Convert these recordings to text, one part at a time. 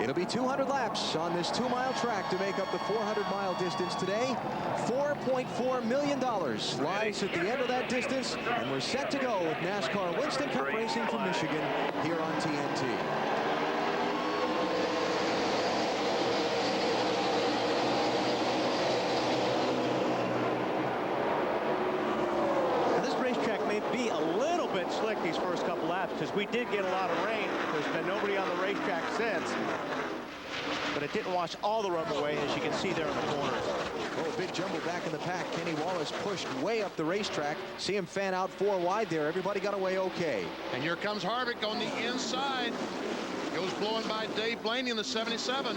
It'll be 200 laps on this 2-mile track to make up the 400-mile distance today. $4.4 million lies at the end of that distance, and we're set to go with NASCAR Winston Cup Racing from Michigan here on TNT. Be a little bit slick these first couple laps because we did get a lot of rain. There's been nobody on the racetrack since, but it didn't wash all the rubber away, as you can see there in the corners. Oh, big jumble back in the pack. Kenny Wallace pushed way up the racetrack. See him fan out 4 wide there. Everybody got away okay. And here comes Harvick on the inside. Goes blowing by Dave Blaney in the 77.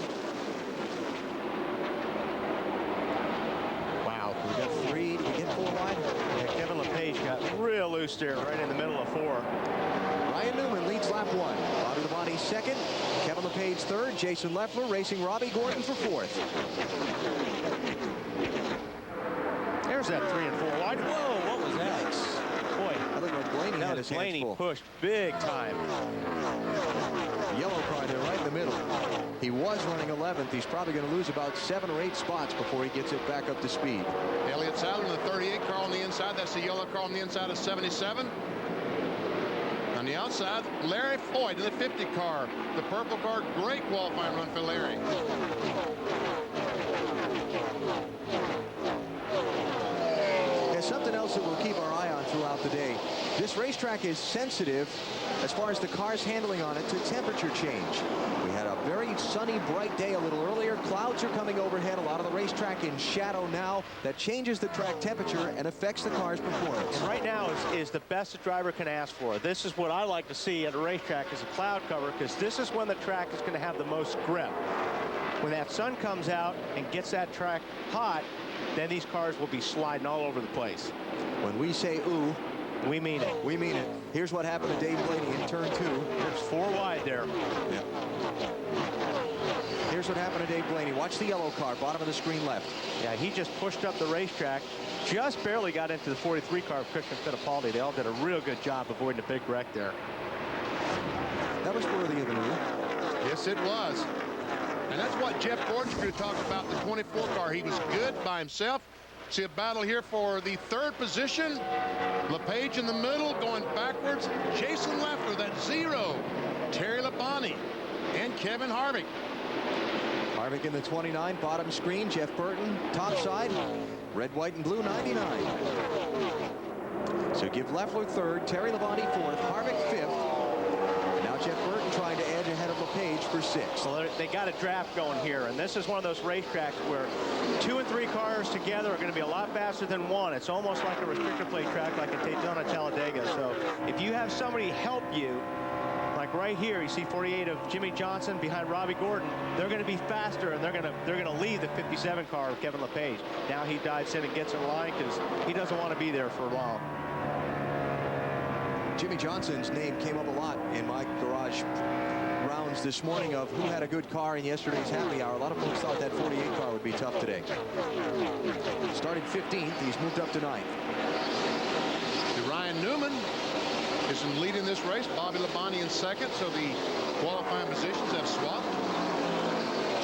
Wow, we got 3. Did we get 4 wide? Yeah, Kevin LePage got real loose there right in the middle of 4. Ryan Newman leads lap 1. Bobby Labonte second. Kevin LePage third. Jason Leffler racing Robbie Gordon for 4th. There's that 3 and 4 wide. Whoa, what was that? Boy, I look like Blaney had his hands full. Pushed big time. Yellow car there right in the middle. He was running 11th. He's probably going to lose about 7 or 8 spots before he gets it back up to speed. Elliott Sadler in the 38 car on the inside. That's the yellow car on the inside of 77. On the outside, Larry Floyd in the 50 car. The purple car, great qualifying run for Larry. There's something else that we'll keep our eye on throughout the day. This racetrack is sensitive as far as the cars handling on it to temperature change. We had a very sunny, bright day a little earlier. Clouds are coming overhead. A lot of the racetrack in shadow now. That changes the track temperature and affects the car's performance. And right now is the best a driver can ask for. This is what I like to see at a racetrack is a cloud cover, because this is when the track is going to have the most grip. When that sun comes out and gets that track hot, then these cars will be sliding all over the place. When we say ooh, we mean it. We mean it. Here's what happened to Dave Blaney in turn 2. There's 4 wide there. Yeah. Here's what happened to Dave Blaney. Watch the yellow car, bottom of the screen left. Yeah, he just pushed up the racetrack. Just barely got into the 43 car of Christian Fittipaldi. They all did a real good job avoiding a big wreck there. That was worthy of an ooh. Yes, it was. And that's what Jeff Gordon's crew talked about, the 24 car. He was good by himself. See a battle here for the 3rd position. LePage in the middle, going backwards. Jason Leffler, that 0. Terry Labonte and Kevin Harvick. Harvick in the 29, bottom screen. Jeff Burton, top side. Red, white, and blue, 99. So give Leffler 3rd, Terry Labonte 4th, Harvick 5th. Now Jeff Burton trying to edge ahead of LePage for 6th. Well, they got a draft going here, and this is one of those racetracks where 2 and 3 cars together are going to be a lot faster than 1. It's almost like a restrictor plate track like at Daytona Talladega. So if you have somebody help you, like right here, you see 48 of Jimmy Johnson behind Robbie Gordon, they're going to be faster, and they're going to lead the 57 car of Kevin LePage. Now he dives in and gets in line because he doesn't want to be there for long. Jimmy Johnson's name came up a lot in my garage rounds this morning of who had a good car in yesterday's happy hour. A lot of folks thought that 48 car would be tough today. Started 15th, he's moved up to 9th. Ryan Newman is leading this race. Bobby Labonte in 2nd, so the qualifying positions have swapped.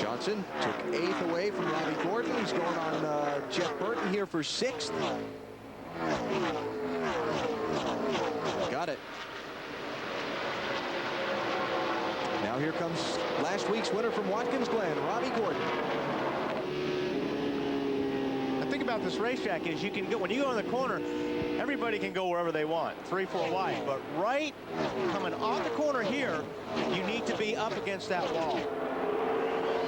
Johnson took 8th away from Robbie Gordon. He's going on Jeff Burton here for 6th. Got it. Now here comes last week's winner from Watkins Glen, Robbie Gordon. The thing about this racetrack is you can go, when you go in the corner, everybody can go wherever they want, 3, 4 wide. But right coming off the corner here, you need to be up against that wall.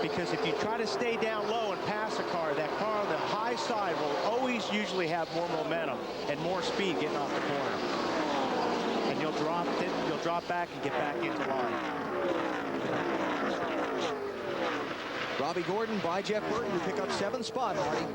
Because if you try to stay down low and pass a car, that car on the high side will always usually have more momentum and more speed getting off the corner. And you'll drop back and get back into line. Robbie Gordon by Jeff Burton to pick up 7th spot, Marty.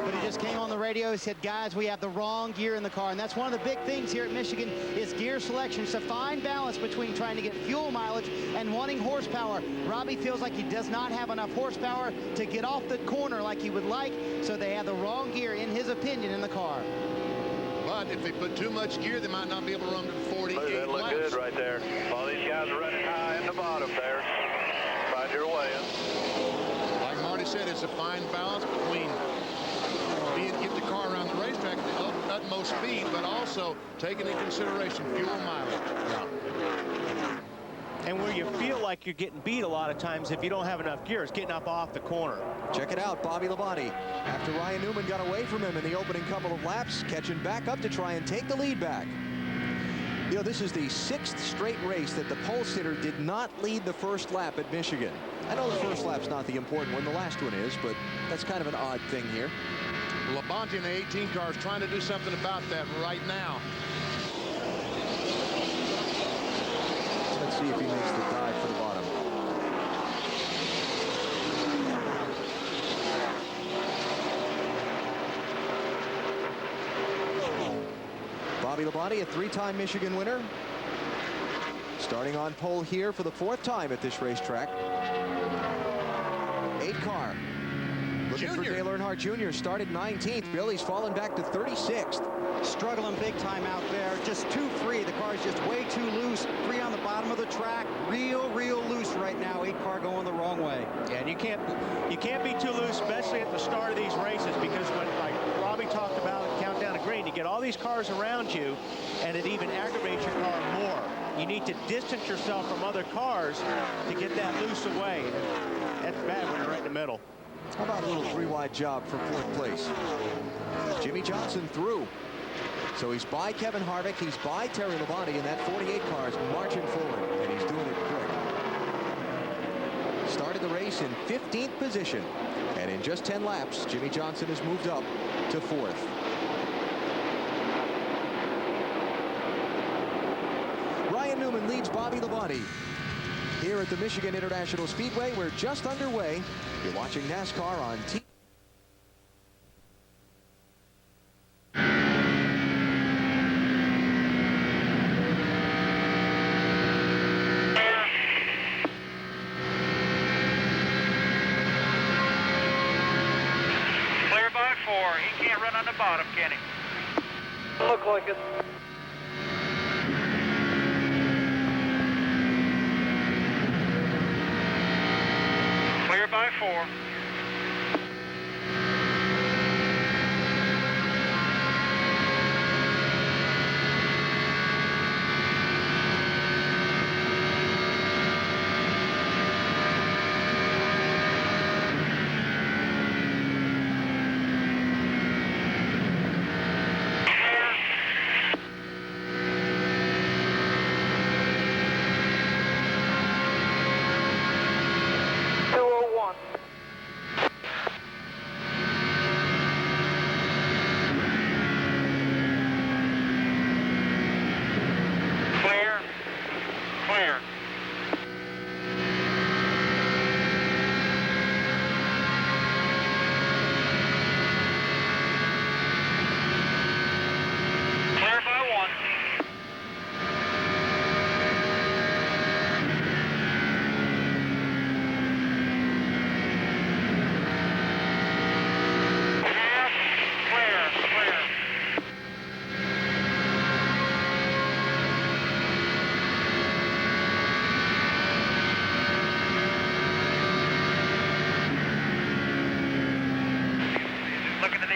But he just came on the radio. He said, guys, we have the wrong gear in the car. And that's one of the big things here at Michigan is gear selection. It's a fine balance between trying to get fuel mileage and wanting horsepower. Robbie feels like he does not have enough horsepower to get off the corner like he would like. So they have the wrong gear, in his opinion, in the car. But if they put too much gear, they might not be able to run to the 48 That look laps. good right there. All these guys are running high in the bottom there. Find your way. said, it's a fine balance between get the car around the racetrack at the utmost speed, but also taking into consideration fuel mileage. And where you feel like you're getting beat a lot of times if you don't have enough gear, it's getting up off the corner. Check it out, Bobby Labonte. After Ryan Newman got away from him in the opening couple of laps, catching back up to try and take the lead back. You know, this is the 6th straight race that the pole sitter did not lead the first lap at Michigan. I know the first lap's not the important one, the last one is, but that's kind of an odd thing here. Labonte in the 18 car is trying to do something about that right now. Let's see if he makes the dive for the bottom. Bobby Labonte, a 3-time Michigan winner. Starting on pole here for the 4th time at this racetrack. 8 car. Looking for Dale Earnhardt Jr. Started 19th. Billy's fallen back to 36th. Struggling big time out there. Just too free. The car's just way too loose. Free on the bottom of the track. Real loose right now. 8 car going the wrong way. Yeah, and you can't be too loose, especially at the start of these races, because when, like Robbie talked about countdown to green, you get all these cars around you, and it even aggravates your car more. You need to distance yourself from other cars to get that loose away. That's bad when you're right in the middle. How about a little 3-wide job for 4th place? Jimmy Johnson through. So he's by Kevin Harvick, he's by Terry Labonte, and that 48 car is marching forward, and he's doing it quick. Started the race in 15th position, and in just 10 laps, Jimmy Johnson has moved up to 4th. Ryan Newman leads Bobby Labonte. Here at the Michigan International Speedway, we're just underway. You're watching NASCAR on TV. Clear by 4. He can't run on the bottom, can he? Look like it. Clear by 4.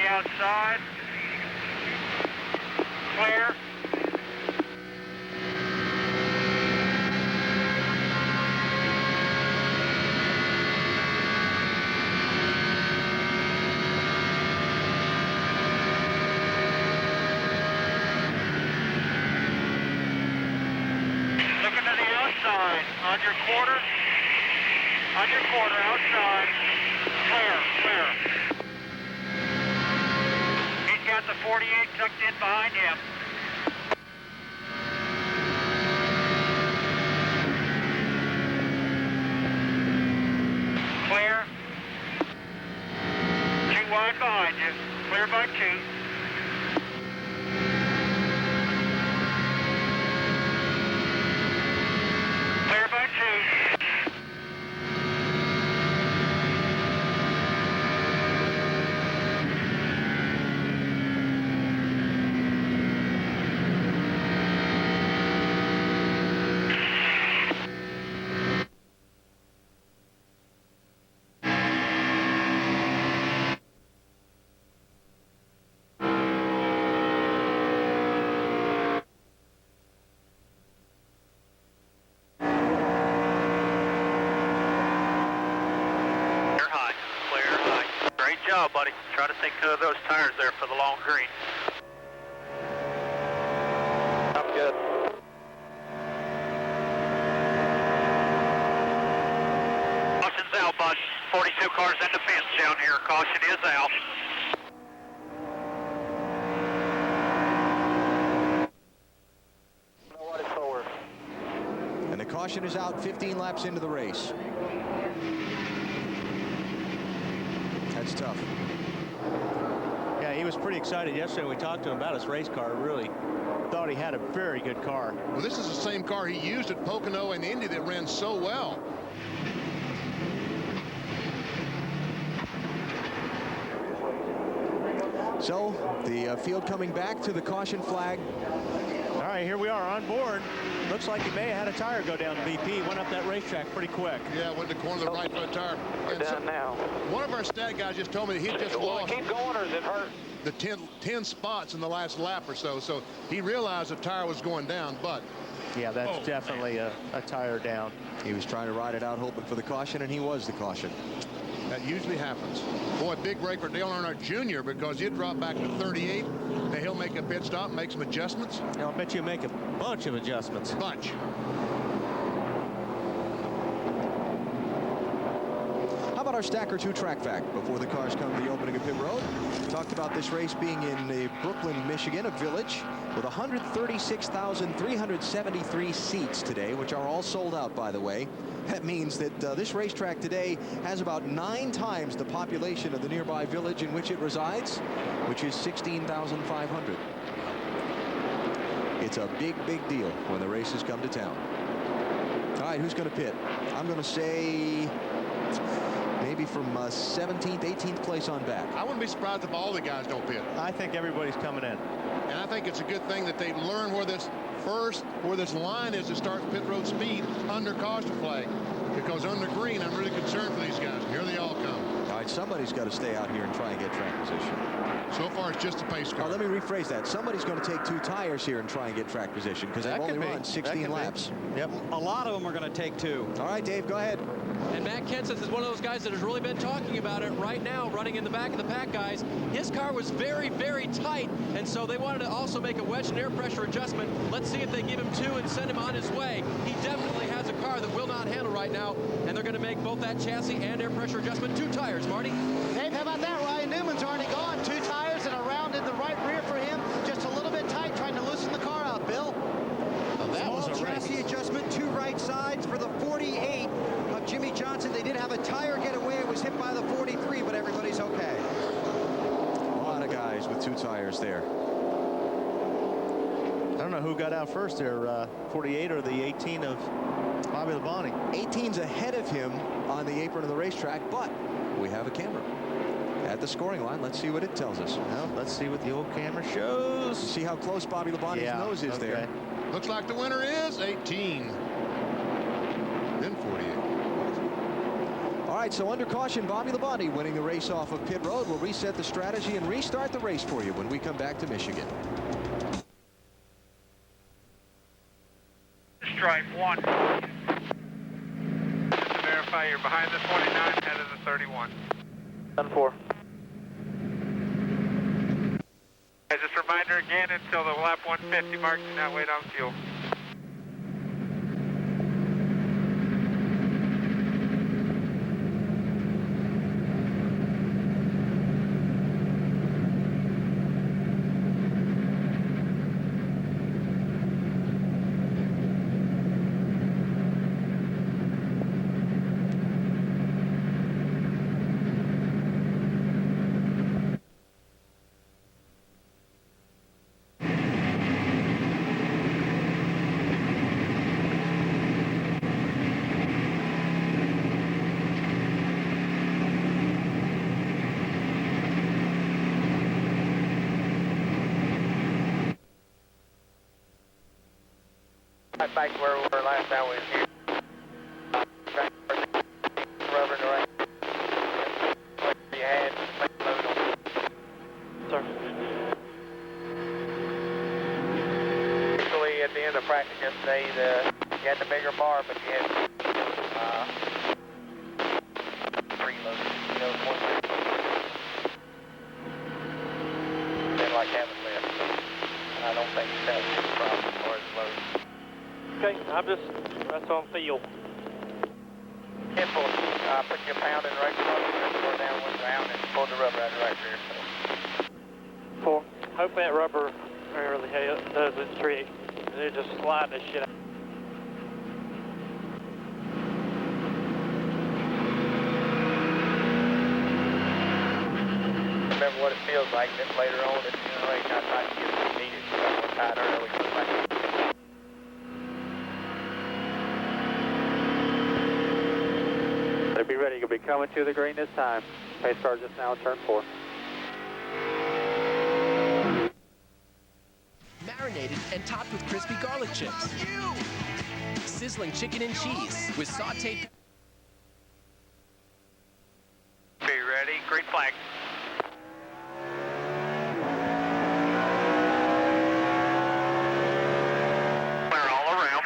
Outside. Clear. Looking to the outside. On your quarter. On your quarter, outside. Clear, clear. Got the 48 tucked in behind him. Clear. 2 wide behind you. Clear by 2. Clear by 2. job, buddy. Try to take those tires there for the long green. I'm good. Caution's out, bud. 42 cars in the fence down here. Caution is out. And the caution is out 15 laps into the race. That's tough. Yeah, he was pretty excited yesterday. We talked to him about his race car. Really thought he had a very good car. Well, this is the same car he used at Pocono and Indy that ran so well. So the field coming back to the caution flag. All right, here we are on board. Looks like he may have had a tire go down. VP went up that racetrack pretty quick. Yeah, went to the corner of the right front tire. We're done now. One of our stat guys just told me that he just lost keep going, or is it hurt? the 10 spots in the last lap or so. So he realized the tire was going down, but yeah, that's definitely a tire down. He was trying to ride it out, hoping for the caution, and he was the caution. that usually happens. Boy, big break for Dale Earnhardt Jr. because he'd drop back to 38. Now he'll make a pit stop, make some adjustments. I'll bet you make a bunch of adjustments. Bunch. How about our Stacker 2 track fact before the cars come to the opening of pit road? Talked about this race being in Brooklyn, Michigan, a village with 136,373 seats today, which are all sold out, by the way. That means that this racetrack today has about 9 times the population of the nearby village in which it resides, which is 16,500. It's a big, big deal when the races come to town. All right, who's going to pit? I'm going to say maybe from 17th, 18th place on back. I wouldn't be surprised if all the guys don't pit. I think everybody's coming in. And I think it's a good thing that they've learned where this line is to start pit road speed under caution flag. Because under green, I'm really concerned for these guys. Here they all come. All right, somebody's got to stay out here and try and get track position. So far, it's just a pace car. Let me rephrase that. Somebody's going to take 2 tires here and try and get track position because they've only run 16 laps. Yep. A lot of them are going to take 2. All right, Dave, go ahead. And Matt Kenseth is one of those guys that has really been talking about it right now, running in the back of the pack, guys. His car was very, very tight, and so they wanted to also make a wedge and air pressure adjustment. Let's see if they give him 2 and send him on his way. He definitely has a car that will not handle right now, and they're going to make both that chassis and air pressure adjustment. 2 tires, Marty. Dave, how about that? Ryan Newman's already gone. 2 tires and a round in the right rear for him. Just a little bit tight, trying to loosen the car up, Bill. Oh, that was a chassis adjustment, 2 right sides for the 48 of Jimmy Johnson. They did have a tire get away. It was hit by the 43, but everybody's okay. A lot of guys with 2 tires there. I don't know who got out first there, 48 or the 18 of Bobby Labonte. 18's ahead of him on the apron of the racetrack, but we have a camera at the scoring line. Let's see what it tells us. Well, let's see what the old camera shows. See how close Bobby Labonte's nose is there. Looks like the winner is 18. Then 48. All right, so under caution, Bobby Labonte winning the race off of pit road. We'll reset the strategy and restart the race for you when we come back to Michigan. Stripe 1. Just to verify you're behind the 29, ahead of the 31. 10-4. Just a reminder again, until the lap 150 mark, do not wait on fuel. Back to where we were last time we was here. Rubber to right. What you had, load on. Sir. Usually at the end of practice yesterday, you had the bigger bar, but you had 3 loads. You know, 1. That's on field. Careful, put your pound in right front, go down 1 round and pull the rubber out of right rear. 4. Hope that rubber really does its trick. They're just sliding this shit out. Remember what it feels like, then later on, if you know, it's not tight, you get some needed, so that one tight early, put it back. They'll be ready. You'll be coming to the green this time. Pace car just now, turn 4. Marinated and topped with crispy garlic chips. Sizzling chicken and cheese with sauteed. Be ready, green flag. Clear all around.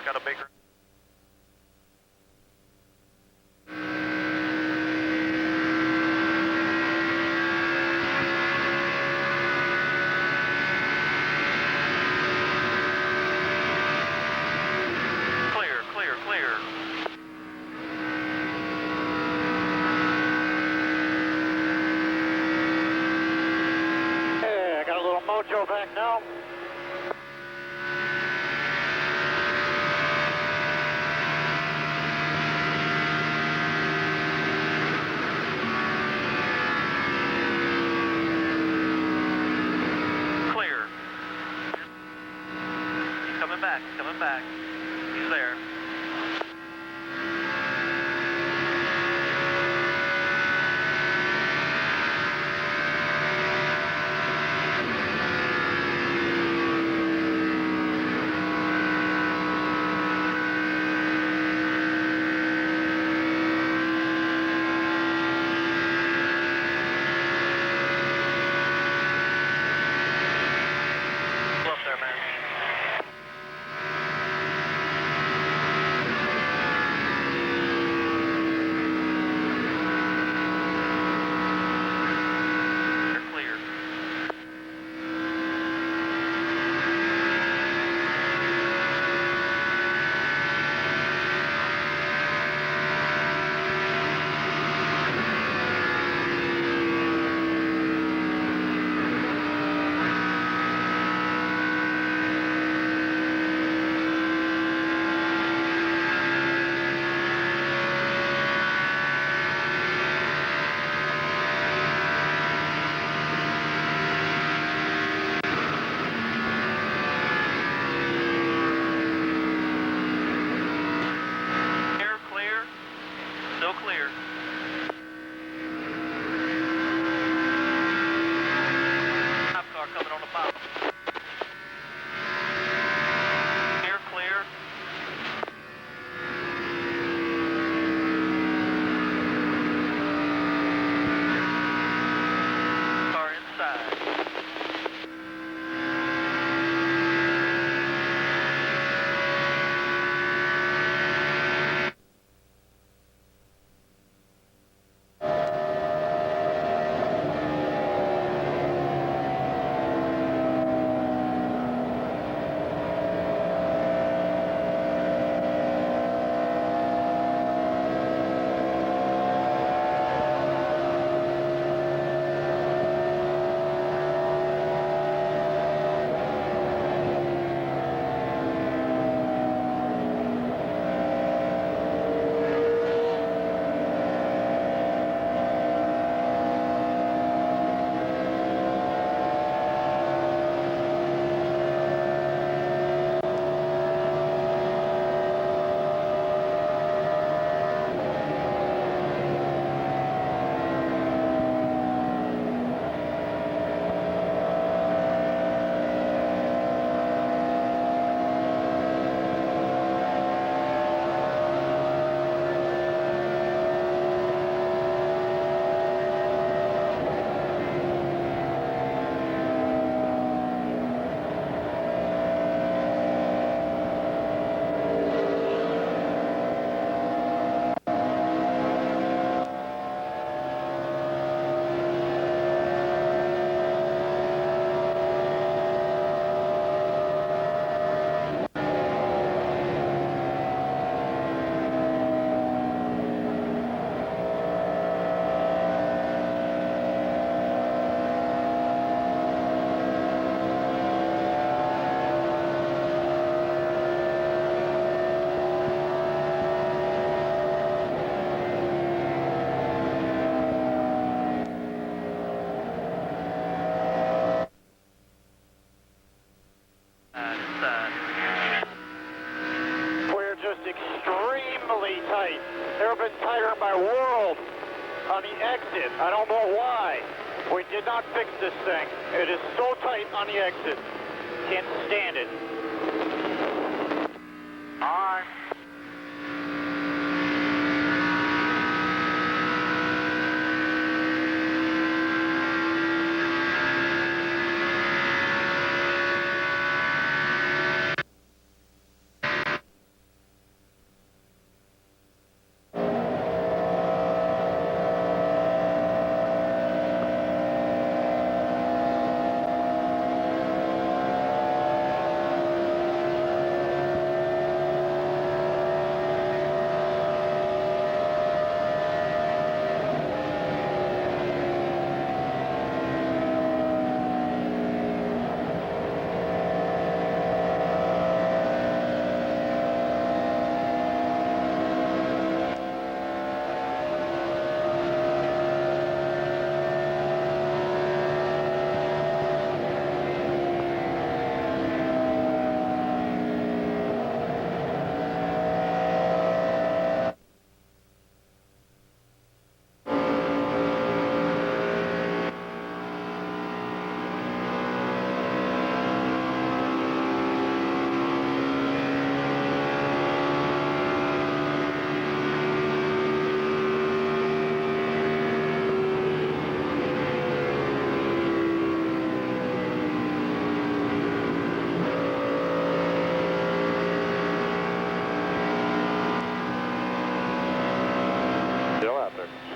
Got a big. Clear. Hey, I got a little mojo back now. Clear. Coming back. He's there. Up there, man. it. I don't know why. We did not fix this thing. It is so tight on the exit. Can't stand it. All right.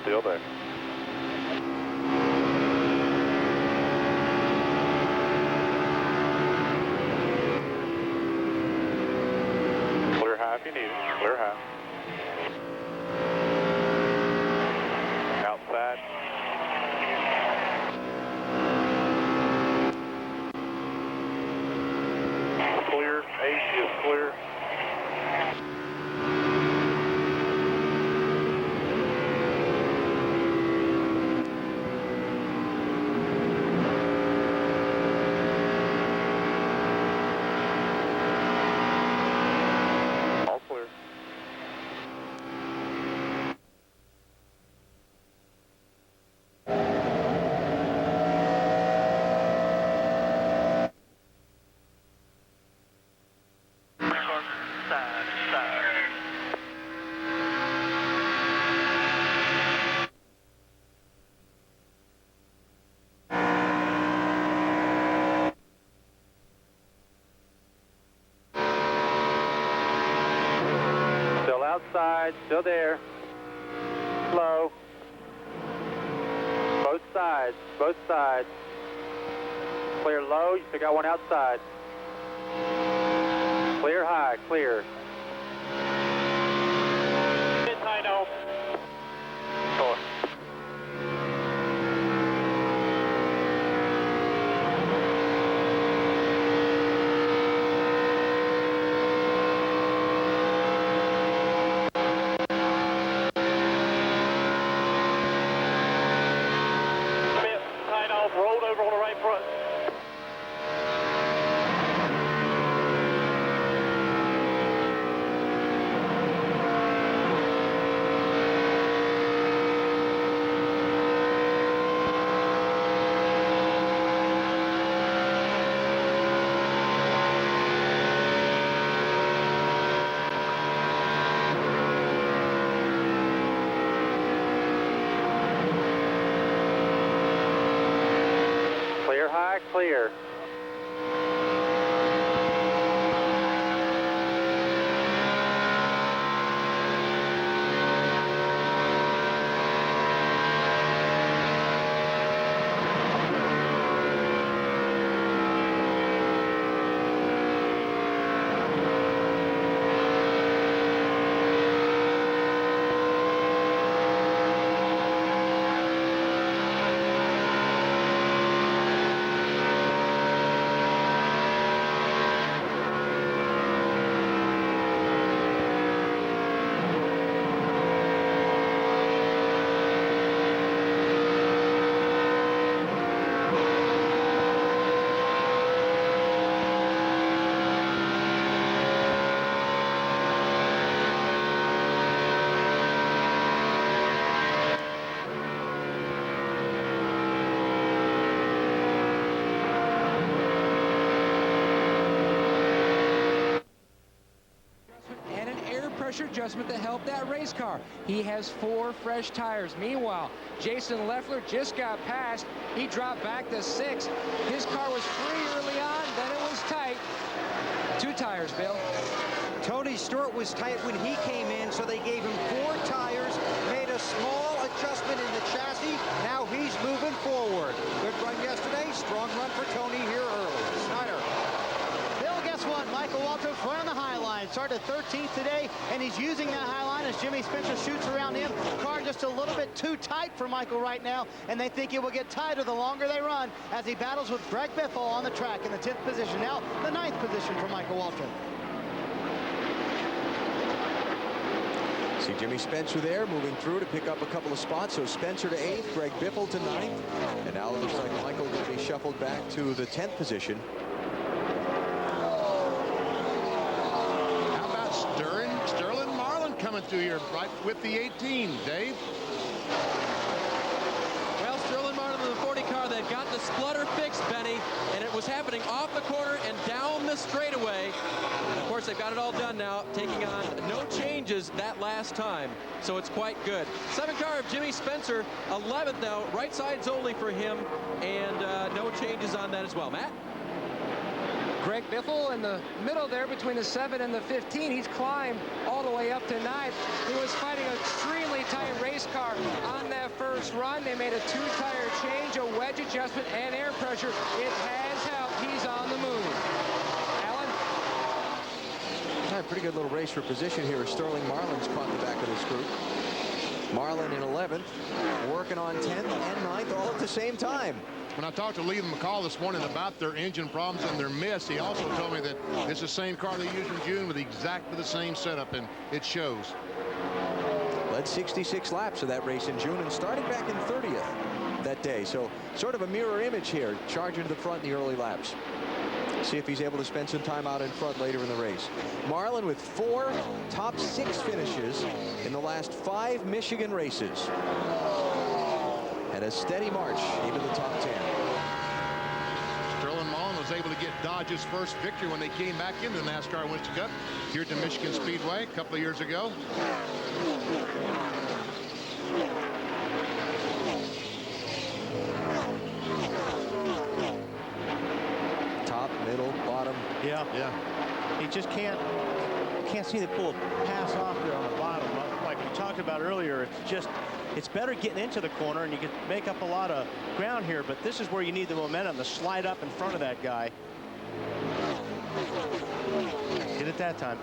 Still there. Clear high if you need it. Clear high. Outside. Clear. 8 is clear. Outside, still there. Slow. Both sides, both sides. Clear low, you still got one outside. Clear high, clear. It's high now. 4. Rolled over on the right front. High, clear. pressure adjustment to help that race car. He has 4 fresh tires. Meanwhile, Jason Leffler just got passed. He dropped back to 6. His car was free early on, then it was tight. 2 tires, Bill. Tony Stewart was tight when he came in, so they gave him 4 tires, made a small adjustment in the chassis. Now he's moving forward. Good run yesterday, strong run for Tony here early. Snyder. Bill, guess what? Michael Waltrip's right on the high line. Started 13th today, and he's using that high line as Jimmy Spencer shoots around him. Car just a little bit too tight for Michael right now, and they think it will get tighter the longer they run as he battles with Greg Biffle on the track in the 10th position. Now the 9th position for Michael Waltrip. See Jimmy Spencer there moving through to pick up a couple of spots. So Spencer to 8th, Greg Biffle to 9th. And now it looks like Michael will be shuffled back to the 10th position. How about Sterling Marlin coming through here right with the 18, Dave? Well, Sterling Marlin in the 40 car that got the splutter fixed, Benny, and it was happening off the corner and down the straightaway. And of course, they've got it all done now, taking on no changes that last time, so it's quite good. 7 car of Jimmy Spencer, 11th now, right sides only for him, and no changes on that as well. Matt? Greg Biffle in the middle there between the 7 and the 15. He's climbed all the way up to 9th. He was fighting an extremely tight race car on that first run. They made a 2-tire change, a wedge adjustment, and air pressure. It has helped. He's on the move. Alan? Yeah, pretty good little race for position here as Sterling Marlin's caught the back of this group. Marlin in 11th, working on 10th and 9th all at the same time. When I talked to Leland McCall this morning about their engine problems and their miss, he also told me that it's the same car they used in June with exactly the same setup, and it shows. Led 66 laps of that race in June and started back in 30th that day. So sort of a mirror image here, charging to the front in the early laps. See if he's able to spend some time out in front later in the race. Marlin with 4 top 6 finishes in the last 5 Michigan races. And a steady march into the top 10. Sterling Marlin was able to get Dodge's first victory when they came back into the NASCAR Winston Cup here at the Michigan Speedway a couple of years ago. Top, middle, bottom. Yeah. He just can't see the pull pass off there on the bottom. Like we talked about earlier, it's better getting into the corner, and you can make up a lot of ground here, but this is where you need the momentum to slide up in front of that guy. Did it that time.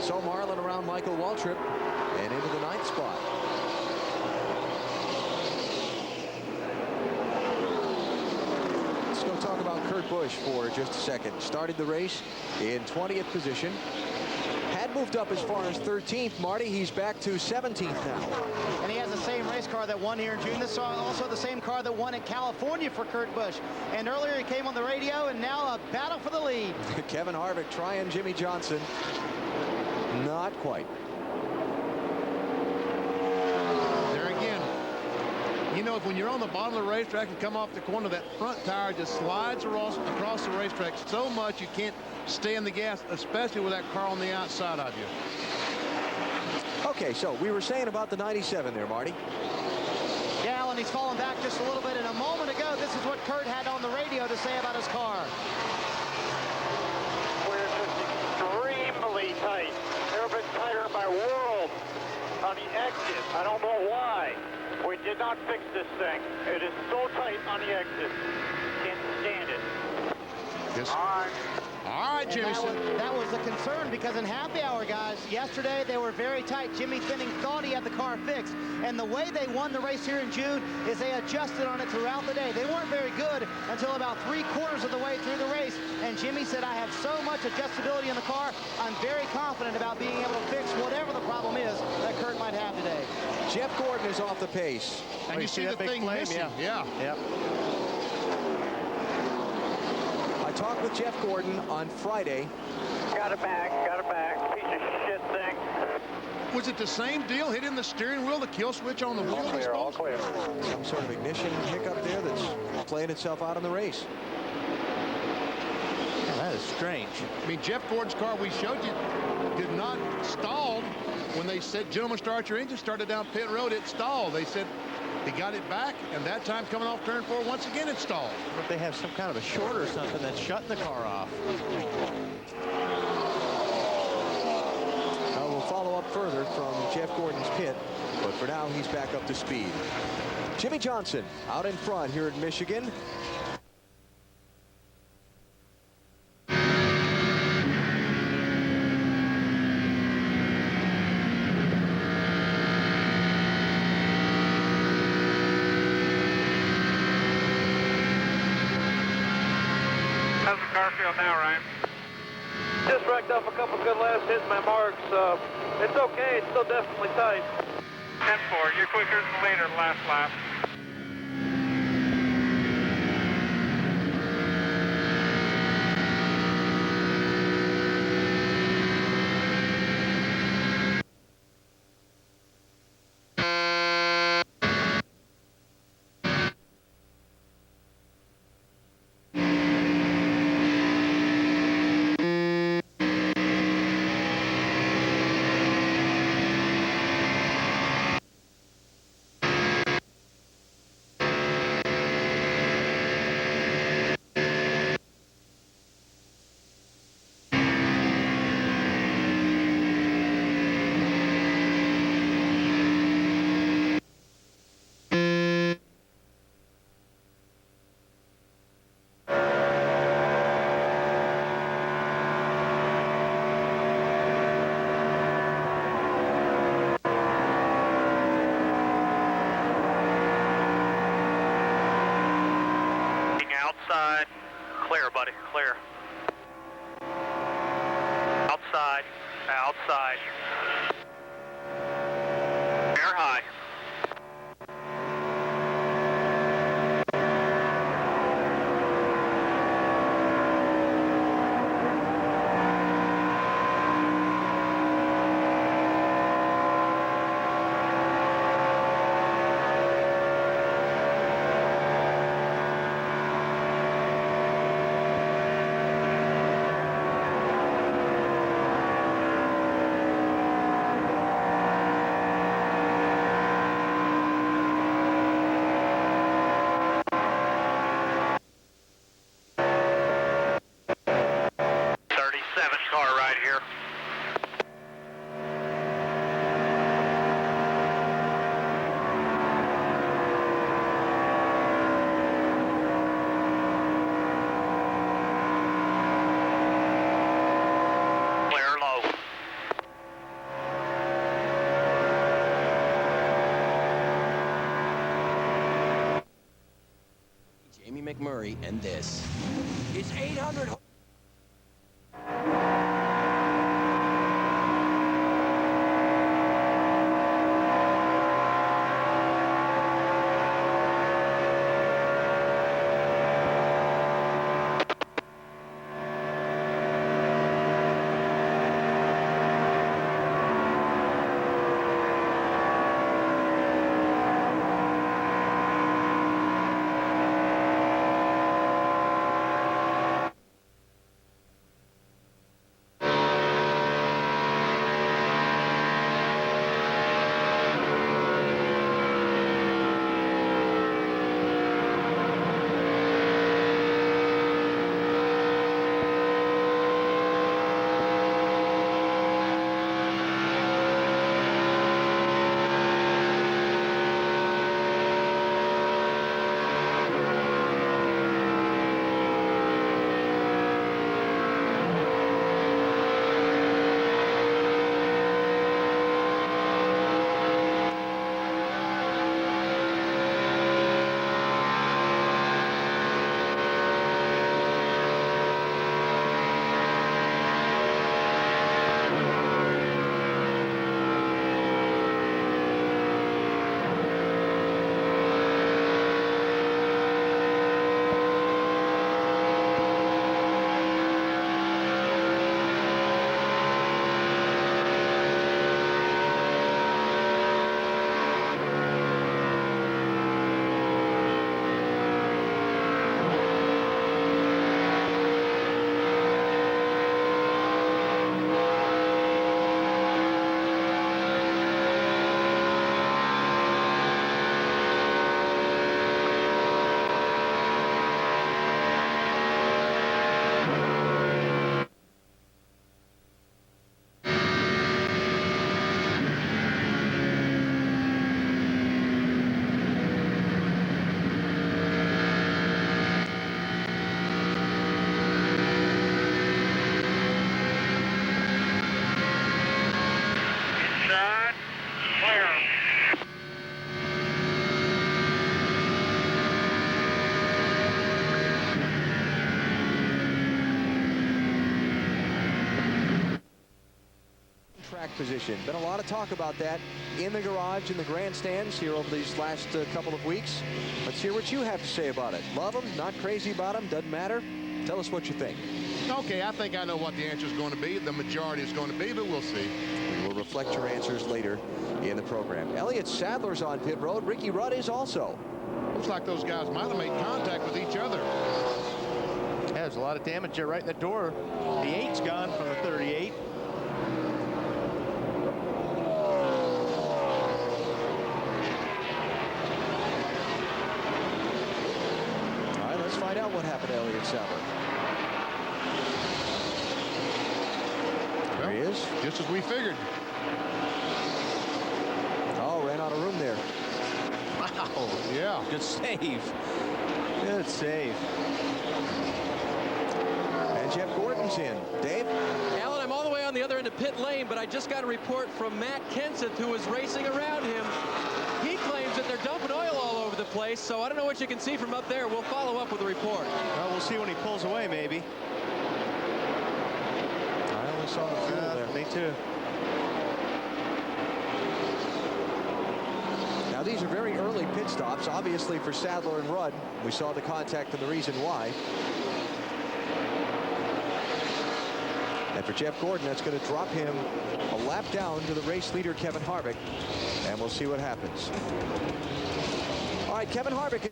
So Marlin around Michael Waltrip and into the 9th spot. Let's go talk about Kurt Busch for just a second. Started the race in 20th position. Had moved up as far as 13th. Marty, he's back to 17th now. And he has the same race car that won here in June. This is also the same car that won in California for Kurt Busch. And earlier he came on the radio, and now a battle for the lead. Kevin Harvick trying Jimmy Johnson. Not quite. There again, you know, when you're on the bottom of the racetrack and come off the corner, that front tire just slides across the racetrack so much you can't stay in the gas, especially with that car on the outside of you. Okay, so we were saying about the 97 there, Marty. Yeah, Alan, he's fallen back just a little bit. And a moment ago, this is what Kurt had on the radio to say about his car. We're just extremely tight. Never been tighter in my world on the exit. I don't know why. We did not fix this thing. It is so tight on the exit. Can't stand it. Yes. All right, Jameson. That was the concern, because in happy hour, guys, yesterday they were very tight. Jimmy Finning thought he had the car fixed. And the way they won the race here in June is they adjusted on it throughout the day. They weren't very good until about 3/4 of the way through the race. And Jimmy said, I have so much adjustability in the car, I'm very confident about being able to fix whatever the problem is that Kurt might have today. Jeff Gordon is off the pace. And you see the thing missing. Yeah. Yep. I talked with Jeff Gordon on Friday. Got it back. Piece of shit thing. Was it the same deal, hitting the steering wheel, the kill switch on the wheel? All clear. Some sort of ignition hiccup there that's playing itself out in the race. Yeah, that That is strange. I mean, Jeff Gordon's car we showed you did not stall when they said, gentlemen, start your engine, started down pit road, it stalled. They said he got it back, and that time coming off turn 4, once again it stalled. But they have some kind of a short or something that's shutting the car off. We'll follow up further from Jeff Gordon's pit, but for now he's back up to speed. Jimmy Johnson out in front here at Michigan. How's the car feel now, Ryan? Just racked off a couple good laps, hitting my marks. It's okay, it's still definitely tight. 10-4, you're quicker than the leader last lap. Outside, clear, buddy, clear. Outside, outside. Air high. Car right here. Clear low. Jamie McMurray, and this is 800. position. Been a lot of talk about that in the garage, in the grandstands here over these last couple of weeks. Let's hear what you have to say about it. Love them, not crazy about them, doesn't matter. Tell us what you think. Okay, I think I know what the answer is going to be. The majority is going to be, but we'll see. We will reflect your answers later in the program. Elliott Sadler's on pit road. Ricky Rudd is also. Looks like those guys might have made contact with each other. Yeah, there's a lot of damage there right in the door. The 8's gone from the 38. All right, let's find out what happened to Elliott Sadler. There he is. Just as we figured. Oh, ran out of room there. Wow. Yeah. Good save. Good save. And Jeff Gordon's in. Dave? Alan, I'm all the way on the other end of pit lane, but I just got a report from Matt Kenseth, who was racing around him. He claims that they're dumping oil all over the place, so I don't know what you can see from up there. We'll follow up with a report. Well, we'll see when he pulls away, maybe. I only saw the fuel there. Me too. Now, these are very early pit stops, obviously, for Sadler and Rudd. We saw the contact and the reason why. And for Jeff Gordon, that's going to drop him a lap down to the race leader, Kevin Harvick. And we'll see what happens. All right, Kevin Harvick.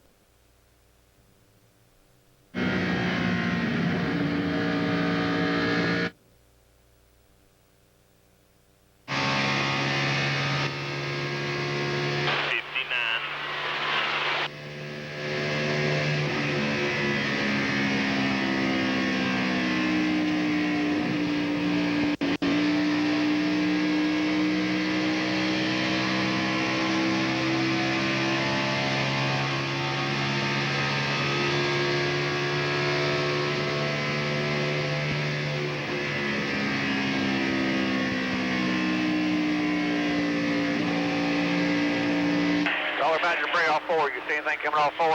You see anything coming off 4?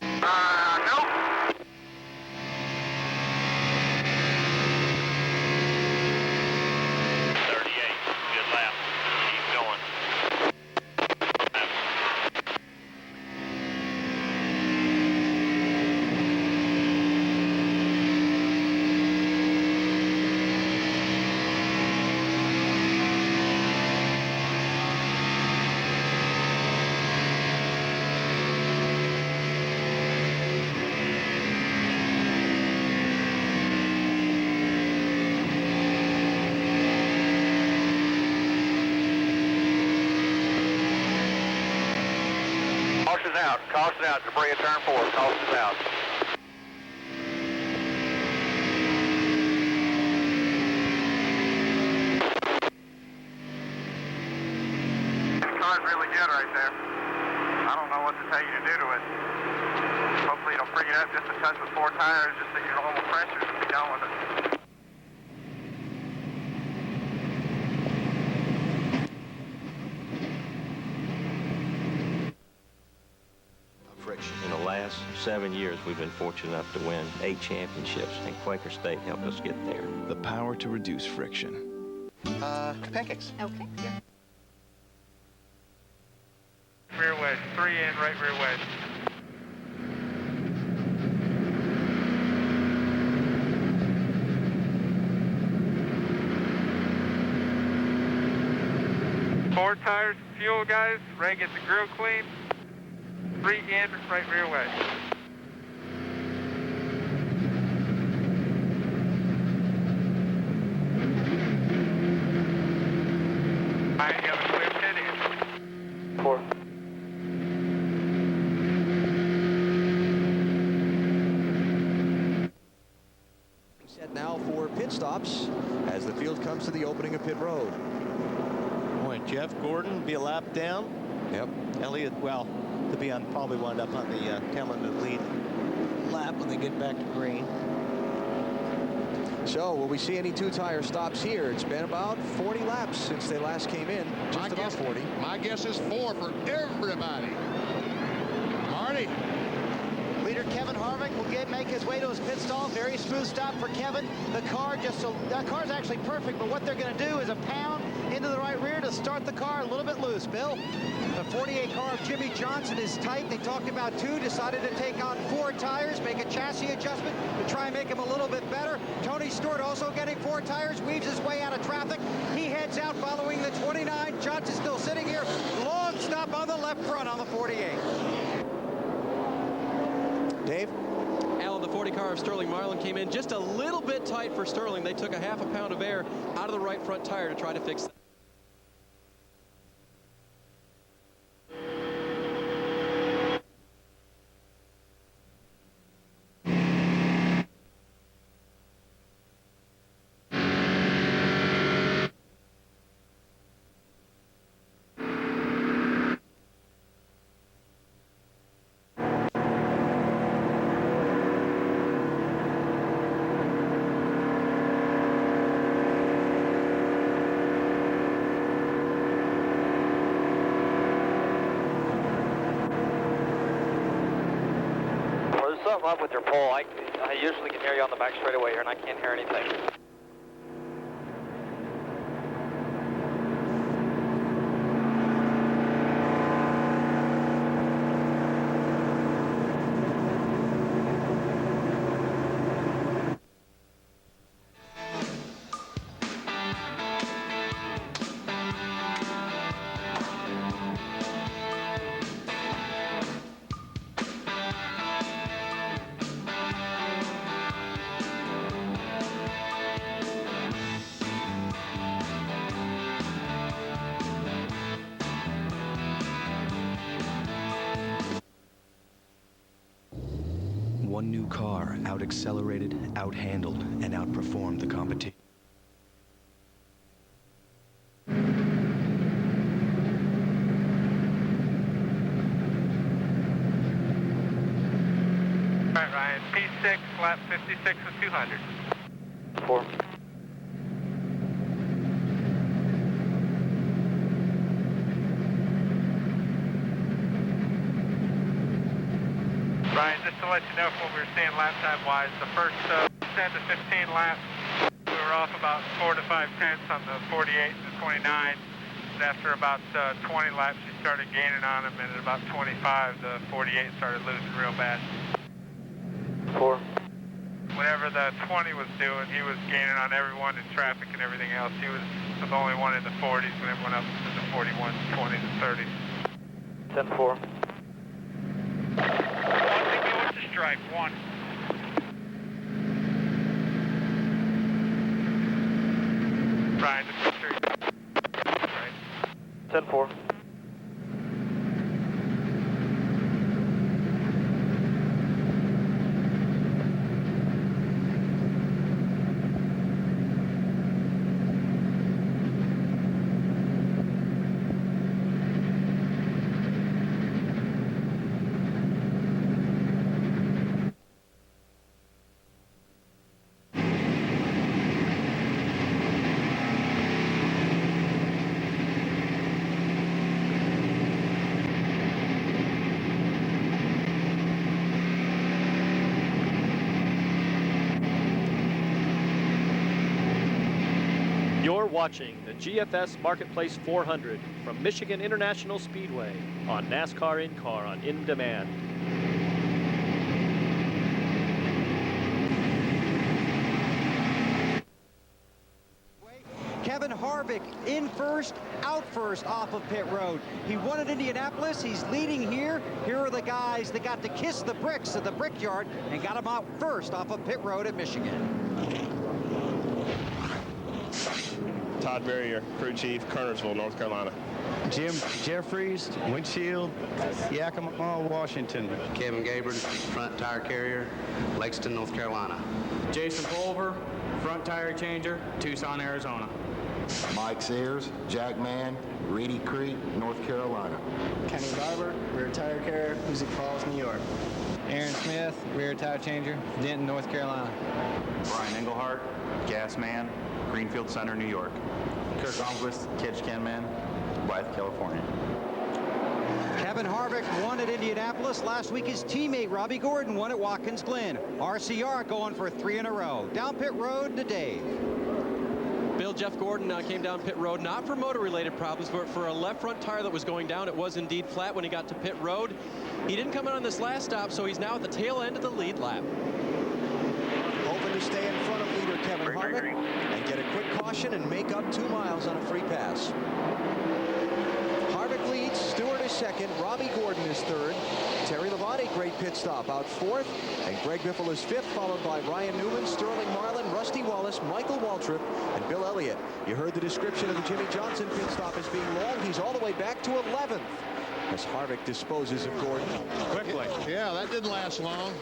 No. 38. Good lap. Keep going. Caution out, debris at turn 4. Caution out. The car's really good right there. I don't know what to tell you to do to it. Hopefully it'll free it up just a touch with 4 tires, just at your normal pressures and be done with it. In the last 7 years, we've been fortunate enough to win 8 championships, and Quaker State helped us get there. The power to reduce friction. Pancakes. Okay. Yeah. Rear wedge, 3 in, right rear wedge. Four tires, fuel guys, ready to get the grill clean. 3 in, right rear wedge. Alright, you have a clear pit in. 4. Set now for pit stops as the field comes to the opening of pit road. Boy, Jeff Gordon be a lap down. Yep. Elliott, well, to be on, probably wound up on the tail end of the lead lap when they get back to green. So will we see any 2-tire stops here? It's been about 40 laps since they last came in. Just about 40. My guess is 4 for everybody. Marty. Leader Kevin Harvick will make his way to his pit stall. Very smooth stop for Kevin. The car that car's actually perfect, but what they're going to do is a pound into the right rear to start the car a little bit loose. Bill? The 48 car of Jimmy Johnson is tight. They talked about 2, decided to take on 4 tires, make a chassis adjustment to try and make him a little bit better. Tony Stewart also getting 4 tires, weaves his way out of traffic. He heads out following the 29. Johnson still sitting here. Long stop on the left front on the 48. Dave? Alan, the 40 car of Sterling Marlin came in just a little bit tight for Sterling. They took a half a pound of air out of the right front tire to try to fix that. Something up with your pole. I usually can hear you on the back straightaway here, and I can't hear anything. One new car out-accelerated, out-handled, and outperformed the competition. All right, Ryan, P6, lap 56 with 200. 4. Ryan, just to let you know from what we were seeing lap time-wise, the first 10 to 15 laps, we were off about 4 to 5 tenths on the 48 and the 29. And after about 20 laps, you started gaining on him, and at about 25, the 48 started losing real bad. 4. Whenever the 20 was doing, he was gaining on everyone in traffic and everything else. He was the only one in the 40s when it went up to the 41s, 20s, and 30s. 10-4. Strike 1. Brian, just make sure you're right. 10-4. You're watching the GFS Marketplace 400 from Michigan International Speedway on NASCAR In-Car on In Demand. Kevin Harvick in first, out first off of pit road. He won at Indianapolis. He's leading here. Here are the guys that got to kiss the bricks at the Brickyard and got him out first off of pit road at Michigan. Todd Berrier, crew chief, Kernersville, North Carolina. Jim Jeffries, Windshield, Yakima, Washington. Kevin Gabriel, front tire carrier, Lexington, North Carolina. Jason Pulver, front tire changer, Tucson, Arizona. Mike Sears, Jack Mann, Reedy Creek, North Carolina. Kenny Barber, rear tire carrier, Music Falls, New York. Aaron Smith, rear tire changer, Denton, North Carolina. Brian Engelhardt, gas man, Greenfield Center, New York. Kirk Almquist, Ketchikan man, Blythe, California. Kevin Harvick won at Indianapolis. Last week, his teammate Robbie Gordon won at Watkins Glen. RCR going for 3 in a row. Down pit road to Dave. Bill, Jeff Gordon came down pit road, not for motor-related problems, but for a left front tire that was going down. It was indeed flat when he got to pit road. He didn't come in on this last stop, so he's now at the tail end of the lead lap. Hoping to stay in front of leader Kevin Harvick and get a quick caution and make up 2 miles on a free pass. Harvick leads, Stewart is second, Robbie Gordon is third, Terry Labonte, great pit stop, out fourth, and Greg Biffle is fifth, followed by Ryan Newman, Sterling Marlin, Rusty Wallace, Michael Waltrip, and Bill Elliott. You heard the description of the Jimmy Johnson pit stop as being long. He's all the way back to 11th as Harvick disposes of Gordon quickly. Yeah, that didn't last long.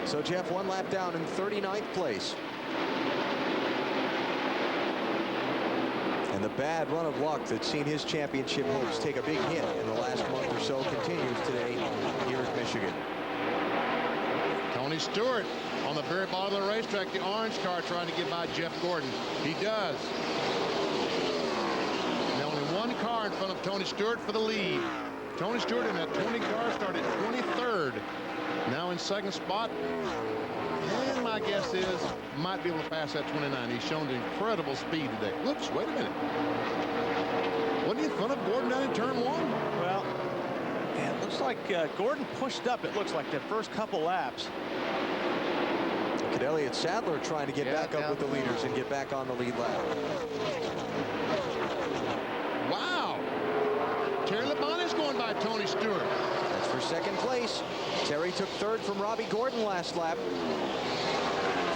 So Jeff, 1 lap down in 39th place. And the bad run of luck that's seen his championship hopes take a big hit in the last month or so continues today here at Michigan. Tony Stewart on the very bottom of the racetrack, the orange car trying to get by Jeff Gordon. He does. Now only 1 car in front of Tony Stewart for the lead. Tony Stewart in that 20 car started 23rd. Now in second spot. And my guess is might be able to pass that 29. He's shown incredible speed today. Whoops, wait a minute. Wasn't he in front of Gordon down in turn 1? Well, yeah, it looks like Gordon pushed up, it looks like, the first couple laps. Look at Elliott Sadler trying to get back up with the leaders and get back on the lead lap. Wow. Terry Labonte is going by Tony Stewart. That's for second place. Terry took third from Robbie Gordon last lap.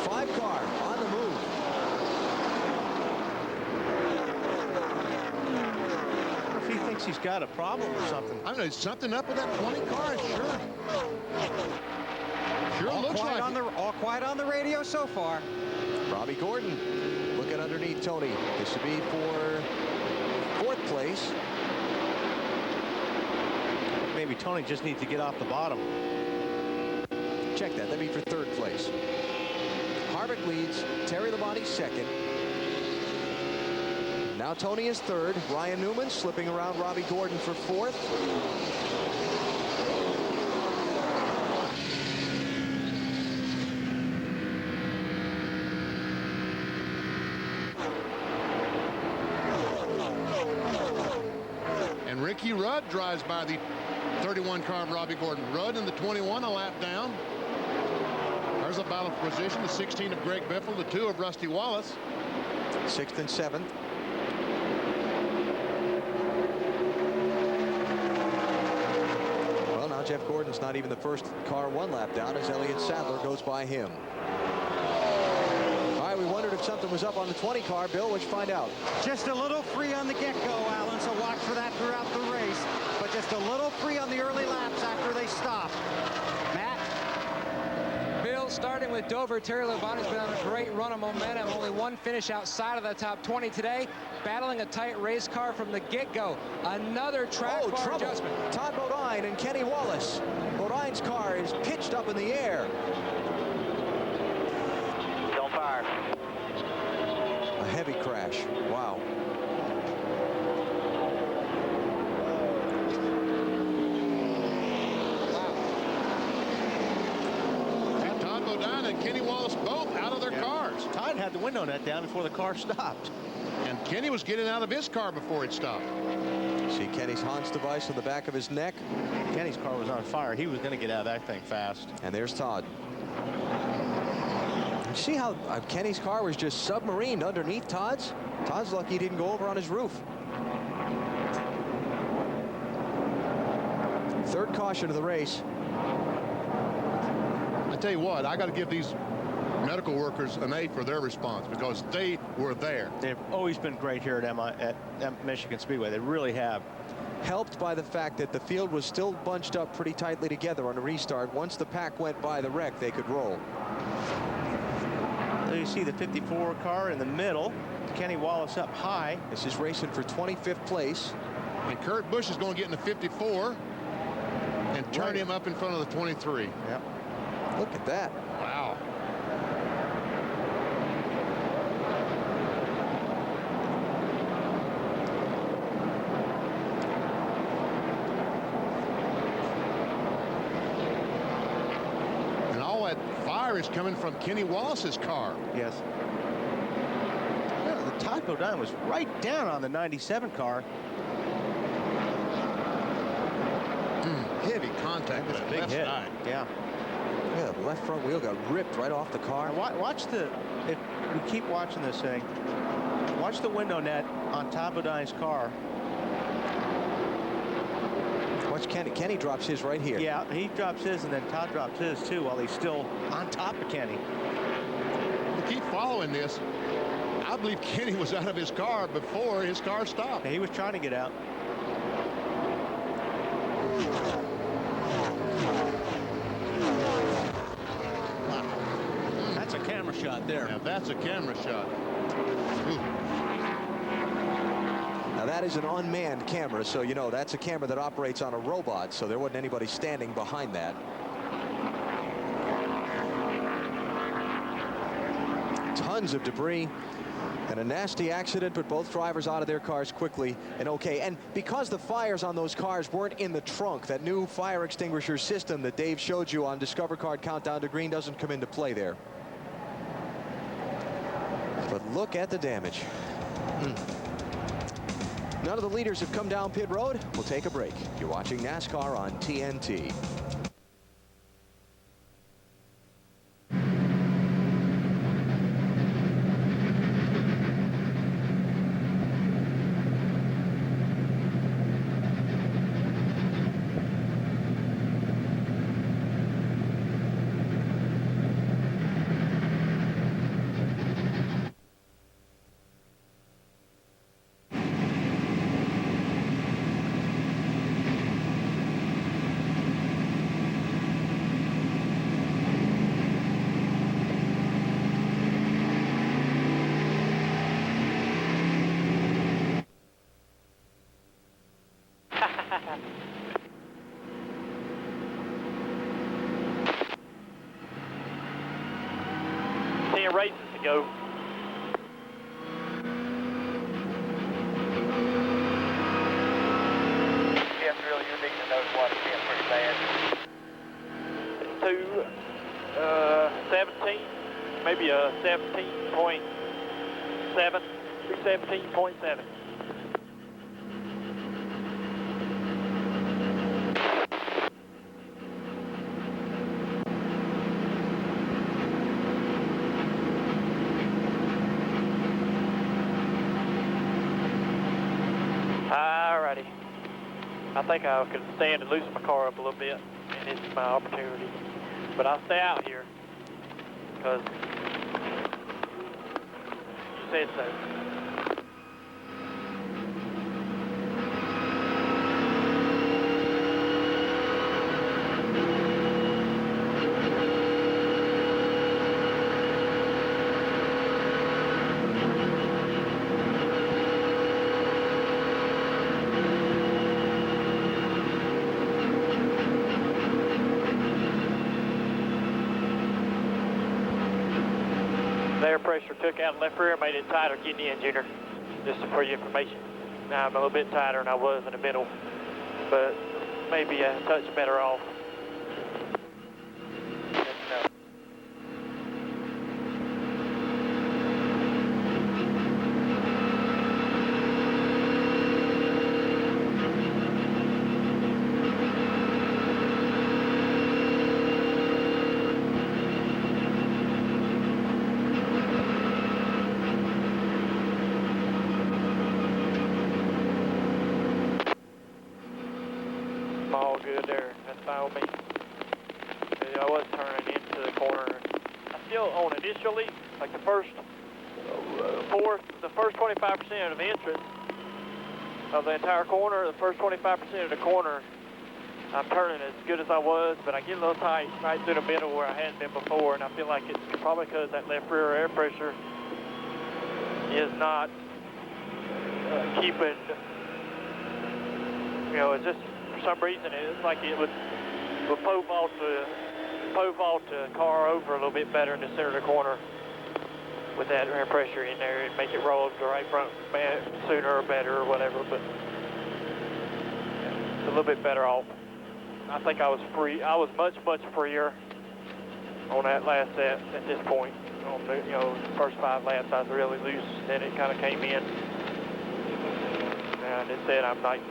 5 car on the move. I wonder if he thinks he's got a problem or something. I don't know, something up with that 20 car, sure. Sure All looks quiet like all quiet on the radio so far. Robbie Gordon looking underneath Tony. This would be for 4th place. Maybe Tony just needs to get off the bottom. Check that. That'd be for 3rd place. Harvick leads. Terry Labonte second. Now Tony is 3rd. Ryan Newman slipping around Robbie Gordon for 4th. And Ricky Rudd drives by the 31 car of Robbie Gordon. Rudd in the 21, a lap down. There's a battle for position. The 16 of Greg Biffle, the 2 of Rusty Wallace. 6th and 7th. Well, now Jeff Gordon's not even the first car 1 lap down as Elliott Sadler goes by him. All right, we wondered if something was up on the 20 car. Bill, what'd you find out? Just a little free on the get-go, Alan, so watch for that throughout the race. But just a little free on the early laps after they stop. Matt? Bill, starting with Dover, Terry Labonte's been on a great run of momentum. Only 1 finish outside of the top 20 today. Battling a tight race car from the get-go. Another track bar trouble. adjustment. Todd Bodine and Kenny Wallace. Bodine's car is pitched up in the air. Don't fire. A heavy crash. Wow. Todd Bodine and Kenny Wallace both out of their cars. Todd had the window net down before the car stopped. And Kenny was getting out of his car before it stopped. See Kenny's Hans device on the back of his neck. Kenny's car was on fire. He was going to get out of that thing fast. And there's Todd. You see how Kenny's car was just submarined underneath Todd's? Todd's lucky he didn't go over on his roof. 3rd caution of the race. I tell you what, I got to give these medical workers an A for their response because they were there. They've always been great here at Michigan Speedway. They really have. Helped by the fact that the field was still bunched up pretty tightly together on a restart. Once the pack went by the wreck, they could roll. There you see the 54 car in the middle. Kenny Wallace up high. This is racing for 25th place. And Kurt Busch is going to get in the 54 and turn him up in front of the 23. Yep. Look at that. Wow. that fire is coming from Kenny Wallace's car. Yes. Yeah, the Todd Bodine was right down on the 97 car. Heavy contact with that big left hit. side. Yeah. Yeah, the left front wheel got ripped right off the car. Watch if we keep watching this thing, watch the window net on Todd Bodine's car. Watch Kenny. Kenny drops his right here. Yeah, he drops his, and then Todd drops his too while he's still on top of Kenny. To keep following this, I believe Kenny was out of his car before his car stopped. Yeah, he was trying to get out. That's a camera shot there. Now that's a camera shot. Ooh. Now that is an unmanned camera, so you know that's a camera that operates on a robot, so there wasn't anybody standing behind that. Tons of debris and a nasty accident, but both drivers out of their cars quickly and okay. And because the fires on those cars weren't in the trunk, that new fire extinguisher system that Dave showed you on Discover Card Countdown to Green doesn't come into play there. But look at the damage. None of the leaders have come down pit road. We'll take a break. You're watching NASCAR on TNT. Races to go. Yes, really, you're digging the nose water again pretty bad. 17, maybe a 17.7, 17.7. Alrighty. I think I could stand and loosen my car up a little bit, and it's my opportunity. But I'll stay out here, because you said so. Air pressure took out the left rear, made it tighter getting in, Junior. Just for your information. Now I'm a little bit tighter than I was in the middle, but maybe a touch better off. All good there. That's fine with me. I was turning into the corner. I still on initially, like the first 25% of the entrance of the entire corner, the first 25% of the corner, I'm turning as good as I was, but I get a little tight right through the middle where I hadn't been before, and I feel like it's probably because that left rear air pressure is not keeping, you know, it's just, for some reason, it's like it would pole vault the car over a little bit better in the center of the corner with that air pressure in there and make it roll to the right front sooner or better or whatever, but it's a little bit better off. I think I was free. I was much, much freer on that last set at this point. On the, you know, first 5 laps, I was really loose. Then it kind of came in. And it said I'm like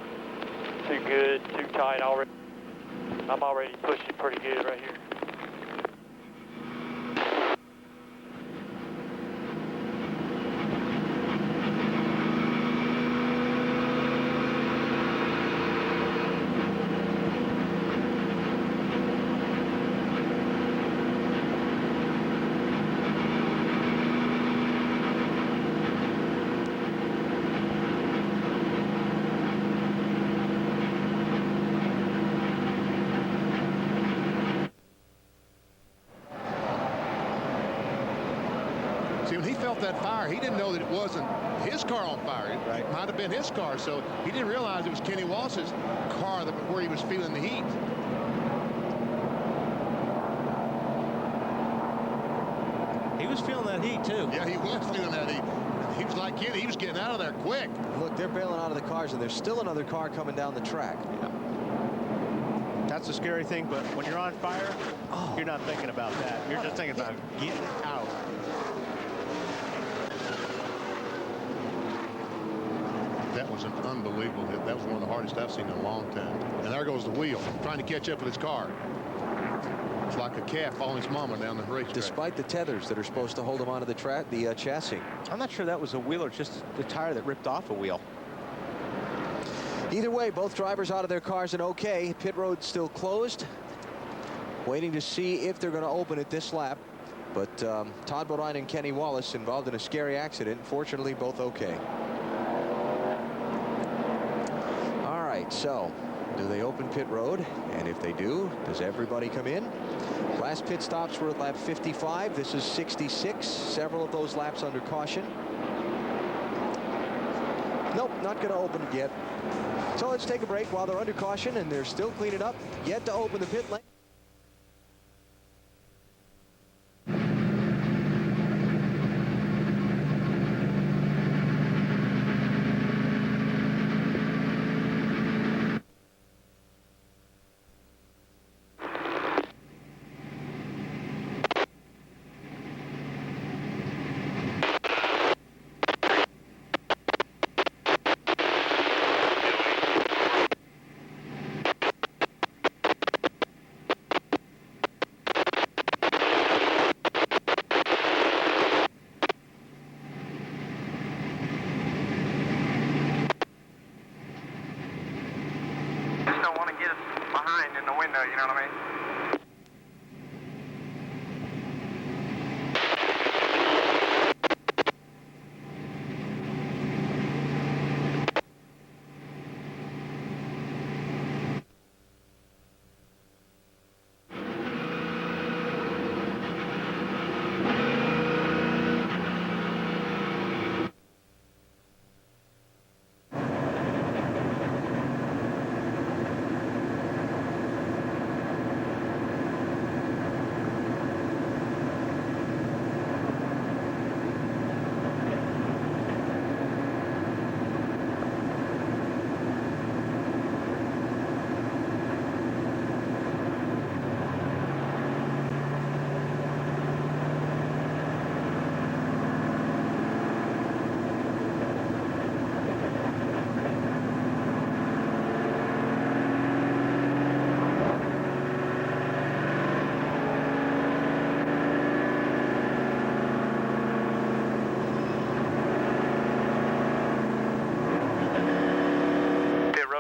too good, too tight already. I'm already pushing pretty good right here. See, when he felt that fire, he didn't know that it wasn't his car on fire. It might have been his car, so he didn't realize it was Kenny Wallace's car where he was feeling the heat. He was feeling that heat, too. Yeah, he was feeling that heat. He was like Kenny. He was getting out of there quick. Look, they're bailing out of the cars, and there's still another car coming down the track. Yeah. That's the scary thing, but when you're on fire, you're not thinking about that. You're just thinking about getting out. That was an unbelievable hit. That was one of the hardest I've seen in a long time. And there goes the wheel, trying to catch up with his car. It's like a calf following his mama down the racetrack. Despite the tethers that are supposed to hold him onto the chassis. I'm not sure that was a wheel or just the tire that ripped off a wheel. Either way, both drivers out of their cars and okay. Pit road still closed. Waiting to see if they're going to open it this lap. But Todd Bodine and Kenny Wallace involved in a scary accident. Fortunately, both okay. All right, so do they open pit road? And if they do, does everybody come in? Last pit stops were at lap 55. This is 66. Several of those laps under caution. Nope, not going to open it yet. So let's take a break while they're under caution and they're still cleaning up. Yet to open the pit lane. You know what I mean?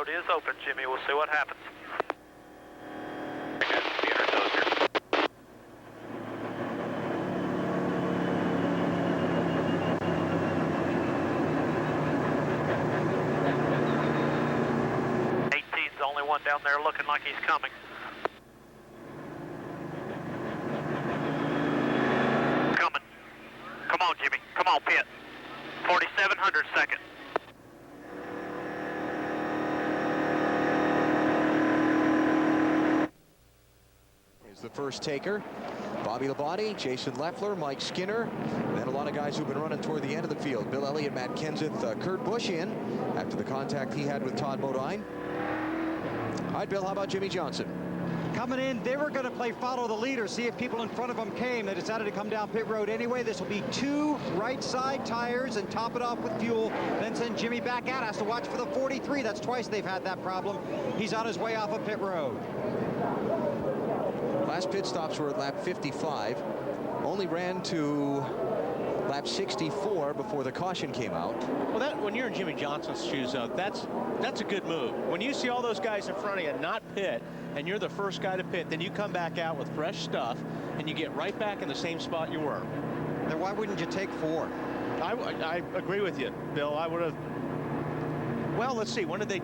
Is open, Jimmy. We'll see what happens. The only one down there looking like he's coming. Coming. Come on, Jimmy. Come on, pit. 4,700 seconds. The first taker, Bobby Labonte, Jason Leffler, Mike Skinner, and then a lot of guys who've been running toward the end of the field. Bill Elliott, Matt Kenseth, Kurt Busch in after the contact he had with Todd Bodine. All right, Bill, how about Jimmy Johnson? Coming in, they were going to play follow the leader, see if people in front of them came. They decided to come down pit road anyway. This will be 2 right side tires and top it off with fuel. Then send Jimmy back out. Has to watch for the 43. That's twice they've had that problem. He's on his way off of pit road. Last pit stops were at lap 55. Only ran to lap 64 before the caution came out. Well, when you're in Jimmy Johnson's shoes, though, that's a good move. When you see all those guys in front of you not pit, and you're the first guy to pit, then you come back out with fresh stuff, and you get right back in the same spot you were. Then why wouldn't you take 4? I agree with you, Bill. I would have. Well, let's see. When did they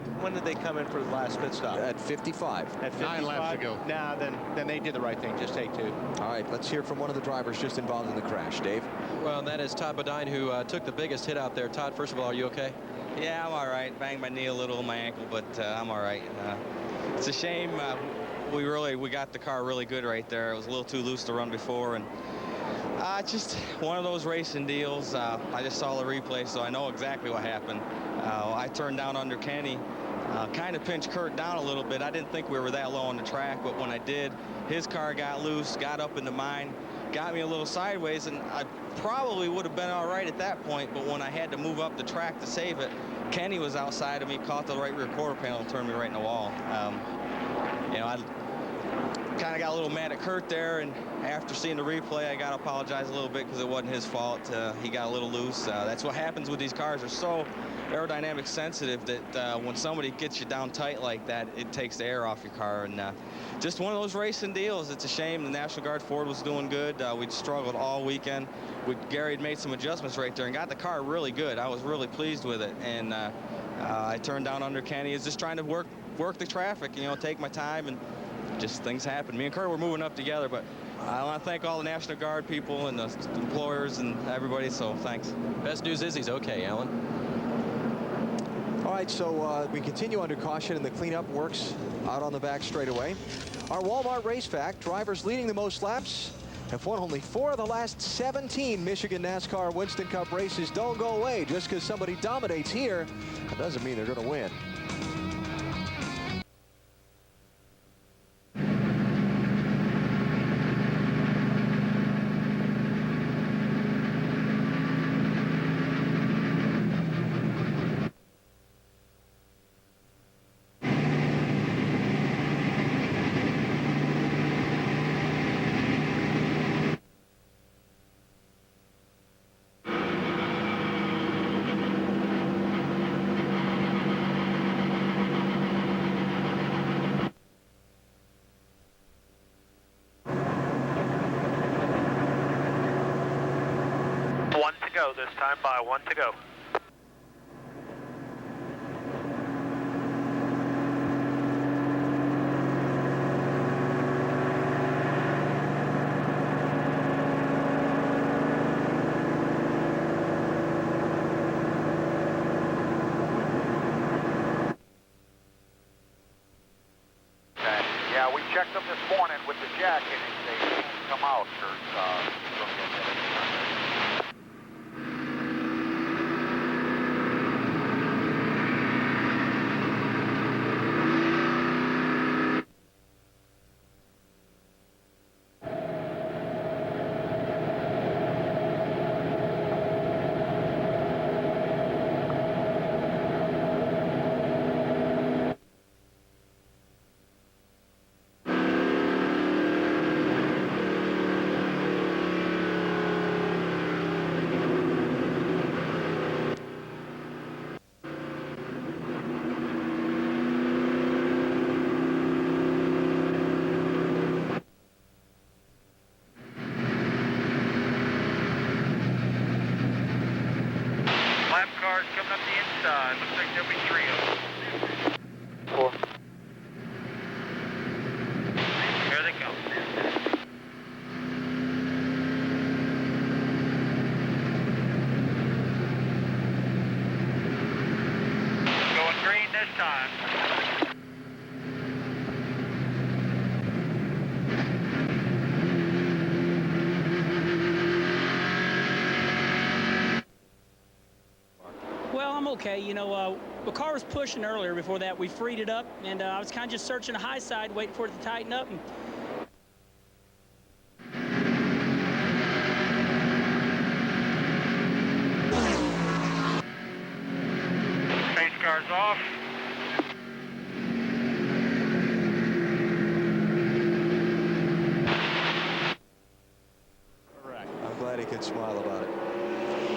come in for the last pit stop? At 55. At 55. 9 laps to go. Nah, then they did the right thing. Just take 2. All right, let's hear from one of the drivers just involved in the crash. Dave? Well, and that is Todd Bodine, who took the biggest hit out there. Todd, first of all, are you okay? Yeah, I'm all right. Banged my knee a little, my ankle, but I'm all right. It's a shame. We got the car really good right there. It was a little too loose to run before, and just one of those racing deals. I just saw the replay, so I know exactly what happened. I turned down under Kenny, kind of pinched Kurt down a little bit. I didn't think we were that low on the track, but when I did, his car got loose, got up into mine, got me a little sideways, and I probably would have been all right at that point, but when I had to move up the track to save it, Kenny was outside of me, caught the right rear quarter panel, and turned me right in the wall. You know, I kind of got a little mad at Kurt there, and after seeing the replay, I got to apologize a little bit because it wasn't his fault. He got a little loose. That's what happens with these cars. They're so aerodynamic sensitive that when somebody gets you down tight like that, it takes the air off your car. And just one of those racing deals. It's a shame. The National Guard Ford was doing good. We'd struggled all weekend. Gary had made some adjustments right there and got the car really good. I was really pleased with it. And I turned down under Kenny. Is just trying to work the traffic, you know, take my time, and just things happen. Me and Kurt were moving up together, but I want to thank all the National Guard people and the employers and everybody, so thanks. Best news is he's okay, Alan. All right, so we continue under caution, and the cleanup works out on the back straightaway. Our Walmart race fact: drivers leading the most laps have won only 4 of the last 17 Michigan NASCAR Winston Cup races. Don't go away. Just because somebody dominates here, that doesn't mean they're going to win. This time by 1 to go. Yeah, we checked them this morning with the jack, and they didn't come out. Cars coming up the inside. Looks like there'll be 3 of them. 4. Here they come. Going green this time. Well, I'm okay. You know, the car was pushing earlier. Before that, we freed it up, and I was kind of just searching the high side, waiting for it to tighten up. And pace car's off. I'm glad he could smile about it.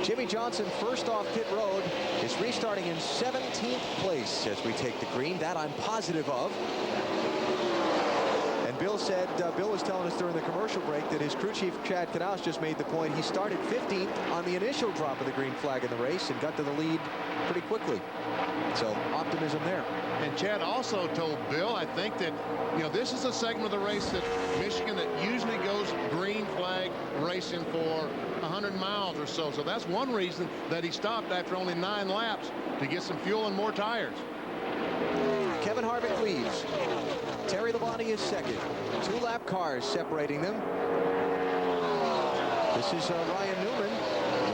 Jimmy Johnson, first off pit road, is restarting in 17th place as we take the green. That I'm positive of. And Bill said, Bill was telling us during the commercial break that his crew chief, Chad Knaus, just made the point. He started 15th on the initial drop of the green flag in the race and got to the lead pretty quickly. So optimism there. And Chad also told Bill, I think, that, you know, this is a segment of the race that Michigan that usually goes green flag racing for 100 miles or so. So that's one reason that he stopped after only 9 laps to get some fuel and more tires. Kevin Harvick leads. Terry Labonte is second. 2-lap cars separating them. This is Ryan Newman.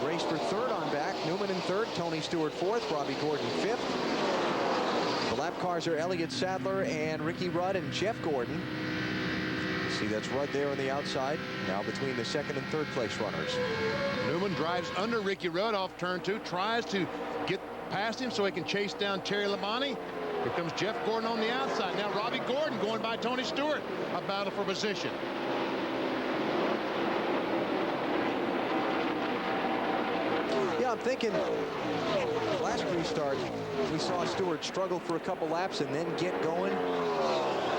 The race for third on back. Newman in third. Tony Stewart fourth. Robbie Gordon fifth. The lap cars are Elliott Sadler and Ricky Rudd and Jeff Gordon. See, that's Rudd there on the outside. Now between the second and third place runners. Newman drives under Ricky Rudd off turn 2. Tries to get past him so he can chase down Terry Labonte. Here comes Jeff Gordon on the outside. Now Robbie Gordon going by Tony Stewart. A battle for position. Yeah, I'm thinking last restart we saw Stewart struggle for a couple laps and then get going.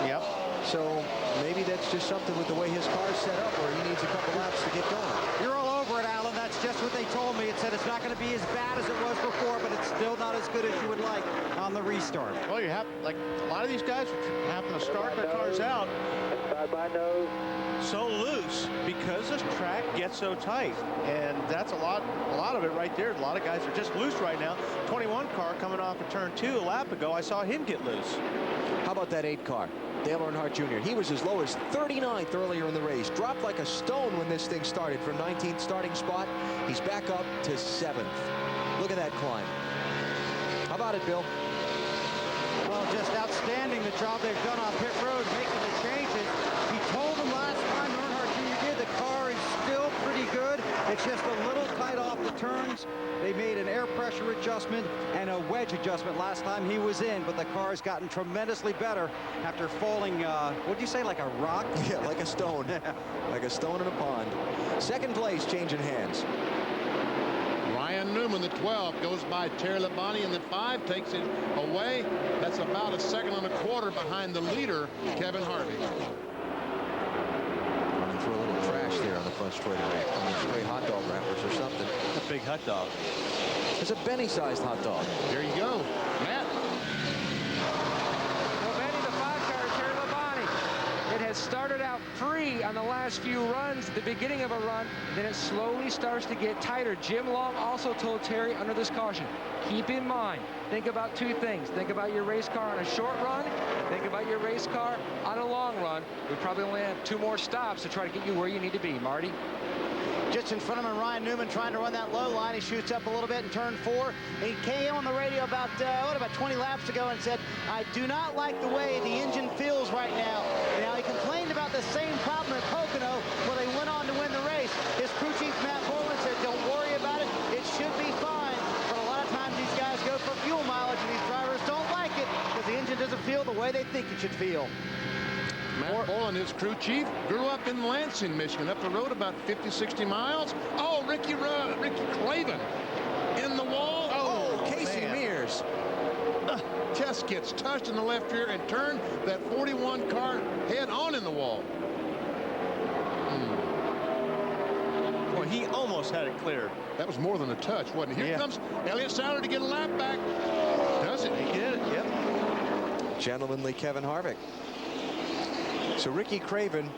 Yep. So maybe that's just something with the way his car's set up where he needs a couple laps to get going. You're all over it, Alan. That's just what they told me. It said it's not going to be as bad as it was before, but it's still not as good as you would like on the restart. Well, you have, like, a lot of these guys happen to start their cars out so loose because this track gets so tight, and that's a lot of it right there. A lot of guys are just loose right now. 21 car coming off of turn 2 a lap ago, I saw him get loose. How about that 8 car? Dale Earnhardt Jr. He was as low as 39th earlier in the race. Dropped like a stone when this thing started from 19th starting spot. He's back up to 7th. Look at that climb. How about it, Bill? Well, just outstanding the job they've done on pit road, making the changes. He told them last time Earnhardt Jr. did, the car is still pretty good. It's just a little tight off the turns. They made an air pressure adjustment and a wedge adjustment last time he was in, but the car has gotten tremendously better after falling, what'd you say, like a rock? Yeah, like a stone. Like a stone in a pond. Second place, changing hands. Ryan Newman, the 12, goes by Terry Labonte, and the 5 takes it away. That's about a 2.25 behind the leader, Kevin Harvick. Running through a little trash there on the front straightaway. Stray hot dog wrappers or something. A big hot dog. It's a Benny-sized hot dog. There you go. Matt. Well, Benny, the 5-car, Terry Labonte. It has started out free on the last few runs, the beginning of a run, then it slowly starts to get tighter. Jim Long also told Terry under this caution, keep in mind, think about 2 things. Think about your race car on a short run, think about your race car on a long run. We probably only have 2 more stops to try to get you where you need to be, Marty. Just in front of him, Ryan Newman trying to run that low line. He shoots up a little bit in turn 4. And he came on the radio about 20 laps ago and said, I do not like the way the engine feels right now. Now, he complained about the same problem at Pocono where they went on to win the race. His crew chief, Matt Boland, said, don't worry about it. It should be fine. But a lot of times these guys go for fuel mileage and these drivers don't like it because the engine doesn't feel the way they think it should feel. Matt Boland, his crew chief, grew up in Lansing, Michigan, up the road about 50, 60 miles. Oh, Ricky Craven in the wall. Oh, Casey Mears. Just gets touched in the left rear and turned that 41 car head on in the wall. Well, he almost had it clear. That was more than a touch, wasn't it? Here comes Elliott Sadler to get a lap back. Does it? He did it, yep. Gentlemanly Kevin Harvick. So Ricky Craven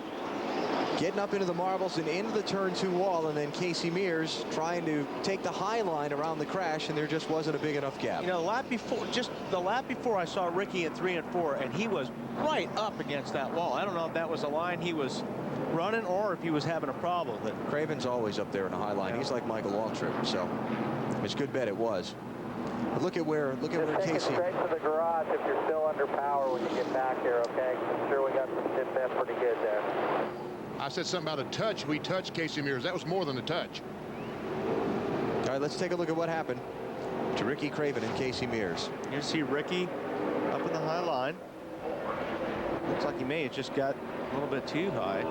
getting up into the marbles and into the turn 2 wall, and then Casey Mears trying to take the high line around the crash, and there just wasn't a big enough gap. You know, just the lap before I saw Ricky in 3 and 4, and he was right up against that wall. I don't know if that was a line he was running or if he was having a problem. But Craven's always up there in a high line. He's like Michael Waltrip, so it's a good bet it was. But look at where Take it Casey. straight to the garage if you're still under power when you get back here, okay? I'm sure we got some tip there pretty good there. I said something about a touch. We touched Casey Mears. That was more than a touch. All right, let's take a look at what happened to Ricky Craven and Casey Mears. You see Ricky up in the high line. Looks like he may have just got a little bit too high.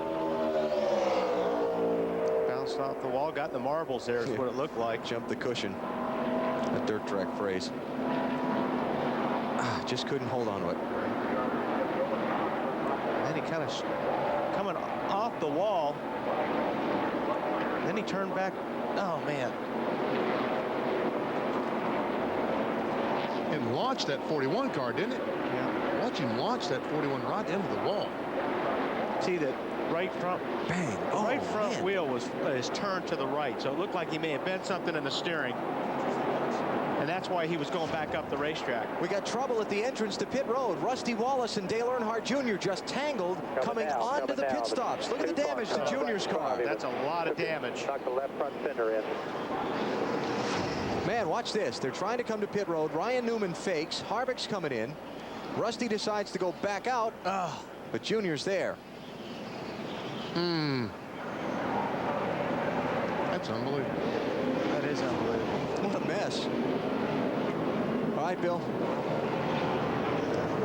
Bounced off the wall, got the marbles there is what it looked like. Jumped the cushion. A dirt track phrase. Just couldn't hold on to it. And then he kind of coming off the wall. Then he turned back. Oh, man. And launched that 41 car, didn't it? Yeah. Watch him launch that 41 right into the wall. See that right front bang. Right front wheel was turned to the right, so it looked like he may have bent something in the steering. And that's why he was going back up the racetrack. We got trouble at the entrance to pit road. Rusty Wallace and Dale Earnhardt Jr. just tangled coming onto the pit stops. Look at the damage to Junior's car. That's a lot of damage. Knock the left front fender in. Man, watch this. They're trying to come to pit road. Ryan Newman fakes. Harvick's coming in. Rusty decides to go back out, but Junior's there. That's unbelievable. That is unbelievable. What a mess. All right, Bill.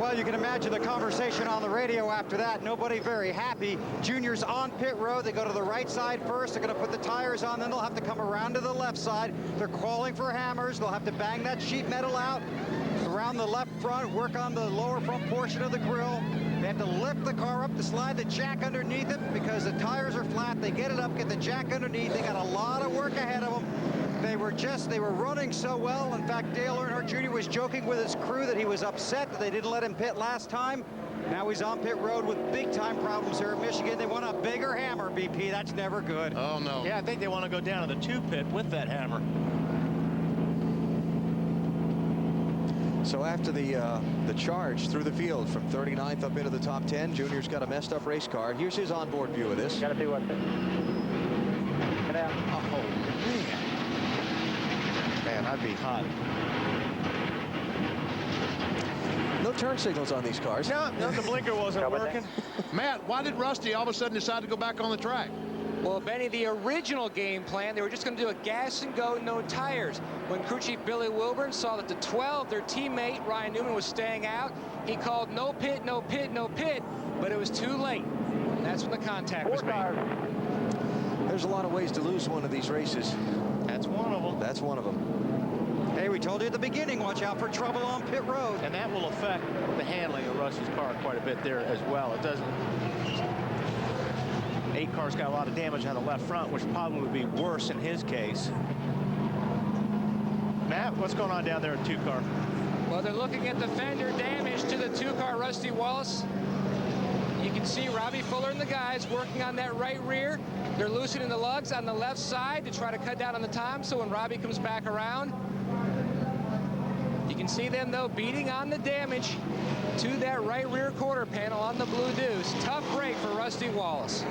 Well, you can imagine the conversation on the radio after that. Nobody very happy. Junior's on pit road. They go to the right side first. They're going to put the tires on. Then they'll have to come around to the left side. They're calling for hammers. They'll have to bang that sheet metal out around the left front, work on the lower front portion of the grille. They have to lift the car up to slide the jack underneath it because the tires are flat. They get it up, get the jack underneath. They got a lot of work ahead of them. They were running so well. In fact, Dale Earnhardt Jr. was joking with his crew that he was upset that they didn't let him pit last time. Now he's on pit road with big time problems here in Michigan. They want a bigger hammer, BP. That's never good. Oh, no. Yeah, I think they want to go down to the 2 pit with that hammer. So after the charge through the field from 39th up into the top 10, Junior's got a messed up race car. Here's his onboard view of this. Got to see what's it. Get out. Oh, Man, I'd be hot. no turn signals on these cars. No, the blinker wasn't working. Matt, why did Rusty all of a sudden decide to go back on the track? Well, Benny, the original game plan, they were just going to do a gas and go, no tires. When crew chief Billy Wilburn saw that the 12, their teammate Ryan Newman, was staying out, he called no pit, no pit, no pit, but it was too late. And that's when the contact was made. There's a lot of ways to lose one of these races. That's one of them. That's one of them. Hey, we told you at the beginning, watch out for trouble on pit road. And that will affect the handling of Rusty's car quite a bit there as well. It doesn't. 8 cars got a lot of damage on the left front, which probably would be worse in his case. Matt, what's going on down there in 2 car? Well, they're looking at the fender damage to the 2-car Rusty Wallace. You can see Robbie Fuller and the guys working on that right rear. They're loosening the lugs on the left side to try to cut down on the time, so when Robbie comes back around, you can see them, though, beating on the damage to that right rear quarter panel on the Blue Deuce. Tough break for Rusty Wallace.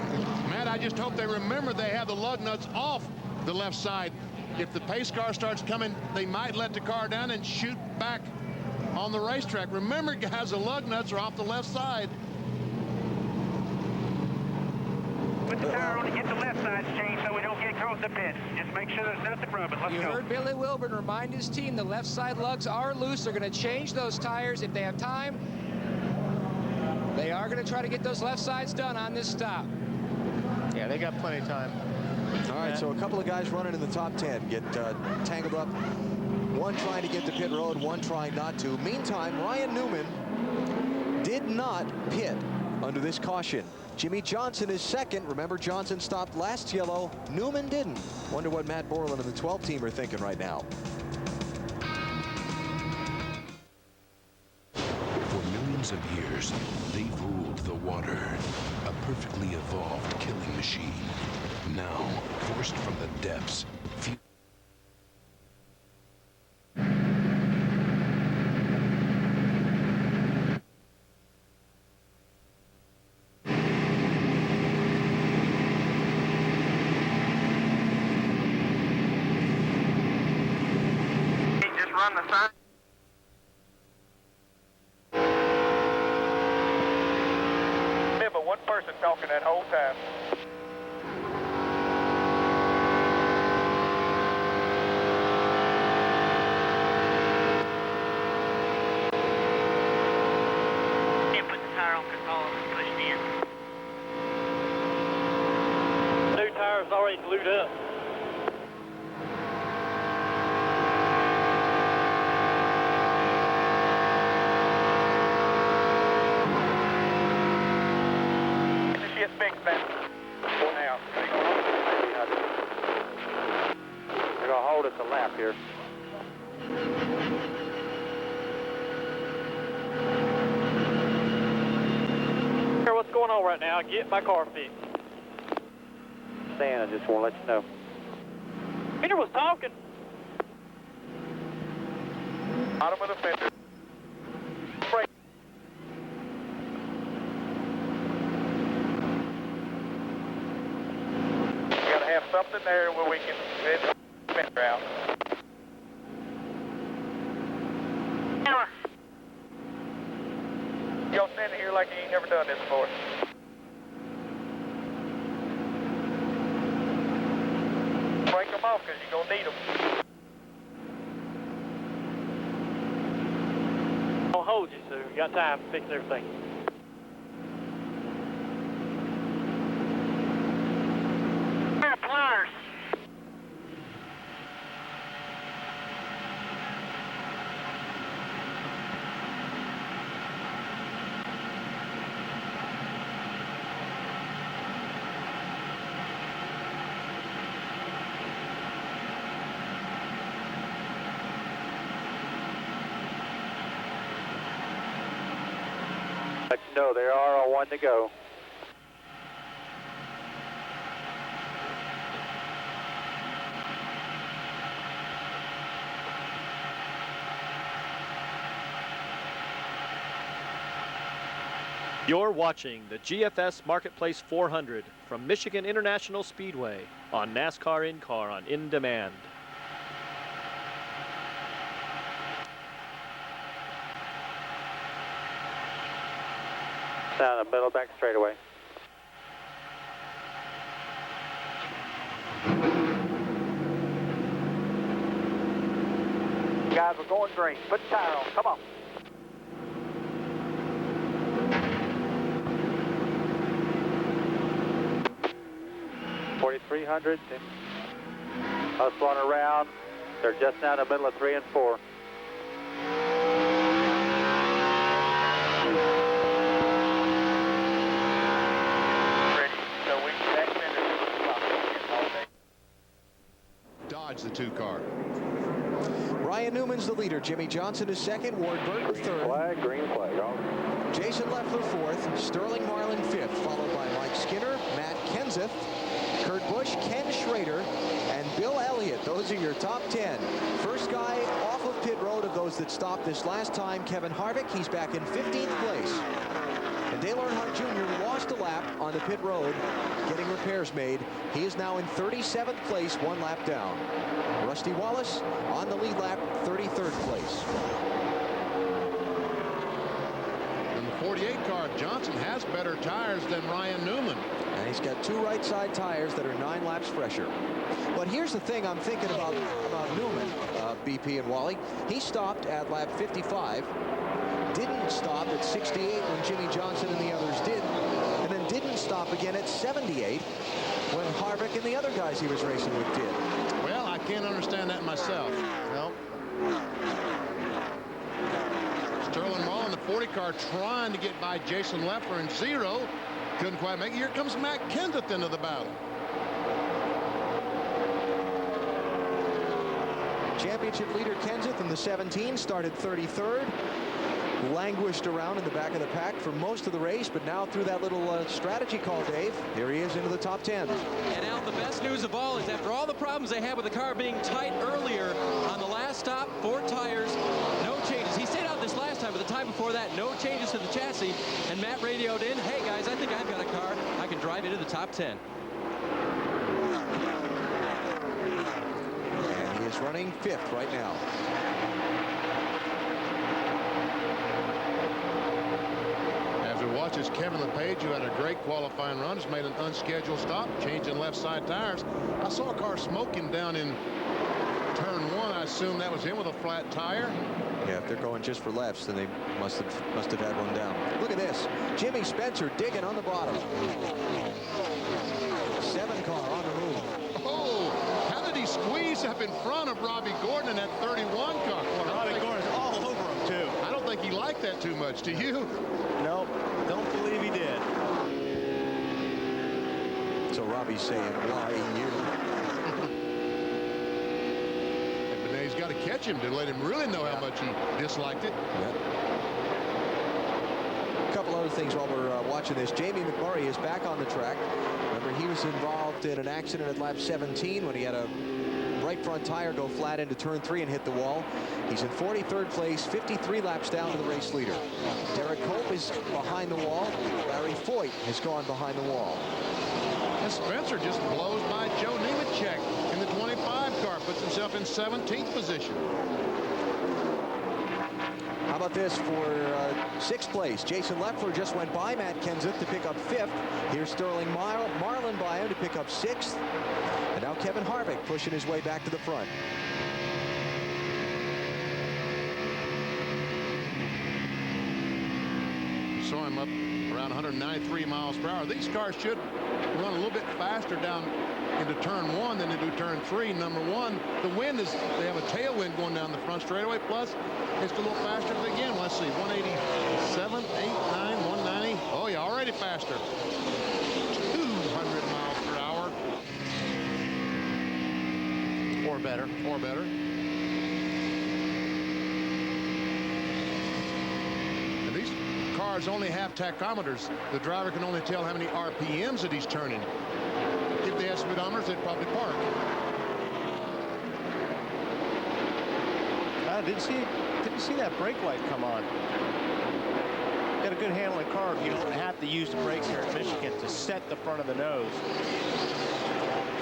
Matt, I just hope they remember they have the lug nuts off the left side. If the pace car starts coming, they might let the car down and shoot back on the racetrack. Remember, guys, the lug nuts are off the left side. Put the tire on and get the left side changed so we don't get across the pit. Just make sure there's nothing rubbing. Let's You go. heard Billy Wilburn remind his team the left side lugs are loose. They're going to change those tires if they have time. They are going to try to get those left sides done on this stop. Yeah, they got plenty of time. All right, so a couple of guys running in the top 10 get tangled up. One trying to get to pit road, one trying not to. Meantime, Ryan Newman did not pit under this caution. Jimmy Johnson is second. Remember, Johnson stopped last yellow. Newman didn't. Wonder what Matt Borland and the 12 team are thinking right now. For millions of years, they've ruled the water. A perfectly evolved killing machine. Now, forced from the depths, Run the sign. person talking that whole time. Can't put the tire on because all of it's pushed in. New tire's already glued up. Get fixed, man. For now. They're going to hold us a lap here. Here, what's going on right now? Get my car fixed. Stan, I just want to let you know. Peter was talking. Bottom of the fender. Brake. We gotta have something there where we can get the fender out. Y'all standing here like you ain't never done this before. Break them off because you're gonna need them. I'll hold you, Sue. You got time to fix everything. Pliers. Let you know there are one to go. You're watching the GFS Marketplace 400 from Michigan International Speedway on NASCAR In-Car on In Demand. Down the middle, back straightaway. Guys, we're going green. Put the tire on. Come on. $4,300. Us run around. They're just now in the middle of 3 and 4. Dodge the 2 car. Ryan Newman's the leader. Jimmy Johnson is second. Ward Burton third. Green flag. Jason Leffler fourth. Sterling Marlin fifth, followed by Mike Skinner, Matt Kenseth, Kurt Busch, Ken Schrader, and Bill Elliott. Those are your top 10. First guy off of pit road of those that stopped this last time, Kevin Harvick. He's back in 15th place. And Dale Earnhardt Jr. lost a lap on the pit road, getting repairs made. He is now in 37th place, 1 lap down. Rusty Wallace on the lead lap, 33rd place. And the 48 car, Johnson has better tires than Ryan Newman. And he's got 2 right side tires that are 9 laps fresher. But here's the thing I'm thinking about Newman, BP and Wally. He stopped at lap 55. Didn't stop at 68 when Jimmy Johnson and the others did, and then didn't stop again at 78 when Harvick and the other guys he was racing with did. Well, I can't understand that myself. No. Sterling Marlin, the 40 car, trying to get by Jason Leffler in 0. Couldn't quite make it. Here comes Matt Kenseth into the battle. Championship leader Kenseth in the 17 started 33rd. Languished around in the back of the pack for most of the race, but now through that little strategy call, Dave, here he is into the top 10. And Al, the best news of all is after all the problems they had with the car being tight earlier on the last stop, 4 tires, no changes. He stayed out this last time, but the time before that, no changes to the chassis. And Matt radioed in, hey guys, I think I've got a car. I can drive into the top 10. And he is running 5th right now. watch as Kevin LePage, who had a great qualifying run, has made an unscheduled stop, changing left side tires. I saw a car smoking down in turn 1. I assume that was him with a flat tire. Yeah, if they're going just for lefts, then they must have had one down. Look at this. Jimmy Spencer digging on the bottom. 7 car on the move. Oh, how did he squeeze up in front of Robbie Gordon in that 31 car? Well, Robbie Gordon's all over him, too. I don't think he liked that too much. Do you? Nope. Don't believe he did. So Robbie's saying, why you? But now he's got to catch him to let him really know how much he disliked it. Yep. A couple other things while we're watching this. Jamie McMurray is back on the track. Remember, he was involved in an accident at lap 17 when he had a right front tire go flat into turn 3 and hit the wall. He's in 43rd place, 53 laps down to the race leader. Derek Cope is behind the wall. Larry Foyt has gone behind the wall. And Spencer just blows by Joe Nemechek in the 25 car, puts himself in 17th position. How about this for 6th place? Jason Leffler just went by Matt Kenseth to pick up 5th. Here's Sterling Marlin by him to pick up 6th. And now Kevin Harvick pushing his way back to the front. Saw him up around 193 miles per hour. These cars should run a little bit faster down into turn 1 than they do turn 3. Number 1, the wind is, they have a tailwind going down the front straightaway, plus it's a little faster again. Let's see, 187, 8, 9, 190. Oh yeah, already faster. 200 miles per hour. Or better. Or better. And these cars only have tachometers. The driver can only tell how many RPMs that he's turning. If they had speedometers, they'd probably park. I didn't see that brake light come on. Got a good handling car. You don't have to use the brakes here in Michigan to set the front of the nose.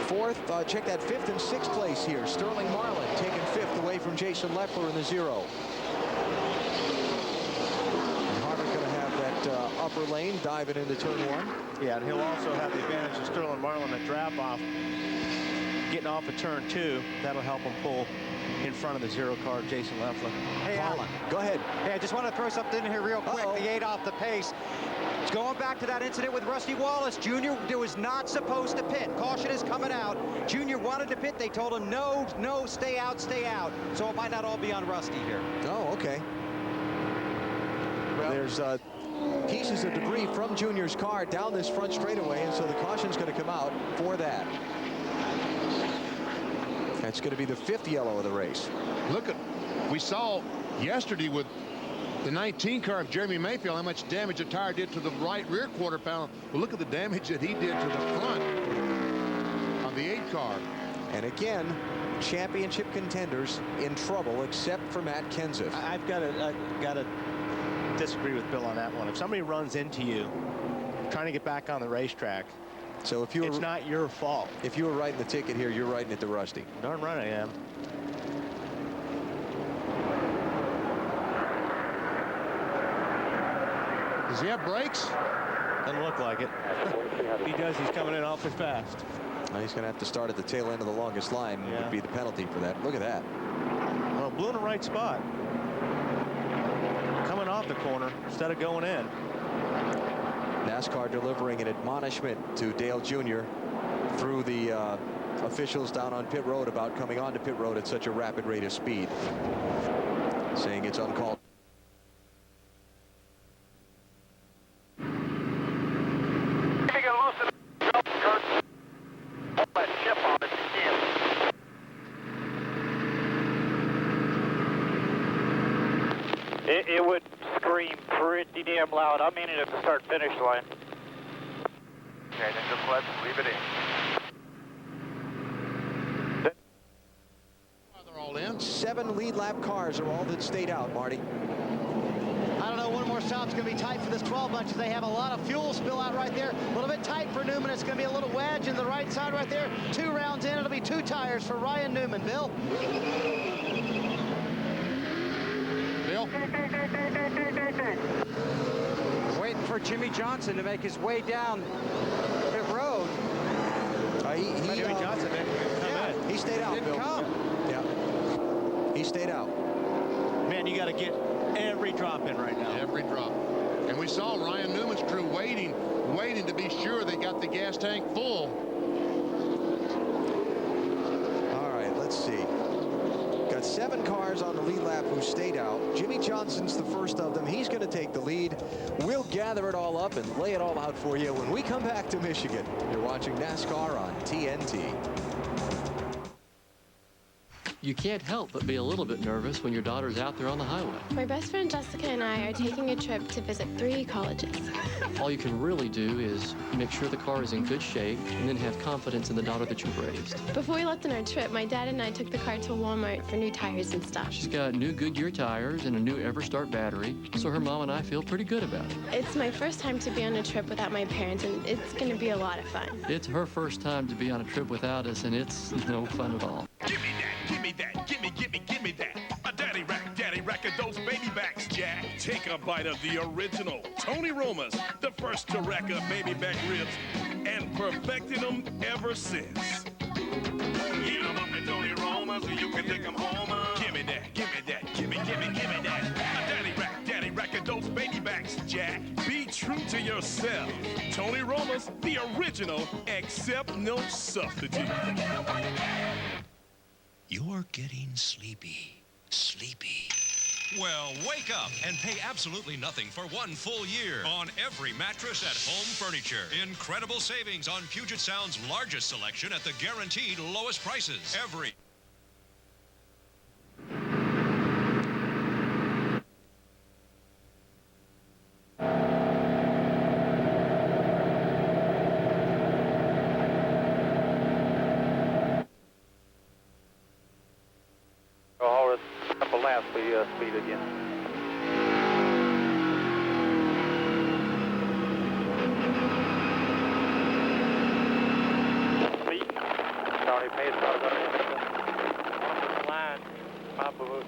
4th, check that 5th and 6th place here. Sterling Marlin taking 5th away from Jason Leffler in the 0. And Harvick going to have that upper lane diving into turn 1. Yeah, and he'll also have the advantage of Sterling Marlin at drop off, getting off at turn 2. That'll help him pull in front of the 0 car, Jason Leffler. Hey, Alan, go ahead. Hey, I just want to throw something in here real quick. The 8 off the pace. It's going back to that incident with Rusty Wallace. Jr. was not supposed to pit. Caution is coming out. Jr. wanted to pit. They told him, no, stay out, stay out. So it might not all be on Rusty here. Oh, okay. Well, there's pieces of debris from Junior's car down this front straightaway, and so the caution's going to come out for that. That's going to be the 5th yellow of the race. Look at, we saw yesterday with the 19 car of Jeremy Mayfield how much damage the tire did to the right rear quarter panel. Well, look at the damage that he did to the front of the 8 car. And again, championship contenders in trouble except for Matt Kenseth. I've got to disagree with Bill on that one. If somebody runs into you trying to get back on the racetrack, so if you were, it's not your fault. If you were writing the ticket here, you're writing it to Rusty. Darn right I am. Does he have brakes? Doesn't look like it. If he does, he's coming in awfully fast. Well, he's going to have to start at the tail end of the longest line. Yeah. Would be the penalty for that. Look at that. Well, blew in the right spot. Coming off the corner instead of going in. NASCAR delivering an admonishment to Dale Jr. through the officials down on pit road about coming onto pit road at such a rapid rate of speed, saying it's uncalled. It would scream pretty damn loud. I mean it at the start-finish line. Okay, then just let's leave it in. They're all in. 7 lead lap cars are all that stayed out, Marty. I don't know, one more stop's going to be tight for this 12 bunch. They have a lot of fuel spill out right there. A little bit tight for Newman. It's going to be a little wedge in the right side right there. 2 rounds in, it'll be 2 tires for Ryan Newman. Bill? Bill? Waiting for for Jimmy Johnson to make his way down pit road. Jimmy Johnson didn't come in. He stayed out, Didn't Bill. come. Yeah. He stayed out. Man, you got to get every drop in right now. Every drop. And we saw Ryan Newman's crew waiting to be sure they got the gas tank full. All right, let's see. Got 7 cars on the lead lap who stayed out. Jimmy Johnson's the first of them. He's going to take the lead. We'll gather it all up and lay it all out for you when we come back to Michigan. You're watching NASCAR on TNT. You can't help but be a little bit nervous when your daughter's out there on the highway. My best friend Jessica and I are taking a trip to visit 3 colleges. All you can really do is make sure the car is in good shape and then have confidence in the daughter that you've raised. Before we left on our trip, my dad and I took the car to Walmart for new tires and stuff. She's got new Goodyear tires and a new EverStart battery, so her mom and I feel pretty good about it. It's my first time to be on a trip without my parents, and it's going to be a lot of fun. It's her first time to be on a trip without us, and it's no fun at all. Give me that. A daddy rack of those baby backs, Jack. Take a bite of the original Tony Roma's, the first to rack up baby back ribs, and perfecting them ever since. Eat them up at Tony Roma's, so you can take them home. Give me that. Give me that. A daddy rack of those baby backs, Jack. Be true to yourself. Tony Roma's, the original, except no substitute. You're getting sleepy. Well, wake up and pay absolutely nothing for 1 full year on every mattress at Home Furniture. Incredible savings on Puget Sound's largest selection at the guaranteed lowest prices. Every Speed again. Speed. Already made about the line. My book.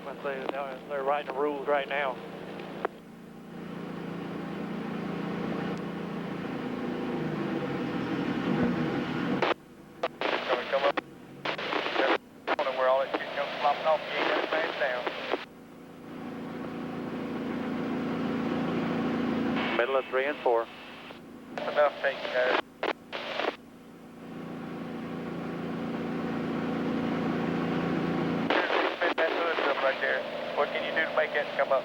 I say they're writing the rules right now. Come up. Where all that shit comes flopping off, you ain't got to smash down. Middle of 3 and 4. Enough, take care. Spin that hood up right there. What can you do to make that come up?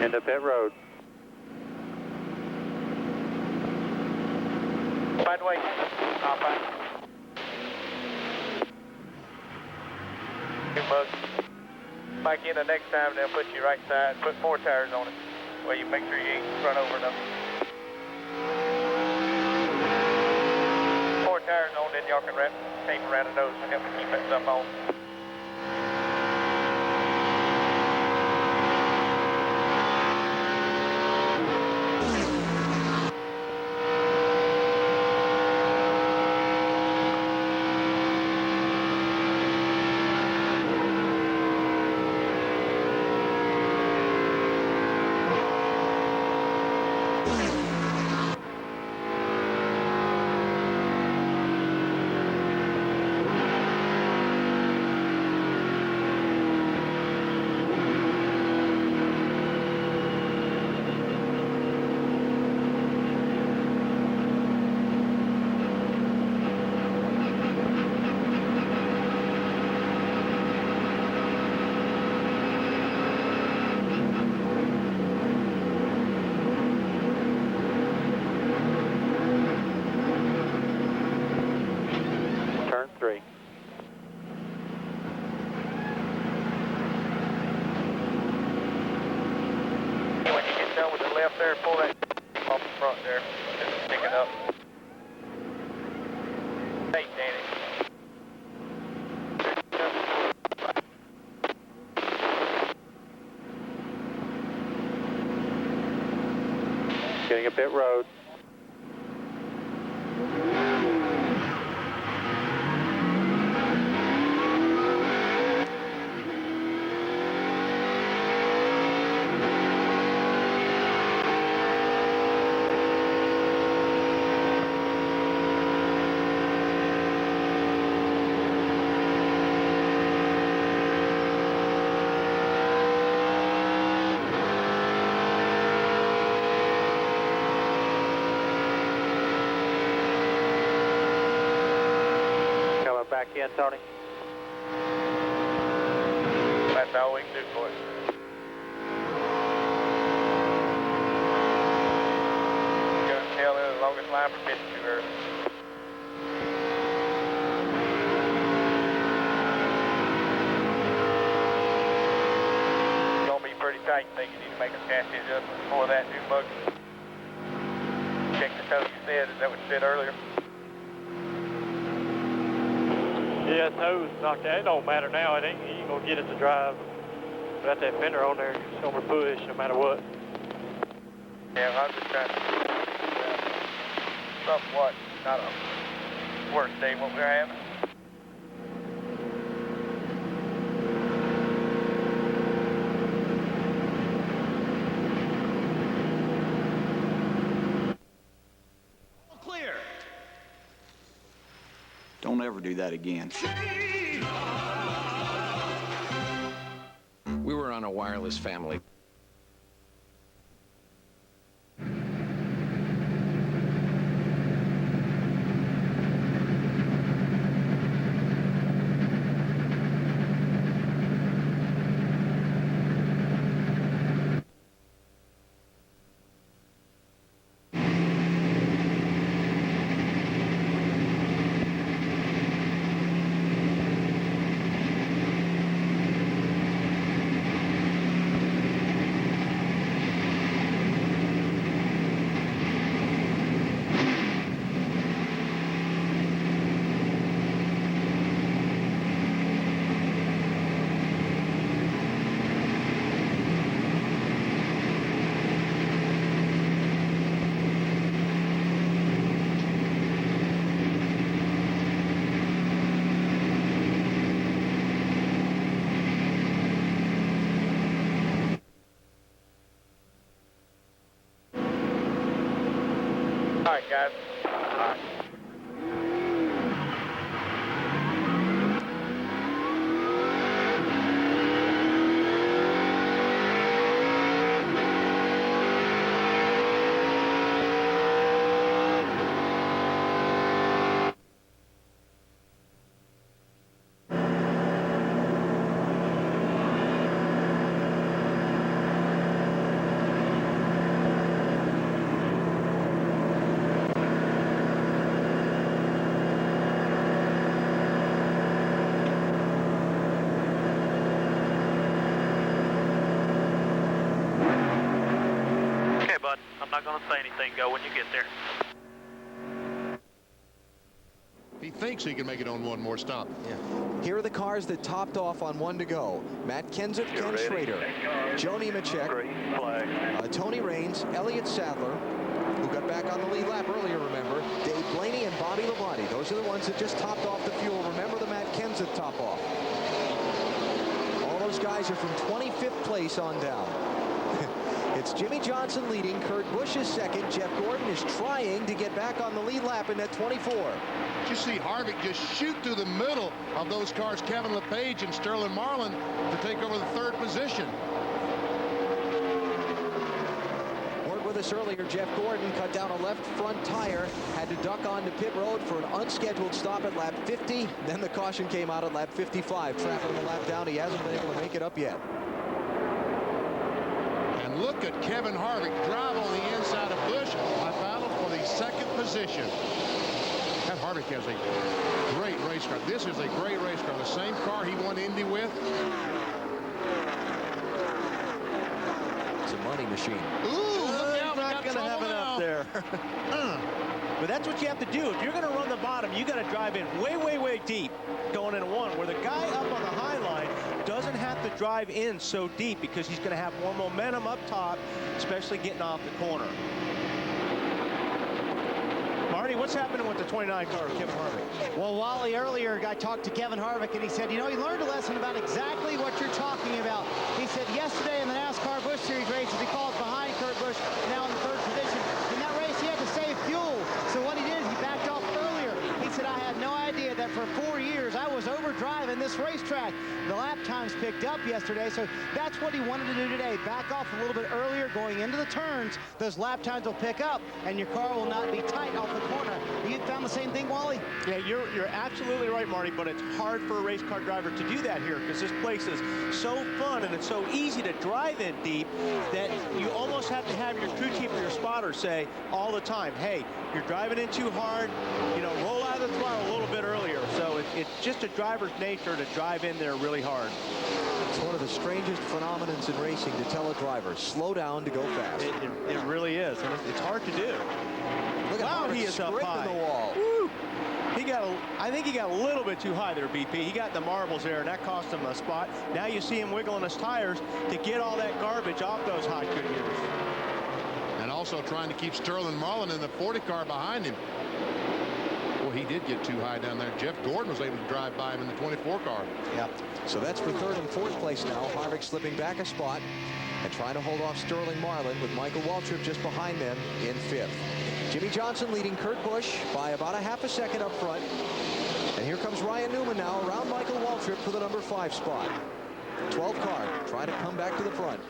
End of pit road. By the way, hop back. Two bucks. Back in the next time, they'll put you right side, put 4 tires on it. Well, you make sure you ain't run over enough. 4 tires on, then y'all can wrap tape around the nose and help me keep that stuff on. Turn 3. When you get done with the left there, pull that off the front there. Just stick it up. Hey, Danny. Getting a pit road. back in, Tony. That's all we can do for it. Go tail in the longest line for pitching too early. It's going to be pretty tight. Think you need to make a chassis adjustment before that new bug. Check the toe you said. Is that what you said earlier? Yeah, toes knocked out. It don't matter now. It ain't, you ain't gonna get it to drive. Got that fender on there. It's gonna push no matter what. Yeah, I'm just trying to somewhat, not a worse day what we're having. Clear. Don't ever do that again. We were on a wireless family. All right, guys. All right. I'm not going to say anything. Go when you get there. He thinks he can make it on one more stop. Yeah. Here are the cars that topped off on one to go. Matt Kenseth, Ken Schroeder, Joe Nemechek, Tony Raines, Elliott Sadler, who got back on the lead lap earlier, remember, Dave Blaney and Bobby Labonte. Those are the ones that just topped off the fuel. Remember the Matt Kenseth top off. All those guys are from 25th place on down. It's Jimmy Johnson leading, Kurt Busch is second. Jeff Gordon is trying to get back on the lead lap in that 24. You see Harvick just shoot through the middle of those cars, Kevin LePage and Sterling Marlin, to take over the third position. Word with us earlier, Jeff Gordon cut down a left front tire, had to duck onto pit road for an unscheduled stop at lap 50. Then the caution came out at lap 55. Traffic on the lap down. He hasn't been able to make it up yet. Look at Kevin Harvick drive on the inside of Busch. I battled for the second position. That Harvick has a great race car. This is a great race car. The same car he won Indy with. It's a money machine. Ooh, look out. Not going to have it up there. But that's what you have to do. If you're going to run the bottom, you got to drive in way, way, way deep going into one, where the guy up on the high line doesn't have to drive in so deep because he's going to have more momentum up top, especially getting off the corner. Marty, what's happening with the 29 car of Kevin Harvick? Well, Wally, earlier I talked to Kevin Harvick, and he said, you know, he learned a lesson about exactly what you're talking about. He said yesterday in the NASCAR Busch Series races, he falls behind Kurt Busch, now in the third position. In that race, he had to save fuel. So what he did is he backed off earlier. He said, I had no idea that for 4 years I was overdriving this this racetrack. The lap times picked up yesterday, so that's what he wanted to do today. Back off a little bit earlier going into the turns. Those lap times will pick up, and your car will not be tight off the corner. You found the same thing, Wally? Yeah, you're absolutely right, Marty, but it's hard for a race car driver to do that here because this place is so fun and it's so easy to drive in deep that you almost have to have your crew chief or your spotter say all the time, hey, you're driving in too hard, you know, roll out of the throttle a little bit earlier. So it's just a driver's nature to drive in there really hard. It's one of the strangest phenomenons in racing to tell a driver, slow down to go fast. It really is, and it's hard to do. Look at how he is up high. The wall. Woo. I think he got a little bit too high there, BP. He got in the marbles there, and that cost him a spot. Now you see him wiggling his tires to get all that garbage off those high Goodyears. And also trying to keep Sterling Marlin in the 40 car behind him. Well, he did get too high down there. Jeff Gordon was able to drive by him in the 24 car. Yep. So that's for third and fourth place now. Harvick slipping back a spot and trying to hold off Sterling Marlin with Michael Waltrip just behind them in fifth. Jimmy Johnson leading Kurt Busch by about a half a second up front. And here comes Ryan Newman now around Michael Waltrip for the number 5 spot. 12 car trying to come back to the front.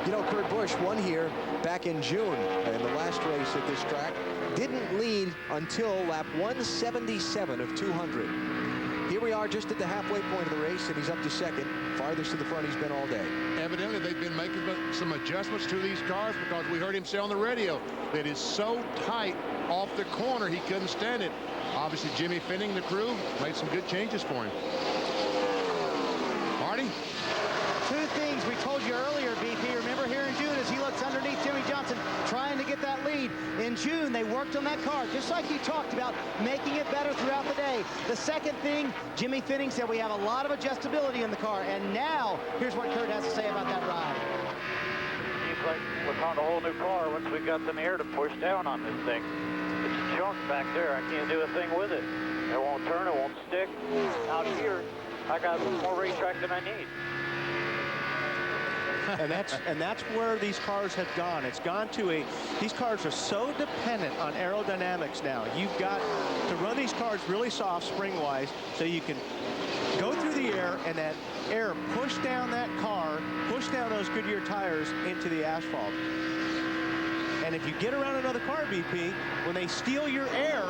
You know, Kurt Busch won here back in June in the last race at this track. Didn't lead until lap 177 of 200. Here we are just at the halfway point of the race, and he's up to second. Farthest to the front he's been all day. Evidently, they've been making some adjustments to these cars because we heard him say on the radio that it's so tight off the corner he couldn't stand it. Obviously, Jimmy Finning, the crew, made some good changes for him. Marty? Two things we told you earlier, BP. Remember here in June as he looks underneath Jimmy Johnson trying to get that lead. In June, they worked on that car, just like you talked about, making it better throughout the day. The second thing, Jimmy Finning said we have a lot of adjustability in the car. And now, here's what Kurt has to say about that ride. Seems like we're on a whole new car once we got some air to push down on this thing. It's junk back there. I can't do a thing with it. It won't turn, it won't stick. Out here, I got more racetrack than I need. and that's where these cars have gone. It's gone to these cars are so dependent on aerodynamics now. You've got to run these cars really soft spring-wise so you can go through the air and that air push down that car, push down those Goodyear tires into the asphalt. And if you get around another car, BP, when they steal your air,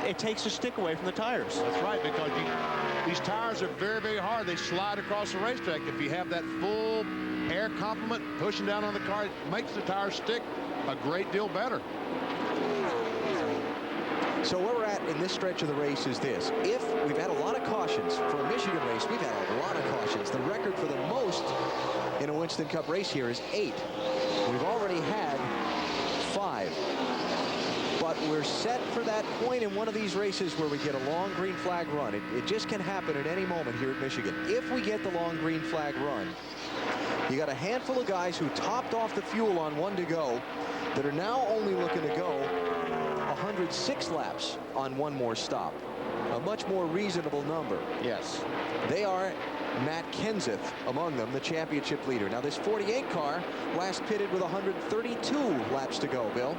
it takes the stick away from the tires. That's right, because these tires are very, very hard. They slide across the racetrack. If you have that full air complement pushing down on the car, it makes the tires stick a great deal better. So where we're at in this stretch of the race is this. If we've had a lot of cautions for a Michigan race, we've had a lot of cautions. The record for the most in a Winston Cup race here is 8. We've already had 5. But we're set for that point in one of these races where we get a long green flag run. It just can happen at any moment here at Michigan. If we get the long green flag run, you got a handful of guys who topped off the fuel on 1 to go that are now only looking to go 106 laps on 1 more stop. A much more reasonable number. Yes. They are Matt Kenseth among them, the championship leader. Now this 48 car last pitted with 132 laps to go, Bill.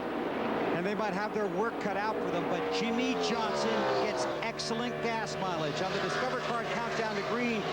And they might have their work cut out for them, but Jimmy Johnson gets excellent gas mileage. On the Discover Card Countdown to Green,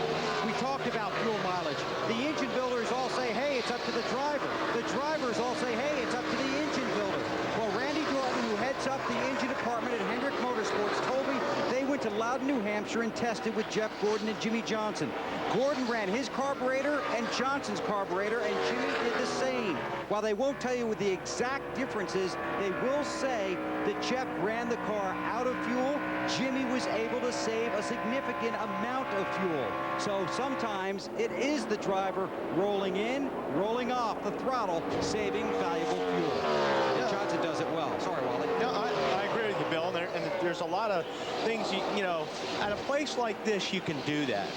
we talked about fuel mileage. The engine builders all say, hey, it's up to the driver. The drivers all say, hey, it's up to the engine builder. Well, Randy Norton, who heads up the engine department at Hendrick Motorsports, told me they went to Loudon, New Hampshire and tested with Jeff Gordon and Jimmy Johnson. Gordon ran his carburetor and Johnson's carburetor, and Jimmy did the same. While they won't tell you what the exact differences, they will say that Jeff ran the car out of fuel. Jimmy was able to save a significant amount of fuel. So sometimes it is the driver rolling in, rolling off the throttle, saving valuable fuel. And Johnson does it well. Sorry, Wally. No, I agree with you, Bill. And there's a lot of things, you know, at a place like this, you can do that.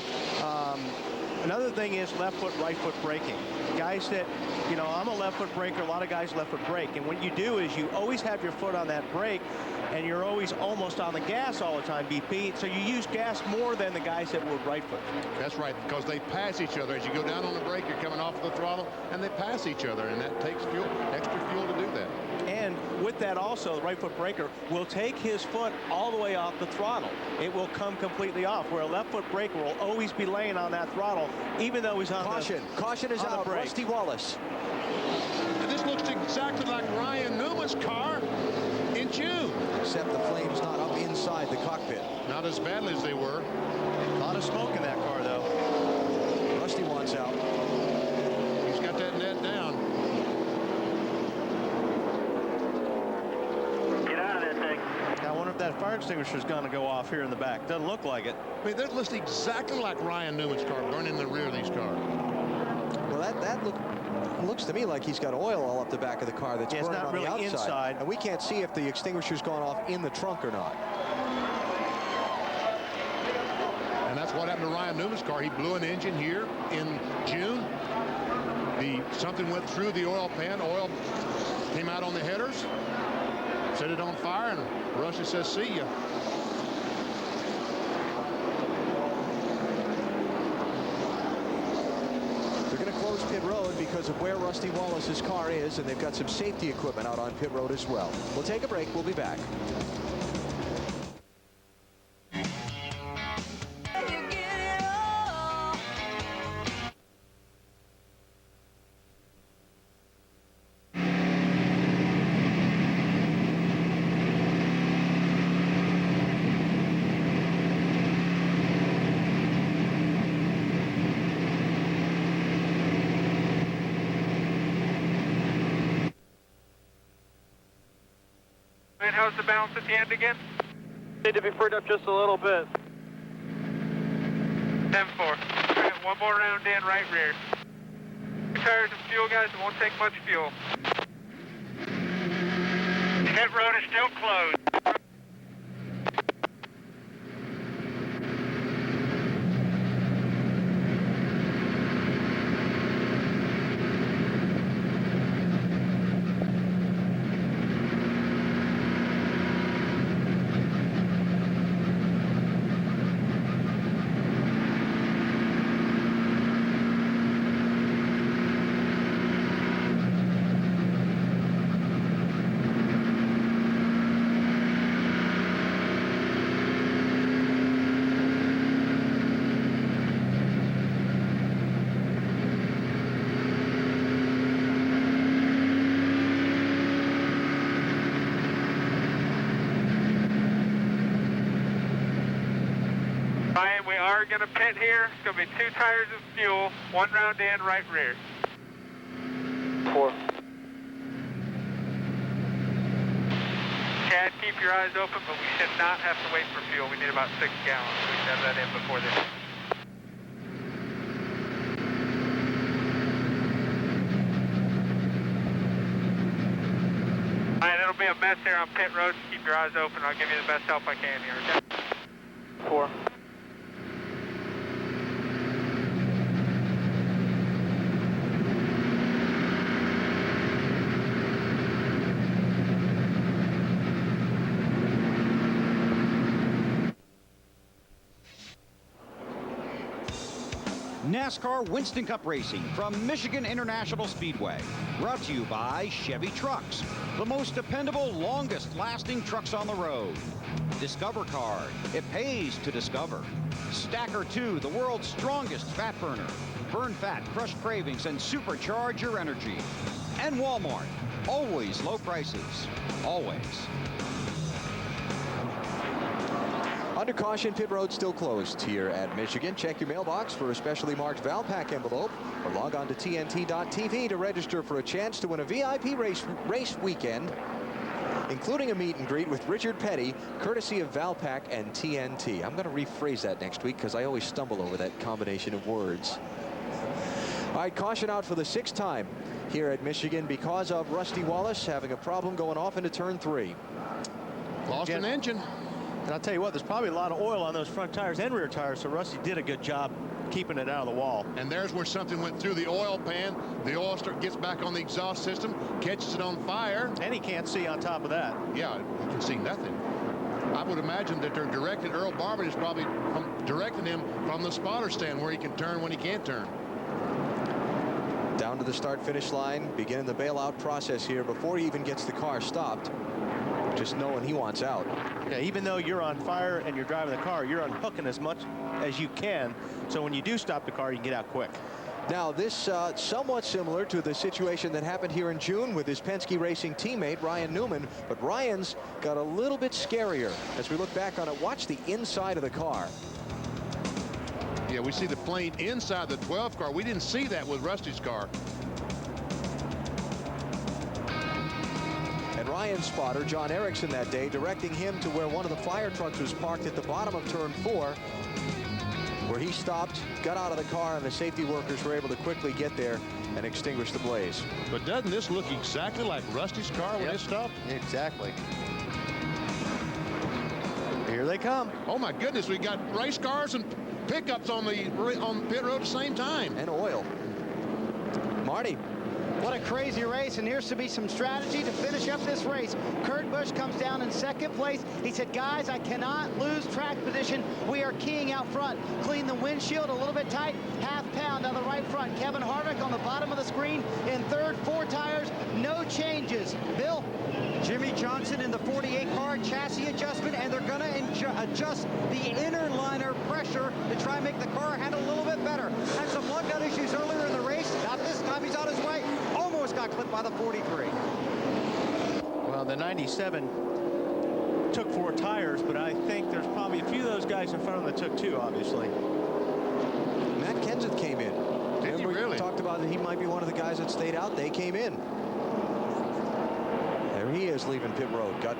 Another thing is left foot, right foot braking. Guys that, you know, I'm a left foot braker, a lot of guys left foot brake. And what you do is you always have your foot on that brake, and you're always almost on the gas all the time, BP. So you use gas more than the guys that were right foot. That's right, because they pass each other. As you go down on the brake, you're coming off the throttle, and they pass each other, and that takes fuel, extra fuel to do that. And with that also, the right foot breaker will take his foot all the way off the throttle. It will come completely off, where a left foot breaker will always be laying on that throttle, even though he's on Caution. Caution is out. Rusty Wallace. And this looks exactly like Ryan Newman's car in June. Except the flame's not up inside the cockpit. Not as badly as they were. A lot of smoke in that car, though. Rusty wants out. He's got that net down. Get out of that thing. I wonder if that fire extinguisher is going to go off here in the back. Doesn't look like it. I mean, that looks exactly like Ryan Newman's car, burning the rear of these cars. Well, that looks to me like he's got oil all up the back of the car that's burning not on really the outside. inside. And we can't see if the extinguisher's gone off in the trunk or not. And that's what happened to Ryan Newman's car. He blew an engine here in June. Something went through the oil pan. Oil came out on the headers, set it on fire, and Rusty says, see ya. They're going to close pit road because of where Rusty Wallace's car is, and they've got some safety equipment out on pit road as well. We'll take a break. We'll be back. How's the balance at the end again? Need to be freed up just a little bit. 10-4. All right, one more round in, right rear. Tires and fuel, guys. It won't take much fuel. Pit road is still closed. Ryan, we are going to pit here. It's going to be 2 tires of fuel, 1 round in, right rear. 4. Chad, keep your eyes open, but we should not have to wait for fuel. We need about 6 gallons. We should have that in before this. Ryan, it'll be a mess here on pit road. Keep your eyes open. I'll give you the best help I can here, okay? 4. NASCAR Winston Cup Racing from Michigan International Speedway. Brought to you by Chevy Trucks, the most dependable, longest-lasting trucks on the road. Discover Card, it pays to discover. Stacker 2, the world's strongest fat burner. Burn fat, crush cravings, and supercharge your energy. And Walmart, always low prices, always. Under caution, pit road still closed here at Michigan. Check your mailbox for a specially marked Valpak envelope or log on to TNT.tv to register for a chance to win a VIP race weekend, including a meet and greet with Richard Petty, courtesy of Valpak and TNT. I'm going to rephrase that next week because I always stumble over that combination of words. All right, caution out for the 6th time here at Michigan because of Rusty Wallace having a problem going off into turn 3. Lost an engine. And I'll tell you what, there's probably a lot of oil on those front tires and rear tires, so Rusty did a good job keeping it out of the wall. And there's where something went through the oil pan. The oil gets back on the exhaust system, catches it on fire. And he can't see on top of that. Yeah, he can see nothing. I would imagine that they're directed. Earl Barber is probably directing him from the spotter stand where he can turn when he can't turn. Down to the start-finish line, beginning the bailout process here before he even gets the car stopped. Just knowing he wants out. Yeah, even though you're on fire and you're driving the car, you're unhooking as much as you can. So when you do stop the car, you can get out quick. Now, this somewhat similar to the situation that happened here in June with his Penske Racing teammate, Ryan Newman. But Ryan's got a little bit scarier as we look back on it. Watch the inside of the car. Yeah, we see the plane inside the 12 car. We didn't see that with Rusty's car. And Ryan's spotter, John Erickson, that day, directing him to where one of the fire trucks was parked at the bottom of turn 4, where he stopped, got out of the car, and the safety workers were able to quickly get there and extinguish the blaze. But doesn't this look exactly like Rusty's car when it stopped? Exactly. Here they come. Oh my goodness, we got race cars and pickups on the pit road at the same time. And oil. Marty. What a crazy race, and here's to be some strategy to finish up this race. Kurt Busch comes down in second place. He said, guys, I cannot lose track position. We are keying out front. Clean the windshield a little bit tight. Half pound on the right front. Kevin Harvick on the bottom of the screen in third, 4 tires, no changes. Bill? Jimmy Johnson in the 48 car, chassis adjustment, and they're going to adjust the inner liner pressure to try and make the car handle a little bit better. Had some lug nut issues earlier in the race. Not this time. He's on his way. Almost got clipped by the 43. Well, the 97 took 4 tires, but I think there's probably a few of those guys in front of them that took 2, obviously. Matt Kenseth came in. Did he really? We talked about that he might be one of the guys that stayed out. They came in. There he is leaving pit road. Got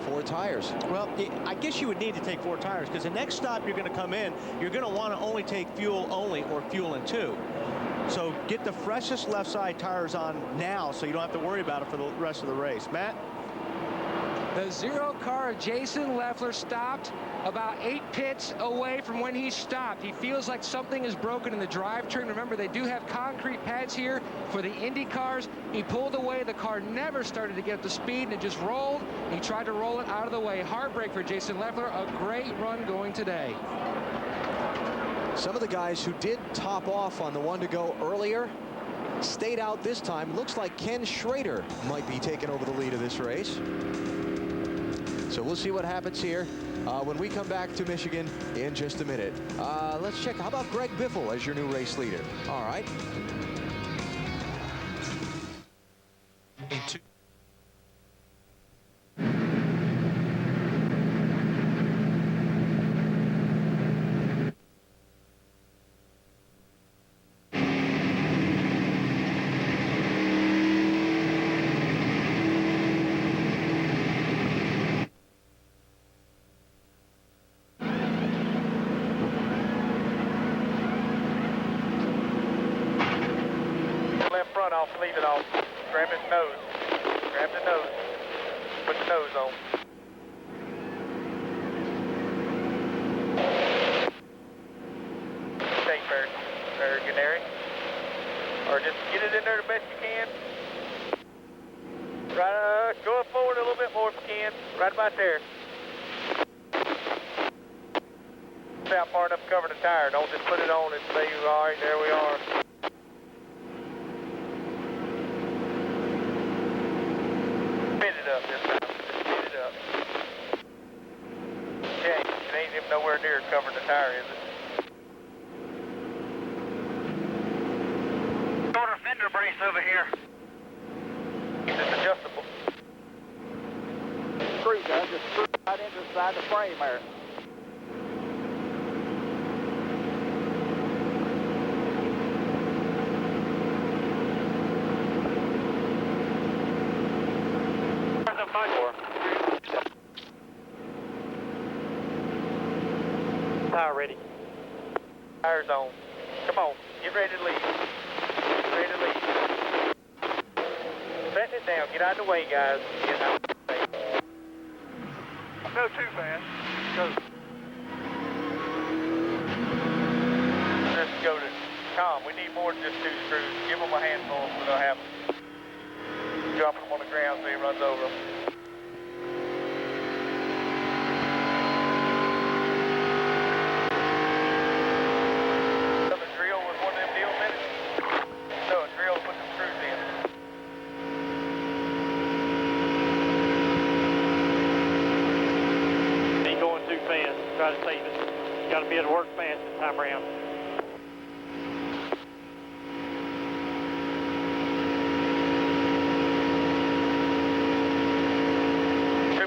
4 tires. Well, I guess you would need to take 4 tires because the next stop you're going to come in, you're going to want to only take fuel only or fuel in 2. So get the freshest left side tires on now so you don't have to worry about it for the rest of the race. Matt? The 0 car of Jason Leffler stopped about 8 pits away from when he stopped. He feels like something is broken in the drivetrain. Remember, they do have concrete pads here for the Indy cars. He pulled away. The car never started to get up to speed, and it just rolled. He tried to roll it out of the way. Heartbreak for Jason Leffler. A great run going today. Some of the guys who did top off on the one to go earlier stayed out this time. Looks like Ken Schroeder might be taking over the lead of this race. So we'll see what happens here when we come back to Michigan in just a minute. Let's check. How about Greg Biffle as your new race leader? All right. Off, leave it off. Grab his nose. Grab the nose. Put the nose on. Stay first, or Canary. Or just get it in there the best you can. Right, go forward a little bit more if you can. Right about there. Stay out far enough to cover the tire. Don't just put it on and say, all right, there we are. Up this time. Just speed it up. Okay, it ain't even nowhere near covering the tire, is it? Quarter fender brace over here. It's adjustable. Screw gun, just screw right into the side of the frame there. Tire ready. Tire's on. Come on, get ready to leave. Get ready to leave. Setting it down. Get out of the way, guys. Get out of the way. Don't go too fast. Go. Let's go to Tom. We need more than just 2 screws. Give them a handful so they'll have them. Dropping them on the ground so he runs over them. try to save it. Got to be able to work fast this time around.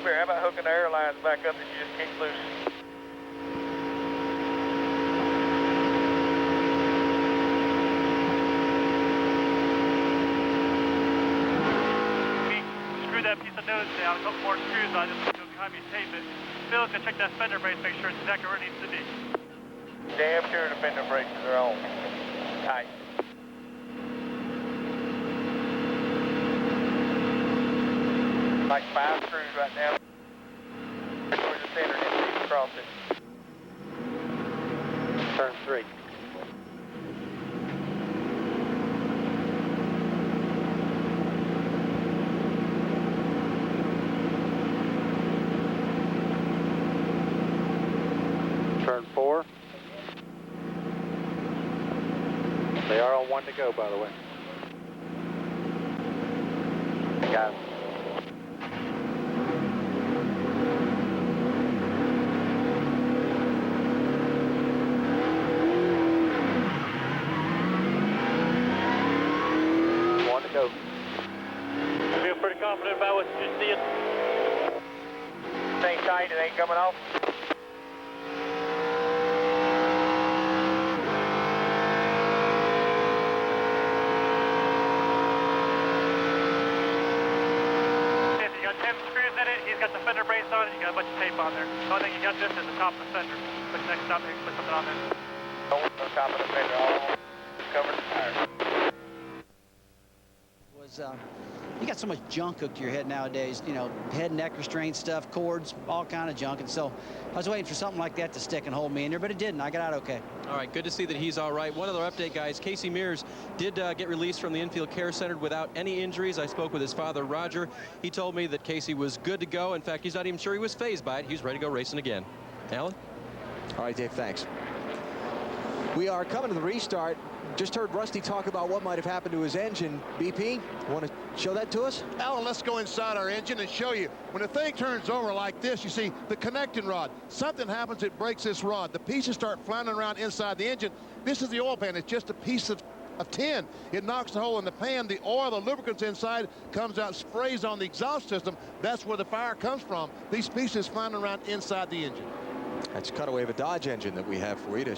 How about hooking the airlines back up that you just kicked loose? Screw that piece of nose down. A couple more screws. I just go behind me and tape it. Phil's gonna check that fender brace, make sure it's exactly where it needs to be. Damn sure the fender braces are on. Tight. Like 5 screws right now. Where the center is across it. Turn 3. Turn 4. They are on 1 to go, by the way. Got it. Go. You feel pretty confident about what you just did? It ain't tight, it ain't coming off. You got 10 screws in it, he's got the fender brace on it, you got a bunch of tape on there. So I think you got this at the top of the fender. But next time you put something on there. On the top of the fender, all covered the tire. You got so much junk hooked to your head nowadays, you know, head and neck restraint stuff, cords, all kind of junk. And so I was waiting for something like that to stick and hold me in there, but it didn't. I got out okay. All right, good to see that he's all right. One other update, guys. Casey Mears did get released from the infield care center without any injuries. I spoke with his father, Roger. He told me that Casey was good to go. In fact, he's not even sure he was fazed by it. He's ready to go racing again. Alan? All right, Dave, thanks. We are coming to the restart. Just heard Rusty talk about what might have happened to his engine. BP, want to show that to us? Alan, let's go inside our engine and show you. When the thing turns over like this, you see the connecting rod. Something happens, it breaks this rod. The pieces start floundering around inside the engine. This is the oil pan. It's just a piece of tin. It knocks the hole in the pan. The oil, the lubricants inside, comes out, sprays on the exhaust system. That's where the fire comes from. These pieces floundering around inside the engine. That's a cutaway of a Dodge engine that we have for you to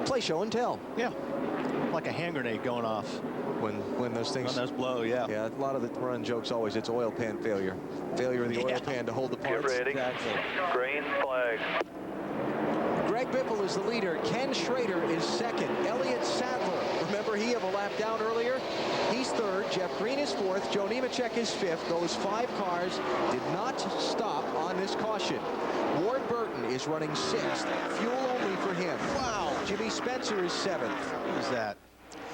play show and tell. Yeah. Like a hand grenade going off when those things blow. Yeah, a lot of the run jokes always it's oil pan failure of the oil pan to hold the parts. Get ready. Exactly. Green flag. Greg Biffle is the leader. Ken Schroeder is second. Elliott Sadler, remember he have a lap down earlier, he's third. Jeff Green is fourth. Joe Nemechek is fifth. Those 5 cars did not stop on this caution. Ward Burton is running 6th. Fuel only for him. Wow. Jimmy Spencer is 7th. Who's that?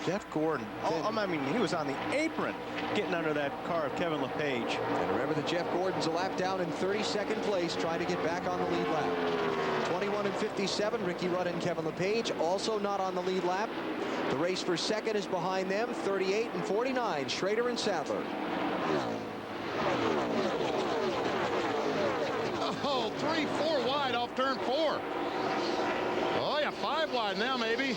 Jeff Gordon. Oh, I mean, he was on the apron getting under that car of Kevin LePage. And remember that Jeff Gordon's a lap down in 32nd place, trying to get back on the lead lap. 21 and 57, Ricky Rudd and Kevin LePage also not on the lead lap. The race for second is behind them, 38 and 49, Schroeder and Sadler. Oh, 3-4 wide off turn 4. Oh, yeah, 5 wide now, maybe.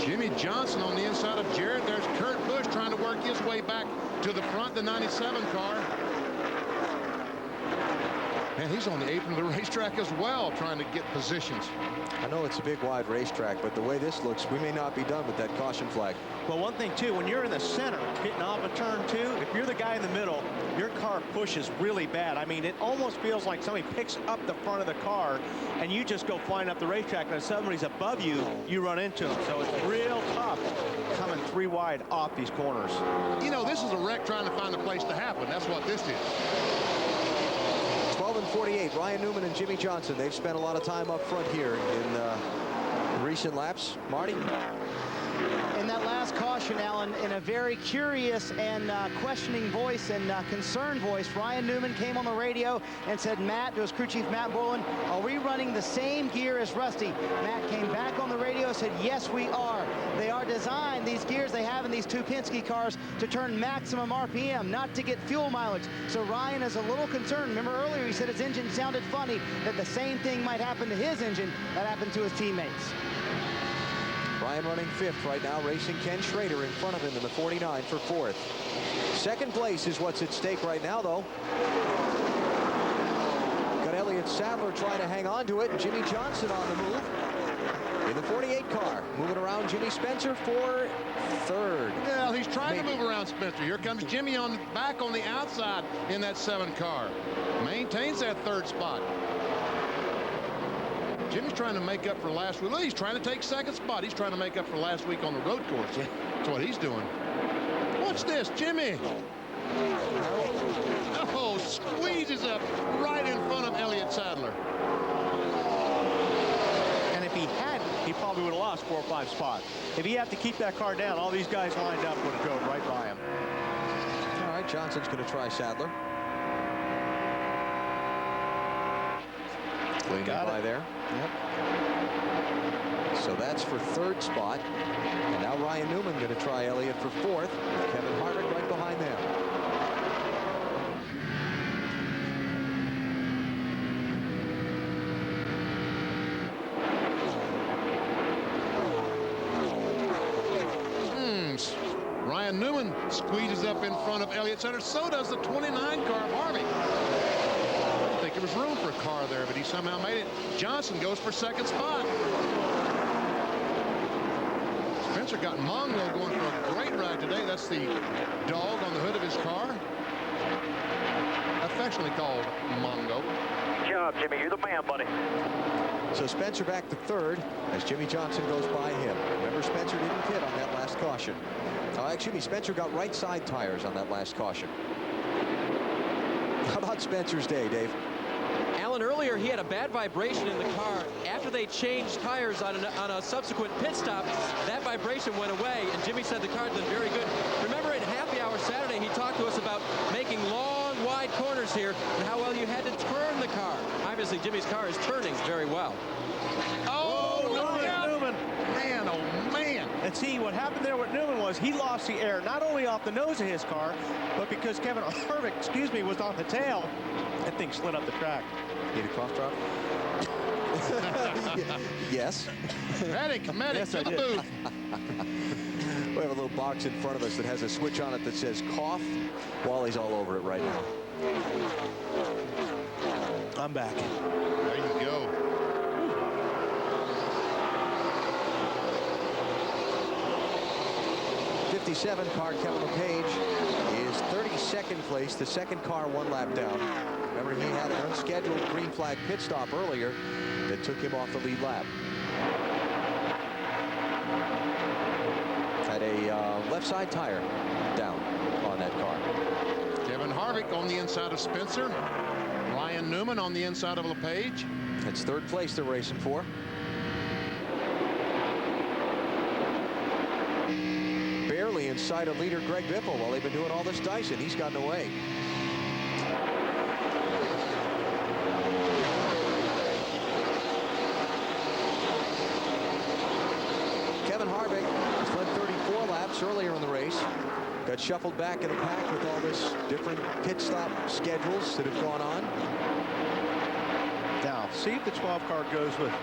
Jimmy Johnson on the inside of Jarrett. There's Kurt Busch trying to work his way back to the front, the 97 car. Man, he's on the apron of the racetrack as well, trying to get positions. I know it's a big, wide racetrack, but the way this looks, we may not be done with that caution flag. Well, one thing, too, when you're in the center, getting off a turn 2, if you're the guy in the middle, your car pushes really bad. I mean, it almost feels like somebody picks up the front of the car, and you just go flying up the racetrack, and if somebody's above you, you run into them. So it's real tough coming 3 wide off these corners. You know, this is a wreck trying to find a place to happen. That's what this is. 12 and 48, Ryan Newman and Jimmy Johnson. They've spent a lot of time up front here in recent laps. Marty? In that last caution, Alan, in a very curious and questioning voice and concerned voice, Ryan Newman came on the radio and said, Matt, to his crew chief Matt Borland, are we running the same gear as Rusty? Matt came back on the radio and said, yes, we are. They are designed, these gears they have in these two Penske cars, to turn maximum RPM, not to get fuel mileage. So Ryan is a little concerned. Remember earlier he said his engine sounded funny, that the same thing might happen to his engine that happened to his teammates. Ryan running 5th right now, racing Ken Schroeder in front of him in the 49 for 4th. Second place is what's at stake right now, though. Got Elliott Sadler trying to hang on to it, and Jimmy Johnson on the move in the 48 car, moving around Jimmy Spencer for 3rd. Yeah, he's trying to move around Spencer. Here comes Jimmy on back on the outside in that 7 car. Maintains that 3rd spot. Jimmy's trying to make up for last week. Look, he's trying to take 2nd spot. He's trying to make up for last week on the road course. That's what he's doing. What's this, Jimmy? Oh, squeezes up right in front of Elliott Sadler. And if he hadn't, he probably would have lost 4 or 5 spots. If he had to keep that car down, all these guys lined up would have drove right by him. All right, Johnson's going to try Sadler. Leaning by there. Yep. So that's for 3rd spot. And now Ryan Newman going to try Elliott for 4th. Kevin Harvick right behind them. Ryan Newman squeezes up in front of Elliott Sadler. So does the 29 car of Harvick. I think there was room for a car there, but he somehow made it. Johnson goes for 2nd spot. Spencer got Mongo going for a great ride today. That's the dog on the hood of his car, affectionately called Mongo. Good job, Jimmy. You're the man, buddy. So Spencer back to 3rd as Jimmy Johnson goes by him. Remember, Spencer didn't pit on that last caution. Excuse me, Spencer got right side tires on that last caution. How about Spencer's day, Dave? Alan, earlier he had a bad vibration in the car. After they changed tires on a subsequent pit stop, that vibration went away, and Jimmy said the car did very good. Remember in Happy Hour Saturday, he talked to us about making long, wide corners here and how well you had to turn the car. Obviously, Jimmy's car is turning very well. Oh, Newman. Man, oh, man. And see, what happened there with Newman was he lost the air not only off the nose of his car, but because Kevin Harvick, was on the tail, that thing slid up the track. Need a cough drop? Yes. Medic, yes, to the booth. We have a little box in front of us that has a switch on it that says cough. Wally's all over it right now. I'm back. There you go. '57 car, Kevin LePage, is 32nd place. The 2nd car 1 lap down. Remember, he had an unscheduled green flag pit stop earlier that took him off the lead lap. Had a left side tire down on that car. Kevin Harvick on the inside of Spencer. Ryan Newman on the inside of LePage. That's 3rd place they're racing for. Barely inside of leader Greg Biffle while they've been doing all this dicing. He's gotten away. Kevin Harvick has led 34 laps earlier in the race. Got shuffled back in the pack with all this different pit stop schedules that have gone on. Now, see if the 12 car goes with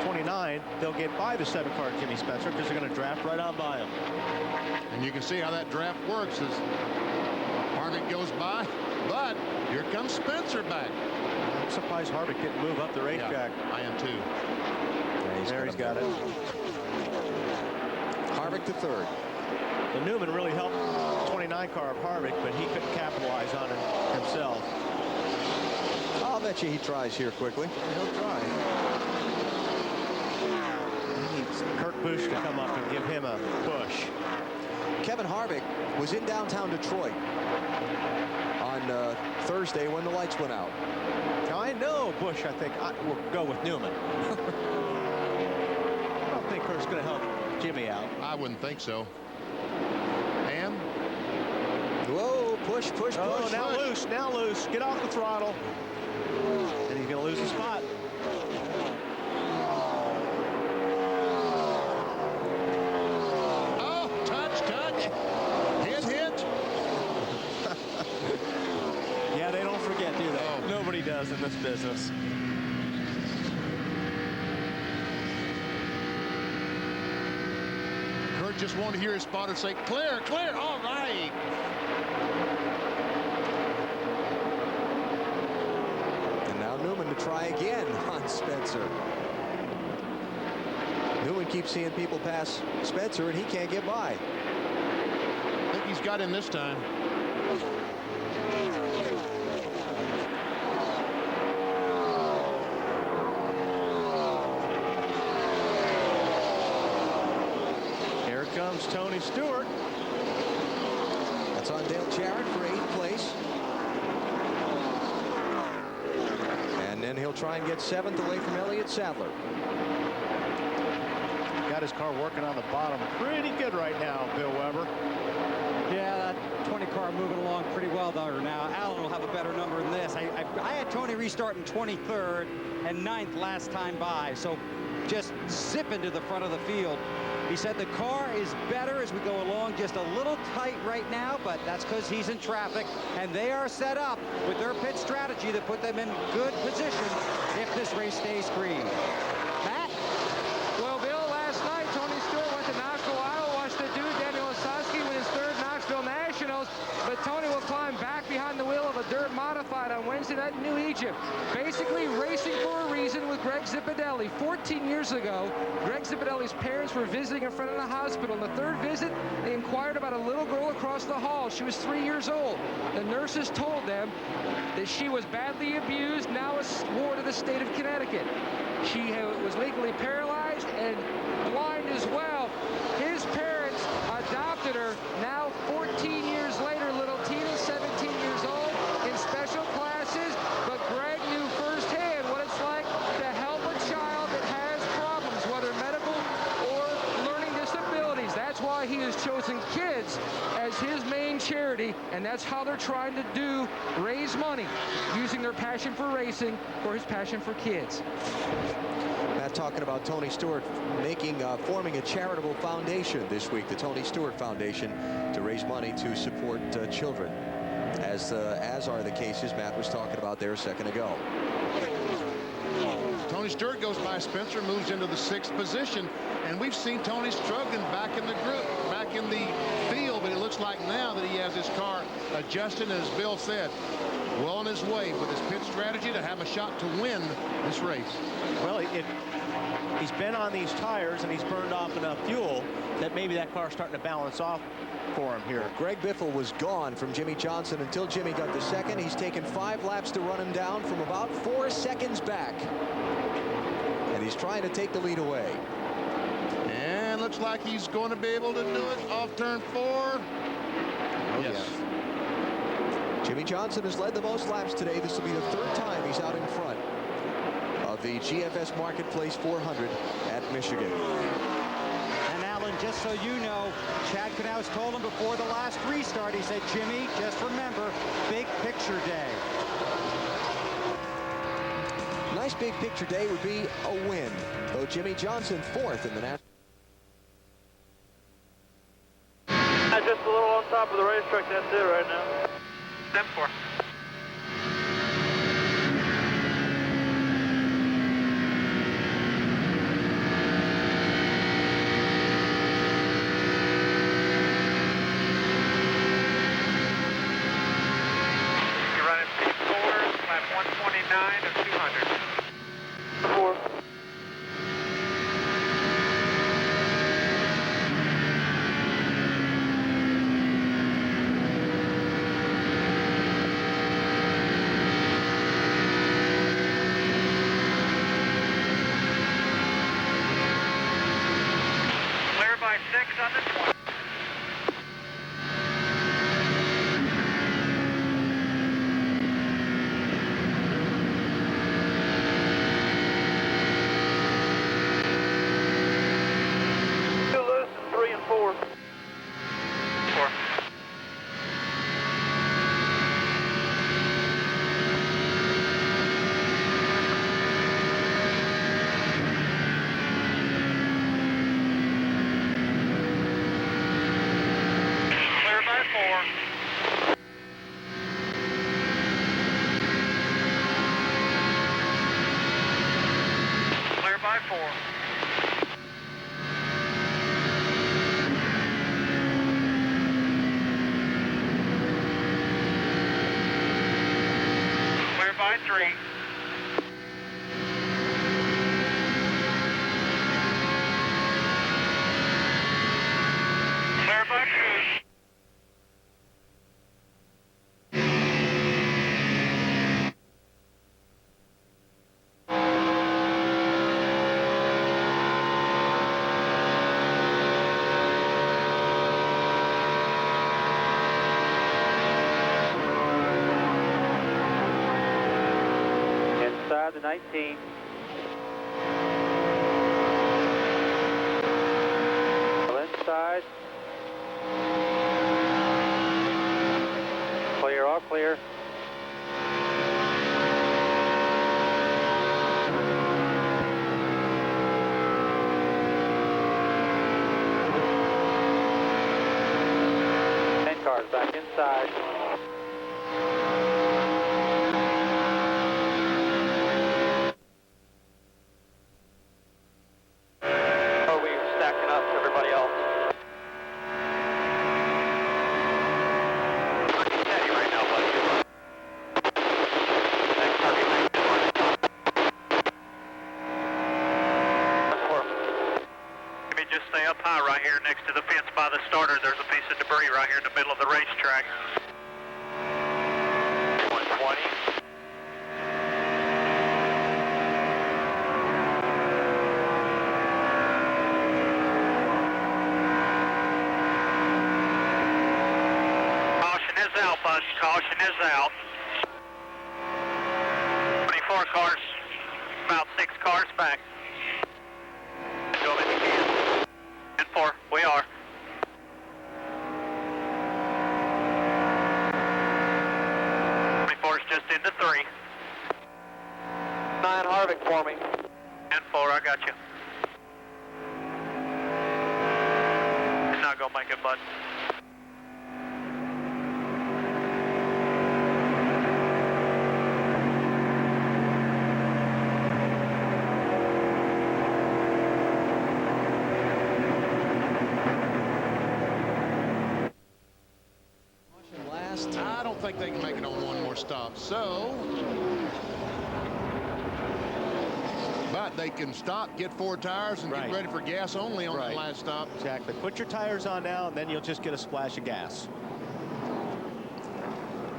29, they'll get by the 7 car Jimmy Spencer because they're going to draft right on by him. And you can see how that draft works as Harvick goes by, but here comes Spencer back. I'm surprised Harvick didn't move up the racetrack. Yeah, I am too. Yeah, he's got it. Harvick to 3rd. The Newman really helped the 29 car of Harvick, but he couldn't capitalize on it himself. I'll bet you he tries here quickly. He'll try. He needs Kurt Busch to come up and give him a push. Kevin Harvick was in downtown Detroit on Thursday when the lights went out. Now, I know Busch, I think, will go with Newman. I don't think Kurt's going to help Jimmy out. I wouldn't think so. And whoa, push, push, oh, push. Now push. loose, now loose. Get off the throttle. And he's going to lose the spot. oh, touch. Hit. Yeah, they don't forget, do they? Oh. Nobody does in this business. Kurt just wanted to hear his spotter say, clear, all right. And now Newman to try again on Spencer. Newman keeps seeing people pass Spencer, and he can't get by. I think he's got him this time. Here comes Tony Stewart. That's Untitled Chapter for 8th place. And then he'll try and get 7th away from Elliott Sadler. Got his car working on the bottom pretty good right now, Bill Weber. Yeah, that 20 car moving along pretty well there now. Allen will have a better number than this. I had Tony restarting 23rd and 9th last time by, so just zipping to the front of the field. He said the car is better as we go along, just a little tight right now, but that's because he's in traffic, and they are set up with their pit strategy to put them in good position if this race stays green. Matt? Well, Bill, last night, Tony Stewart went to Knoxville, Iowa, watched the dude, Daniel Ossowski, win his 3rd Knoxville Nationals, but Tony will climb back behind the wheel of a dirt modified on Wednesday night in New Egypt. Basically racing for a reason with Greg Zipadelli. 14 years ago, Greg Zipadelli's parents were visiting a friend in the hospital. On the 3rd visit, they inquired about a little girl across the hall. She was 3 years old. The nurses told them that she was badly abused, now a ward of the state of Connecticut. She was legally paralyzed and blind as well. His parents adopted her. Now 14 years later, little Tina, 17 years old, in special classes. But Greg knew firsthand what it's like to help a child that has problems, whether medical or learning disabilities. That's why he has chosen kids as his main charity, and that's how they're trying to raise money, using their passion for racing for his passion for kids. Matt talking about Tony Stewart forming a charitable foundation this week, the Tony Stewart Foundation, to raise money to support children, as are the cases Matt was talking about there a second ago. Tony Stewart goes by Spencer, moves into the 6th position, and we've seen Tony struggling back in the group, back in the field, but it looks like now that he has his car adjusted, as Bill said, well on his way with his pit strategy to have a shot to win this race. Well, he's been on these tires and he's burned off enough fuel that maybe that car's starting to balance off for him here. Greg Biffle was gone from Jimmy Johnson until Jimmy got to 2nd. He's taken 5 laps to run him down from about 4 seconds back. And he's trying to take the lead away. And looks like he's going to be able to do it off turn 4. Oh, yes. Jimmy Johnson has led the most laps today. This will be the 3rd time he's out in front of the GFS Marketplace 400 at Michigan. And Alan, just so you know, Chad Knaus told him before the last restart, he said, Jimmy, just remember, big picture day. Nice big picture day would be a win, though Jimmy Johnson 4th in the NASCAR. Just a little on top of the racetrack, that's it right now. 10-4. You're running P4, lap 129 of 200. 4. Clear by 6 on this one. by 3. Clear by 2. Inside the 19. Inside. Clear, all clear. Cars back inside. Oh, we were stacking up to everybody else. Steady right now, buddy. Thanks, Harvey. Let me just stay up high right here next to the fence by the starter. There's a piece of debris right here in the middle of the racetrack. 120. Caution is out, bud. Caution is out. 24 cars, about 6 cars back. Go if you can. 10-4, we are. 24's just into 3. 9 Harvick for me. 10-4, I got you. It's not gonna make it, bud. I don't think they can make it on one more stop. So, but they can stop, get 4 tires, and get ready for gas only on that last stop. Exactly. Put your tires on now, and then you'll just get a splash of gas.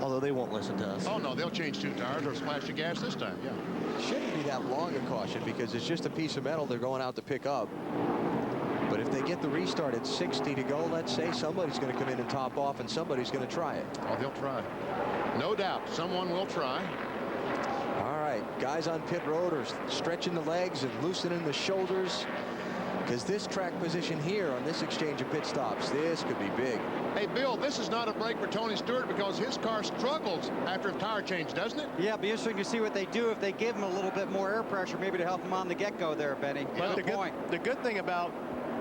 Although they won't listen to us. Oh, no, they'll change 2 tires or splash of gas this time, yeah. Shouldn't be that long a caution because it's just a piece of metal they're going out to pick up. But if they get the restart at 60 to go, let's say, somebody's going to come in and top off, and somebody's going to try it. Oh, they'll try. No doubt. Someone will try. All right. Guys on pit road are stretching the legs and loosening the shoulders because this track position here on this exchange of pit stops, this could be big. Hey, Bill, this is not a break for Tony Stewart because his car struggles after a tire change, doesn't it? Yeah, it'll be interesting to see what they do if they give him a little bit more air pressure, maybe to help him on the get-go there, Benny. But the good thing about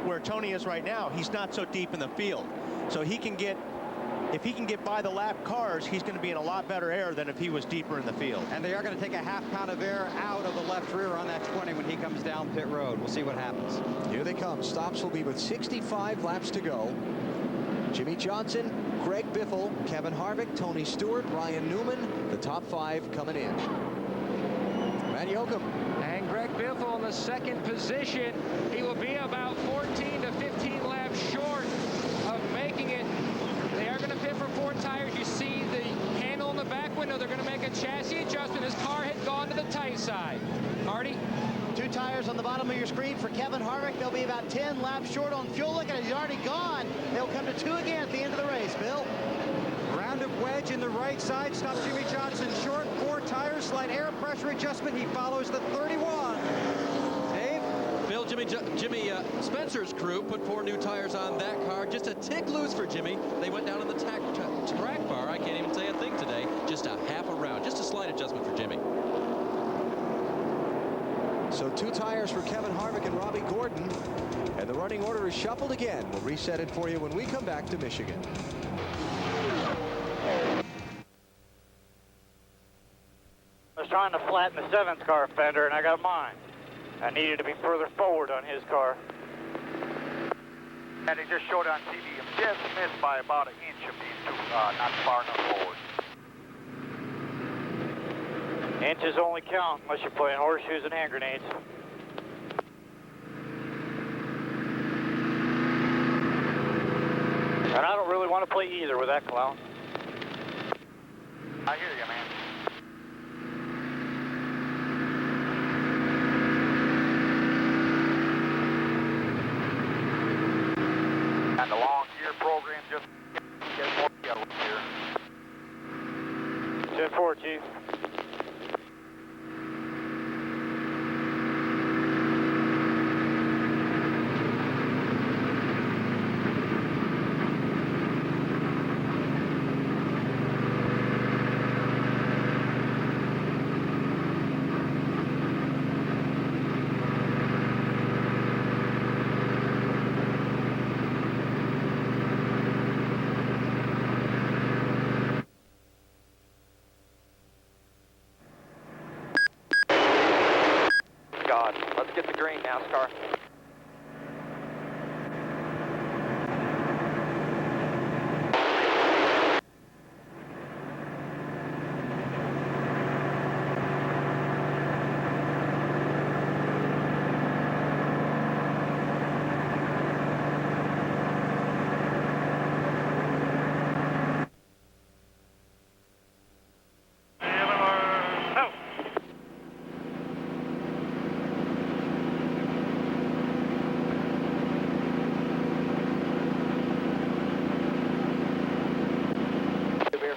where Tony is right now, he's not so deep in the field. So he can get, if he can get by the lap cars, he's going to be in a lot better air than if he was deeper in the field. And they are going to take a ½ pound of air out of the left rear on that 20 when he comes down pit road. We'll see what happens. Here they come. Stops will be with 65 laps to go. Jimmy Johnson, Greg Biffle, Kevin Harvick, Tony Stewart, Ryan Newman, the top 5 coming in. Matt Yoakum. And Greg Biffle in the second position. He will be about 14 to 15 laps short of making it. They are going to pit for 4 tires. You see the handle in the back window. They're going to make a chassis adjustment. His car had gone to the tight side. Hardy? 2 tires on the bottom of your screen for Kevin Harvick. They'll be about 10 laps short on fuel. Look at it, he's already gone. They'll come to 2 again at the end of the race, Bill. Round of wedge in the right side. Stops Jimmy Johnson short. 4 tires, slight air pressure adjustment. He follows the 31. Dave? Bill, Jimmy Spencer's crew put 4 new tires on that car. Just a tick loose for Jimmy. They went down on the track bar. I can't even say a thing today. Just a half a round. Just a slight adjustment for Jimmy. So 2 tires for Kevin Harvick and Robbie Gordon. And the running order is shuffled again. We'll reset it for you when we come back to Michigan. I was trying to flatten the 7th car fender, and I got mine. I needed to be further forward on his car. And he just showed on TV, him just missed by about 1 inch of these 2, not far enough forward. Inches only count unless you're playing horseshoes and hand grenades. And I don't really want to play either with that clown. I hear you, man. And the long gear program just gets more yellow here. 10-4, Chief. God, let's get the green, NASCAR.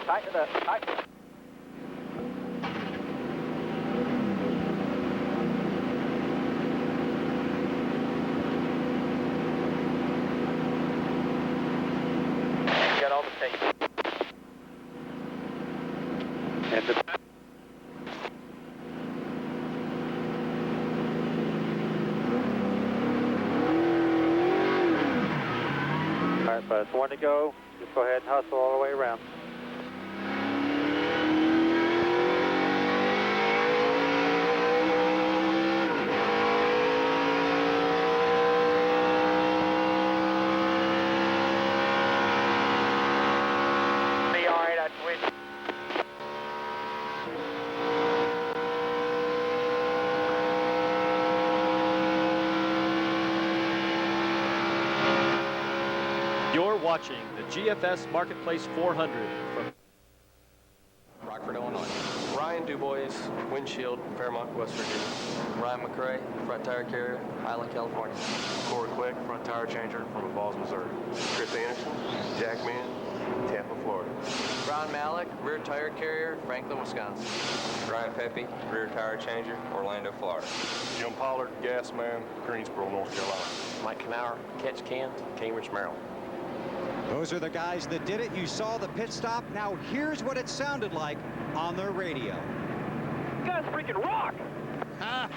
Tighten it up, tighten it. Got all the tape. And the all right, bud, one to go. Just go ahead and hustle all the way around. You're watching the GFS Marketplace 400 from Rockford, Illinois. Ryan Dubois, Windshield, Fairmont, West Virginia. Ryan McRae, Front Tire Carrier, Highland, California. Corey Quick, Front Tire Changer from Balls, Missouri. Chris Anderson, Jack Mann, Tampa, Florida. Ron Malik, Rear Tire Carrier, Franklin, Wisconsin. Ryan Pepe, Rear Tire Changer, Orlando, Florida. Jim Pollard, Gas Man, Greensboro, North Carolina. Mike Knauer, Catch Can, Cambridge, Maryland. Those are the guys that did it. You saw the pit stop. Now here's what it sounded like on the radio. You guys freaking rock!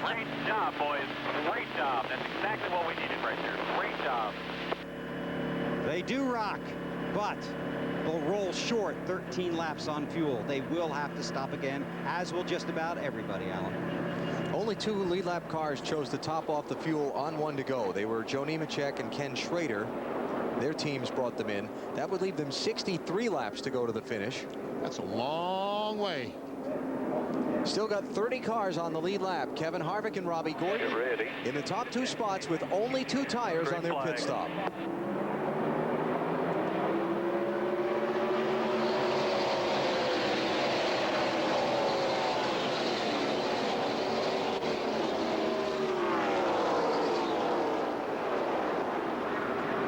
Great job, boys. Great job. That's exactly what we needed right there. Great job. They do rock, but they'll roll short 13 laps on fuel. They will have to stop again, as will just about everybody, Alan. Only 2 lead lap cars chose to top off the fuel on 1 to go. They were Joe Nemechek and Ken Schroeder. Their teams brought them in. That would leave them 63 laps to go to the finish. That's a long way. Still got 30 cars on the lead lap. Kevin Harvick and Robbie Gordon in the top 2 spots with only 2 tires on their pit stop.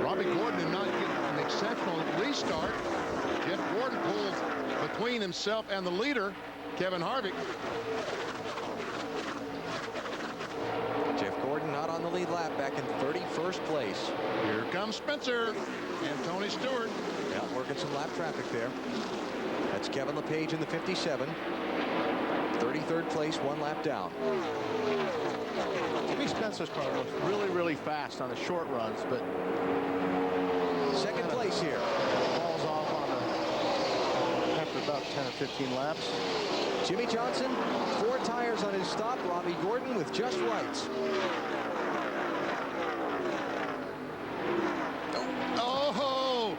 Robbie Gordon did not get an exceptional restart. Jeff Gordon pulled between himself and the leader, Kevin Harvick. Jeff Gordon not on the lead lap, back in 31st place. Here comes Spencer and Tony Stewart. Yeah, working some lap traffic there. That's Kevin LePage in the 57. 33rd place, 1 lap down. Jimmy Spencer's car was really, really fast on the short runs, but second place here. Falls off on after about 10 or 15 laps. Jimmy Johnson, 4 tires on his stop. Robbie Gordon with just whites. Oh,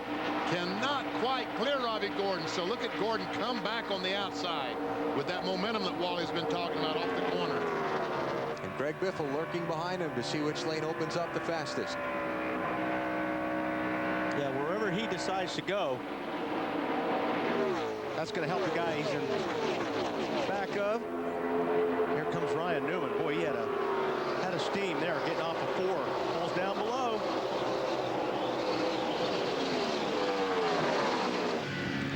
cannot quite clear Robbie Gordon. So look at Gordon come back on the outside with that momentum that Wally's been talking about off the corner. And Greg Biffle lurking behind him to see which lane opens up the fastest. Yeah, wherever he decides to go, that's going to help the guy he's in back of. Here comes Ryan Newman. Boy, he had a steam there, getting off of 4. Falls down below.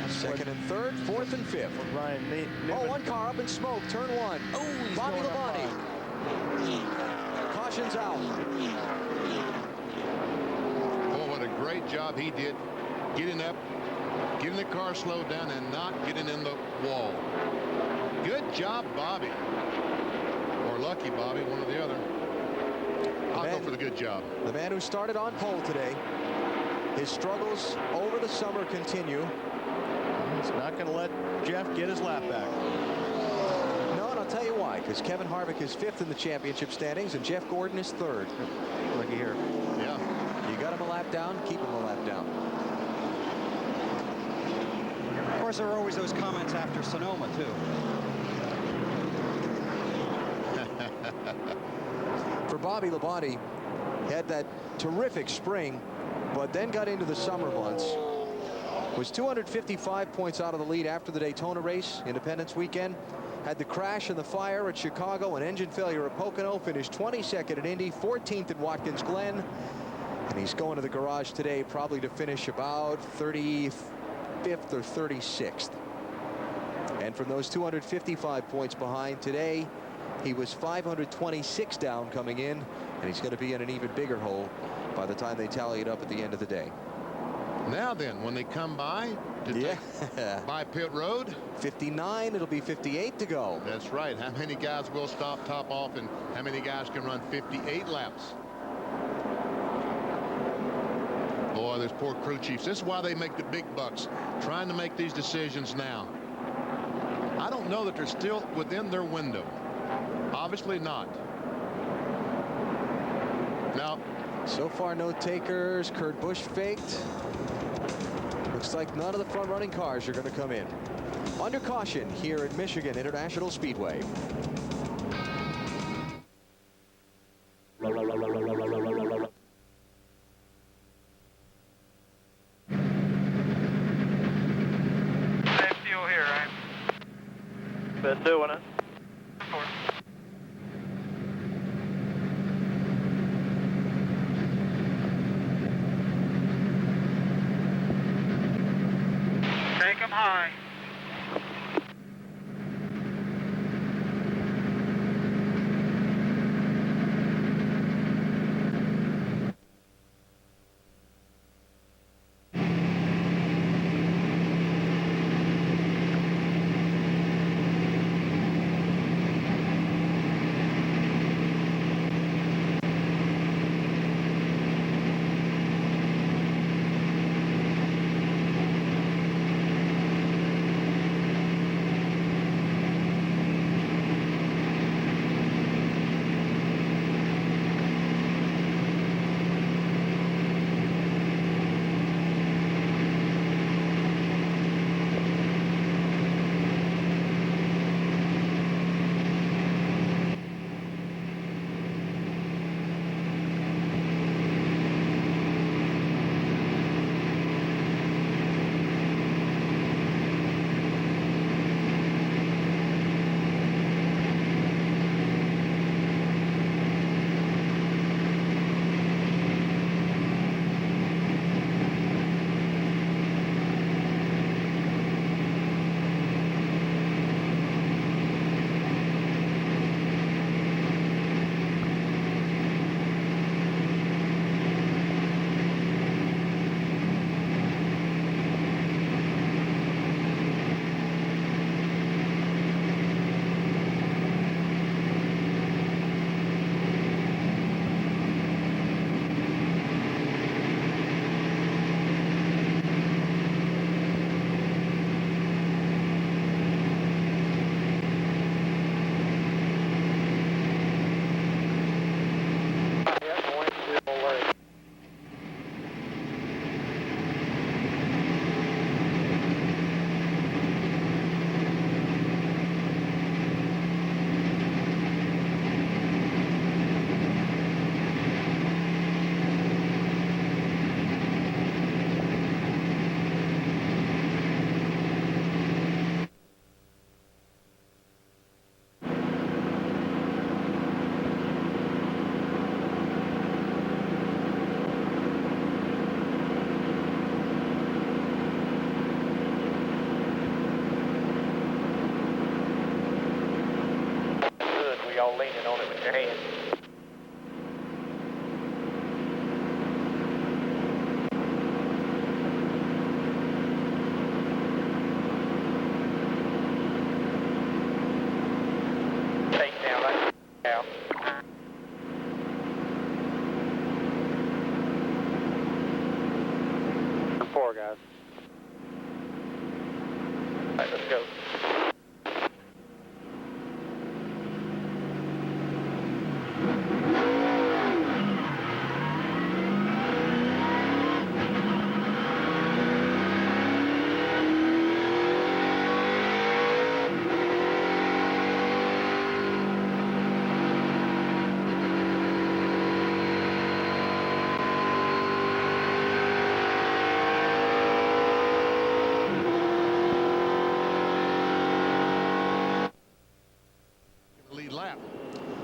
Second and third, fourth and fifth. Ryan Newman. Oh, one car up in smoke. Turn 1. Oh, he's Bobby going up Labonte. Caution's out. Oh, what a great job he did getting up, getting the car slowed down, and not getting in the wall. Good job, Bobby. Or lucky Bobby, one or the other. I'll go for the good job. The man who started on pole today. His struggles over the summer continue. He's not going to let Jeff get his lap back. No, and I'll tell you why. Because Kevin Harvick is 5th in the championship standings, and Jeff Gordon is 3rd. Looky here. Yeah. You got him a lap down, keep him a lap down. Of course, there are always those comments after Sonoma, too. For Bobby Labonte, had that terrific spring, but then got into the summer months. Was 255 points out of the lead after the Daytona race, Independence weekend. Had the crash and the fire at Chicago, an engine failure at Pocono. Finished 22nd at Indy, 14th at Watkins Glen. And he's going to the garage today probably to finish about 35th or 36th. And from those 255 points behind today, he was 526 down coming in, and he's going to be in an even bigger hole by the time they tally it up at the end of the day. Now then, when they come by by pit road, 59, it'll be 58 to go. That's right. How many guys will stop, top off, and how many guys can run 58 laps? Boy, those poor crew chiefs. This is why they make the big bucks, trying to make these decisions now. I don't know that they're still within their window. Obviously not. Now, so far no takers. Kurt Busch faked. Looks like none of the front running cars are going to come in. Under caution here at Michigan International Speedway. Same fuel here, right? Been doing it. Take them high. y'all leaning on it with your hand. Take down, right down. Four guys. All right, let's go.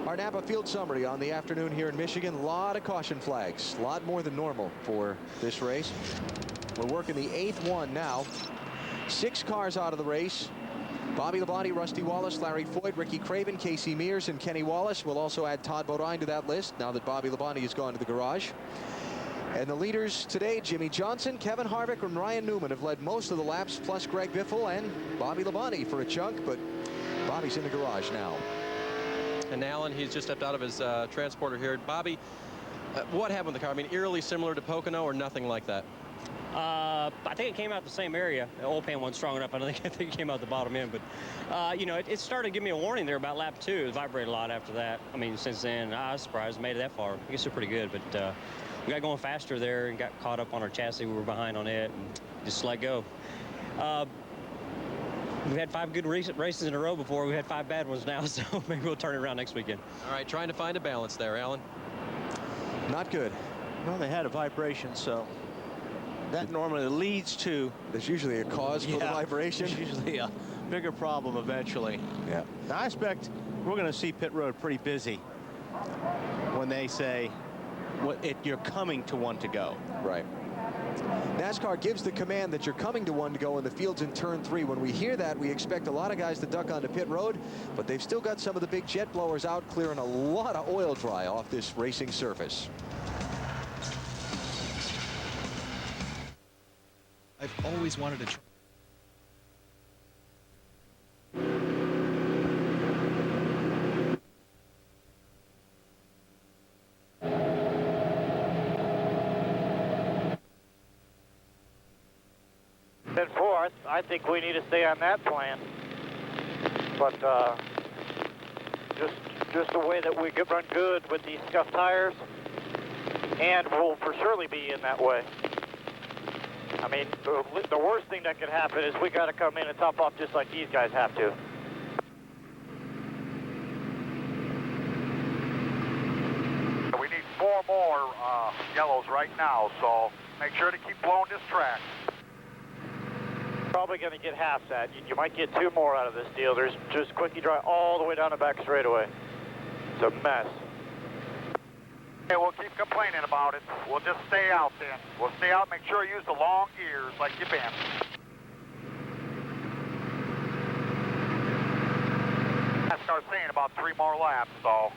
Our Napa Field summary on the afternoon here in Michigan. A lot of caution flags, a lot more than normal for this race. We're working the 8th one now. 6 cars out of the race. Bobby Labonte, Rusty Wallace, Larry Foyt, Ricky Craven, Casey Mears, and Kenny Wallace. We'll also add Todd Bodine to that list now that Bobby Labonte has gone to the garage. And the leaders today, Jimmy Johnson, Kevin Harvick, and Ryan Newman have led most of the laps, plus Greg Biffle and Bobby Labonte for a chunk, but Bobby's in the garage now. And Alan, he's just stepped out of his transporter here. Bobby, what happened with the car? I mean, eerily similar to Pocono or nothing like that? I think it came out the same area. The oil pan wasn't strong enough. I think it came out the bottom end. But, you know, it started to give me a warning there about lap 2. It vibrated a lot after that. I mean, since then, I was surprised it made it that far. I guess they're pretty good. But we got going faster there and got caught up on our chassis. We were behind on it and just let go. We've had 5 good races in a row before. We've had 5 bad ones now, so maybe we'll turn it around next weekend. All right, trying to find a balance there, Alan. Not good. Well, they had a vibration, so that normally leads to... There's usually a cause for the vibration. There's usually a bigger problem eventually. Yeah. Now, I expect we're going to see pit road pretty busy when they say you're coming to one to go. Right. NASCAR gives the command that you're coming to one to go in the fields in turn 3. When we hear that, we expect a lot of guys to duck onto pit road, but they've still got some of the big jet blowers out, clearing a lot of oil dry off this racing surface. I've always wanted to try. I think we need to stay on that plan. But just the way that we could run good with these scuffed tires, and we'll for surely be in that way. I mean, the worst thing that could happen is we got to come in and top off just like these guys have to. We need 4 more yellows right now, so make sure to keep blowing this track. Probably going to get half that. You might get 2 more out of this deal. There's just quickie dry all the way down the back straightaway. It's a mess. Okay, we'll keep complaining about it. We'll just stay out then. We'll stay out, make sure you use the long gears like you've been. NASCAR's saying about 3 more laps, so.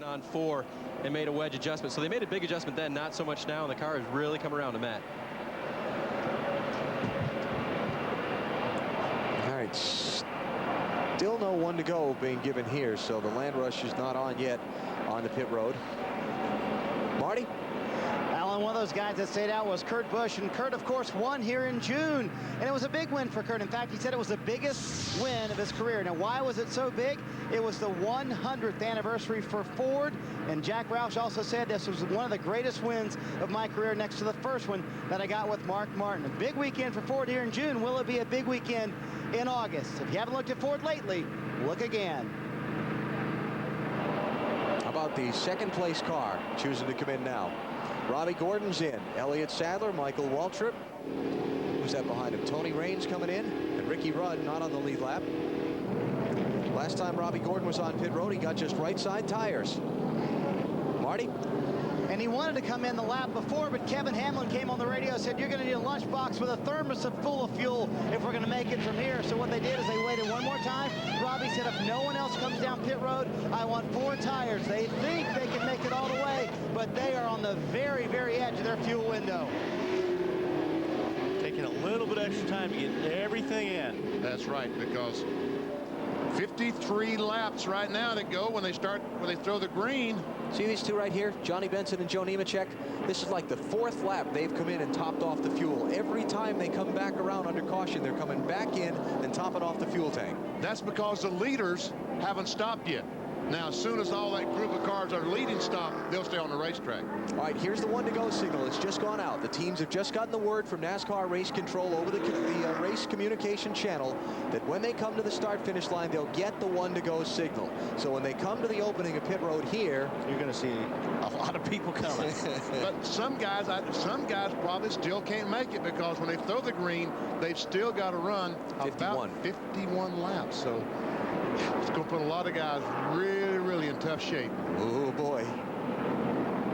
on 4 and made a wedge adjustment. So they made a big adjustment then, not so much now, and the car has really come around to Matt. All right, still no 1 to go being given here, so the land rush is not on yet on the pit road. Marty? Alan, one of those guys that stayed out was Kurt Busch, and Kurt, of course, won here in June, and it was a big win for Kurt. In fact, he said it was the biggest win of his career. Now, why was it so big? It was the 100th anniversary for Ford, and Jack Roush also said this was one of the greatest wins of my career, next to the first one that I got with Mark Martin. A big weekend for Ford here in June. Will it be a big weekend in August? If you haven't looked at Ford lately, look again. How about the second place car choosing to come in now? Robbie Gordon's in. Elliott Sadler, Michael Waltrip. Who's that behind him? Tony Raines coming in. And Ricky Rudd not on the lead lap. Last time Robbie Gordon was on pit road, he got just right side tires. Marty? And he wanted to come in the lap before, but Kevin Hamlin came on the radio and said, you're going to need a lunchbox with a thermos full of fuel if we're going to make it from here. So what they did is they waited one more time. Robbie said, if no one else comes down pit road, I want 4 tires. They think they can make it all the way, but they are on the very, very edge of their fuel window. Taking a little bit extra time to get everything in. That's right, because 53 laps right now to go when they throw the green. See these two right here, Johnny Benson and Joe Nemechek? This is like the 4th lap they've come in and topped off the fuel. Every time they come back around under caution, they're coming back in and topping off the fuel tank. That's because the leaders haven't stopped yet. Now, as soon as all that group of cars are leading stop, they'll stay on the racetrack. All right, here's the 1 to go signal. It's just gone out. The teams have just gotten the word from NASCAR Race Control over the race communication channel that when they come to the start-finish line, they'll get the 1 to go signal. So when they come to the opening of pit road here, you're going to see a lot of people coming. But some guys probably still can't make it, because when they throw the green, they've still got to run 51. About 51 laps. So it's going to put a lot of guys really in tough shape. Oh boy.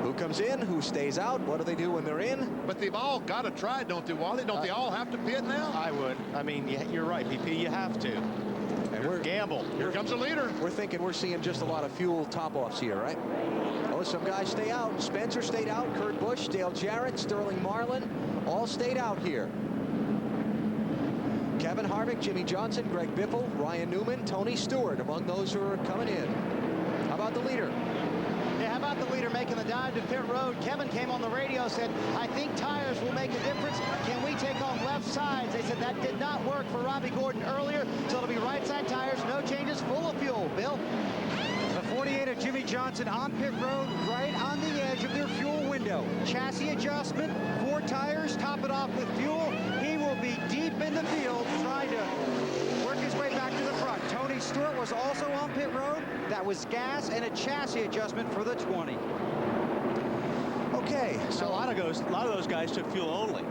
Who comes in? Who stays out? What do they do when they're in? But they've all got to try, don't they, Wally? Don't they all have to pit now? I would. I mean, you're right, BP. You have to. And we're gamble. Here comes the leader. We're thinking we're seeing just a lot of fuel top-offs here, right? Oh, some guys stay out. Spencer stayed out. Kurt Busch, Dale Jarrett, Sterling Marlin, all stayed out here. Kevin Harvick, Jimmy Johnson, Greg Biffle, Ryan Newman, Tony Stewart among those who are coming in. How about the leader? Yeah, how about the leader making the dive to pit road? Kevin came on the radio, said, I think tires will make a difference. Can we take on left sides? They said that did not work for Robbie Gordon earlier, so it'll be right side tires, no changes, full of fuel. Bill? The 48 of Jimmy Johnson on pit road, right on the edge of their fuel window. Chassis adjustment, 4 tires, top it off with fuel. He will be deep in the field trying to work his way back to the front. Tony Stewart was also on pit road. That was gas and a chassis adjustment for the 20. Okay, so a lot of those guys took fuel only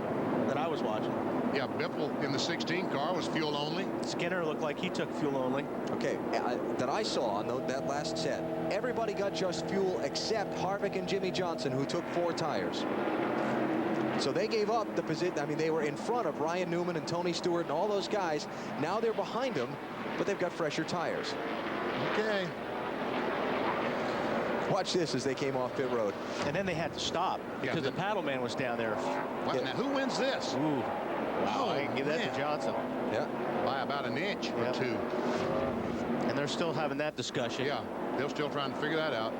that I was watching. Yeah, Biffle in the 16 car was fuel only. Skinner looked like he took fuel only. Okay, that I saw on that last set, everybody got just fuel except Harvick and Jimmy Johnson, who took 4 tires. So they gave up the position. I mean, they were in front of Ryan Newman and Tony Stewart and all those guys. Now they're behind them, but they've got fresher tires. Okay. Watch this as they came off pit road. And then they had to stop because the paddle man was down there. What, now, who wins this? Ooh. Wow, I can give that to Johnson. Yeah. By about an inch or 2. And they're still having that discussion. Yeah, they're still trying to figure that out.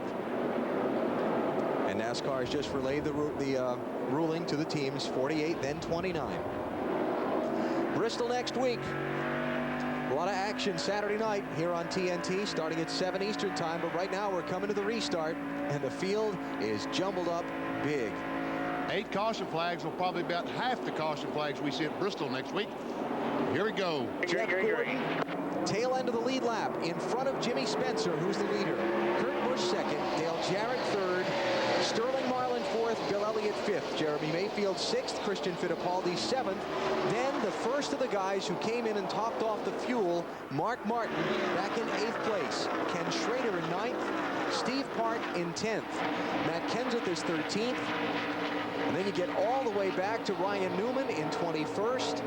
And NASCAR has just relayed the ruling to the teams, 48, then 29. Bristol next week. A lot of action Saturday night here on TNT, starting at 7 Eastern time. But right now we're coming to the restart, and the field is jumbled up big. 8 caution flags will probably be about half the caution flags we see at Bristol next week. Here we go. Jeff Gordon, tail end of the lead lap, in front of Jimmy Spencer, who's the leader. Kurt Busch second, Dale Jarrett third, Sterling Marlin fourth, Bill Elliott fifth, Jeremy Mayfield sixth, Christian Fittipaldi seventh. Then the first of the guys who came in and topped off the fuel, Mark Martin, back in 8th place. Ken Schroeder in 9th, Steve Park in 10th. Matt Kenseth is 13th. And then you get all the way back to Ryan Newman in 21st,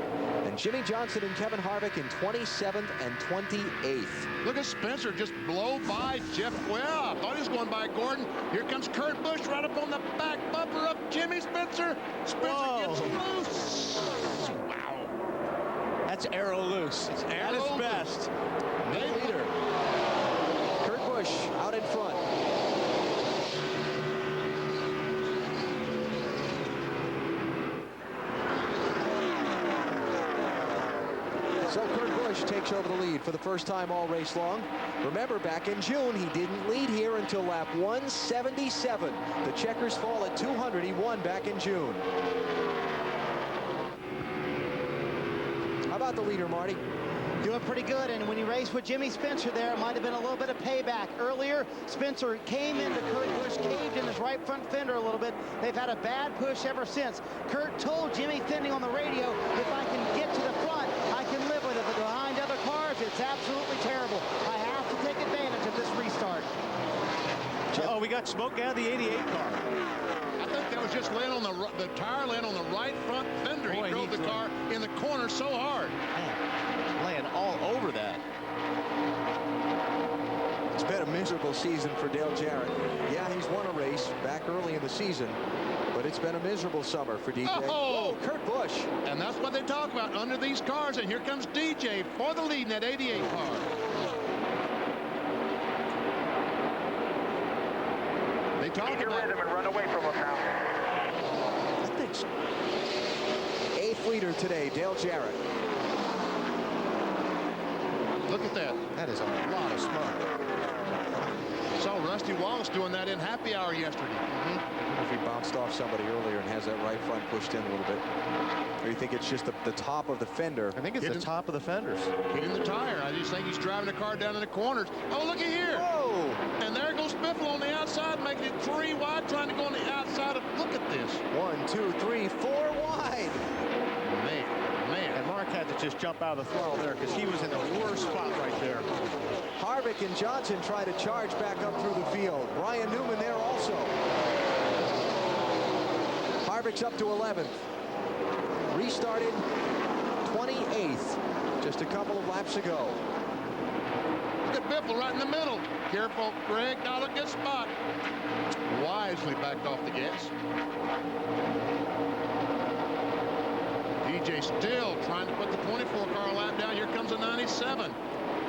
and Jimmy Johnson and Kevin Harvick in 27th and 28th. Look at Spencer just blow by Jeff. Well, I thought he was going by Gordon. Here comes Kurt Busch right up on the back bumper of Jimmy Spencer. Spencer gets loose. Wow. That's arrow loose. It's at its best. The leader, Kurt Busch, out in front. So Kurt Busch takes over the lead for the first time all race long. Remember, back in June, he didn't lead here until lap 177. The checkers fall at 200. He won back in June. How about the leader, Marty? Doing pretty good, and when he raced with Jimmy Spencer there, it might have been a little bit of payback. Earlier, Spencer came into Kurt Busch, caved in his right front fender a little bit. They've had a bad push ever since. Kurt told Jimmy Fending on the radio, if I can get to the front, I can live with it, but behind other cars, it's absolutely terrible. I have to take advantage of this restart. Oh, we got smoke out of the 88 car. I think that was just laying on the tire laying on the right front fender. Boy, he drove the car in the corner so hard. Man, laying all over that. It's been a miserable season for Dale Jarrett. Yeah, he's won a race back early in the season, but it's been a miserable summer for DJ. Oh, Kurt Busch. And that's what they talk about under these cars. And here comes DJ for the lead in that 88 car. They talk Keep your rhythm and run away from him now. Eighth leader today, Dale Jarrett. Look at that. That is a lot of smoke. Saw Rusty Wallace doing that in happy hour yesterday. If he bounced off somebody earlier and has that right front pushed in a little bit. Or you think it's just the top of the fender? I think it's the top of the fenders. Hitting the tire. I just think he's driving the car down in the corners. Oh, look at here. Whoa. And there goes Biffle on the outside, making it 3 wide, trying to go on the outside of. Look at this. 1, 2, 3, 4 wide. Man. And Mark had to just jump out of the throttle there because he was in the worst spot right there. Harvick and Johnson try to charge back up through the field. Ryan Newman there also. Harvick's up to 11th. Restarted 28th just a couple of laps ago. Look at Biffle right in the middle. Careful, Greg. Not a good spot. Wisely backed off the gas. DJ still trying to put the 24 car lap down. Here comes a 97.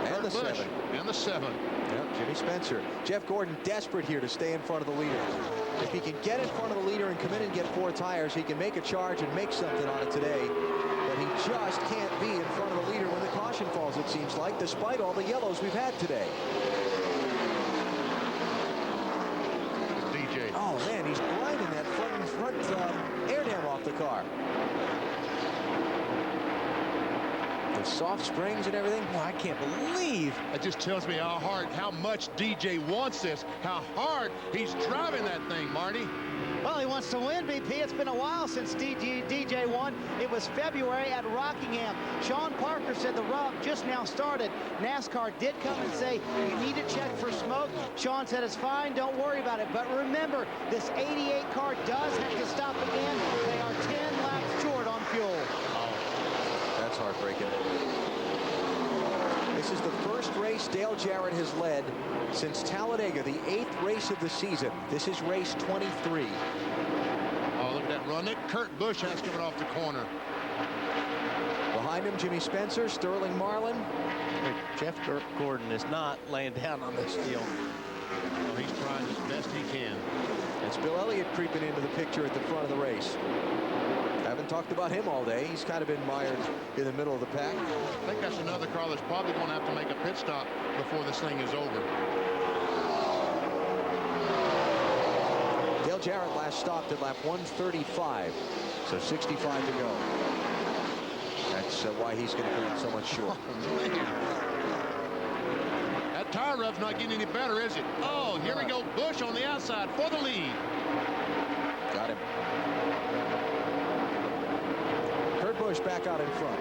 And the 7. And the 7. Yep, Jimmy Spencer. Jeff Gordon desperate here to stay in front of the leader. If he can get in front of the leader and come in and get 4 tires, he can make a charge and make something on it today. But he just can't be in front of the leader when the caution falls, it seems like, despite all the yellows we've had today. DJ. Oh, man, he's grinding that front air dam off the car. The soft springs and everything. Well, I can't believe. It just tells me how much DJ wants this, how hard he's driving that thing, Marty. Well, he wants to win, BP. It's been a while since DJ won. It was February at Rockingham. Sean Parker said the rub just now started. NASCAR did come and say, you need to check for smoke. Sean said, it's fine, don't worry about it. But remember, this 88 car does have to stop again. They are 10 laps short on fuel. That's heartbreaking. This is the first race Dale Jarrett has led since Talladega, the 8th race of the season. This is race 23. Oh, look at that run that Kurt Busch has coming off the corner. Behind him, Jimmy Spencer, Sterling Marlin. Jeff Gordon is not laying down on this deal. Well, he's trying as best he can. It's Bill Elliott creeping into the picture at the front of the race. Haven't talked about him all day. He's kind of been mired in the middle of the pack. I think that's another car that's probably going to have to make a pit stop before this thing is over. Dale Jarrett last stopped at lap 135, so 65 to go. That's why he's going to come in so much short. Oh, that tire rub's not getting any better, is it? Oh, here we go. Busch on the outside for the lead. Got him. Kurt Busch back out in front.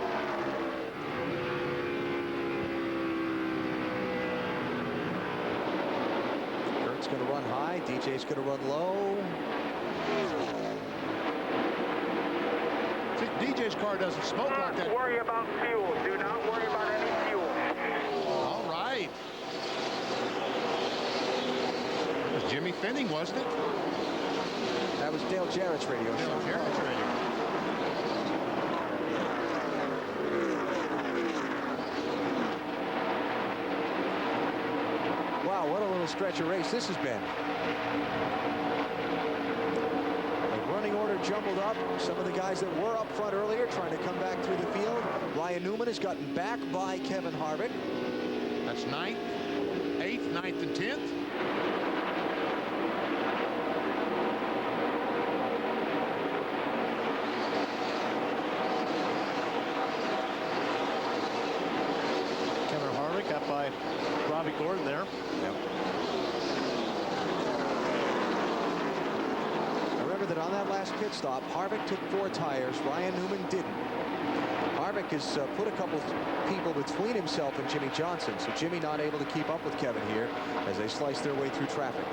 Kurt's going to run high. DJ's going to run low. DJ's car doesn't smoke like that. Do not worry about fuel. Do not worry about any fuel. All right. That was Jimmy Finning, wasn't it? That was Dale Jarrett's radio. Dale Jarrett's radio. Wow, what a little stretch of race this has been. The running order jumbled up. Some of the guys that were up front earlier trying to come back through the field. Ryan Newman has gotten back by Kevin Harvick. That's 9th, 8th, 9th, and 10th. Kevin Harvick up by Robbie Gordon there. Yep. Remember that on that last pit stop, Harvick took 4 tires. Ryan Newman didn't. Harvick has put a couple people between himself and Jimmy Johnson, so Jimmy not able to keep up with Kevin here as they slice their way through traffic.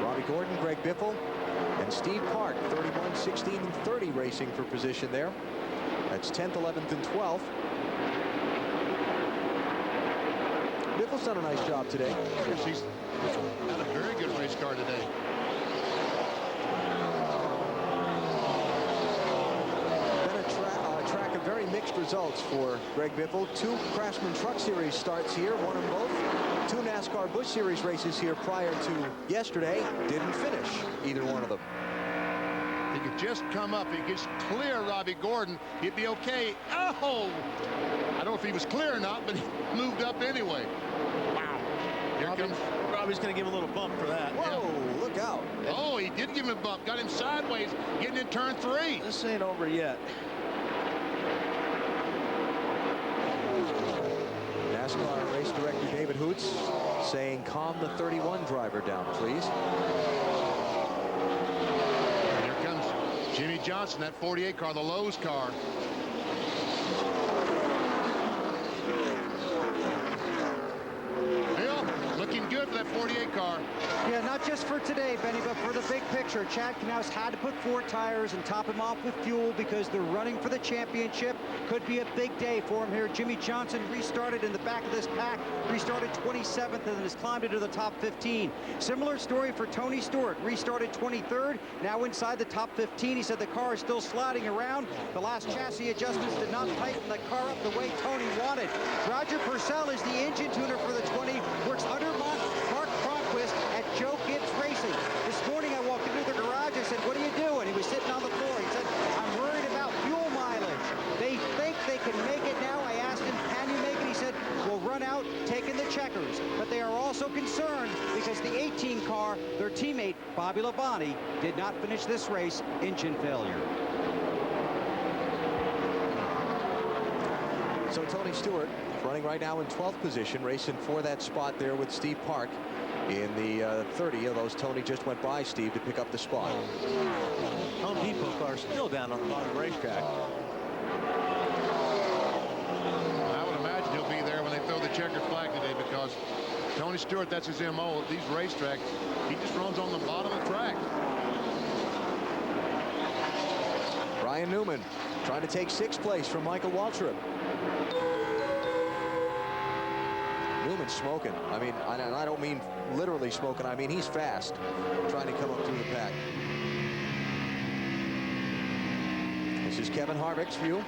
Robbie Gordon, Greg Biffle, and Steve Park, 31, 16, and 30 racing for position there. That's 10th, 11th, and 12th. Biffle's done a nice job today. Yes, he's got a very good race car today. Track of very mixed results for Greg Biffle. 2 Craftsman Truck Series starts here, won them both. 2 NASCAR Busch Series races here prior to yesterday. Didn't finish either one of them. He could just come up. He could just clear Robbie Gordon. He'd be okay. Oh! I don't know if he was clear or not, but he moved up anyway. Wow. Here comes. Robbie's going to give a little bump for that. Whoa, yeah. Look out. Oh, he did give him a bump. Got him sideways, getting in turn 3. This ain't over yet. NASCAR race director David Hoots saying, calm the 31 driver down, please. And here comes Jimmy Johnson, that 48 car, the Lowe's car. Bill, looking good for that 48 car. Yeah, not just for today, Benny, but for the big picture. Chad Knaus had to put 4 tires and top him off with fuel because they're running for the championship. Could be a big day for him here. Jimmy Johnson restarted in the back of this pack, restarted 27th and has climbed into the top 15. Similar story for Tony Stewart, restarted 23rd, now inside the top 15. He said the car is still sliding around. The last chassis adjustments did not tighten the car up the way Tony wanted. Roger Purcell is the engine tuner for the 20, works under Mark Cronquist at Joe Gibbs Racing. This morning I walked into the garage, I said, what are you doing? He was sitting on the floor. He said, I'm worried about fuel mileage. They think they can make it now. I asked him, can you make it? He said, we'll run out taking the checkers. But they are also concerned because the 18 car, their teammate, Bobby Labonte, did not finish this race, engine failure. So Tony Stewart running right now in 12th position, racing for that spot there with Steve Park in the 30, although Tony just went by Steve to pick up the spot. Home Depot car still down on the bottom of the racetrack. I would imagine he'll be there when they throw the checkered flag today because Tony Stewart, that's his MO at these racetracks. He just runs on the bottom of the track. Ryan Newman trying to take 6th place from Michael Waltrip. Newman's smoking. I mean, I don't mean literally smoking. I mean, he's fast, trying to come up through the pack. This is Kevin Harvick's view.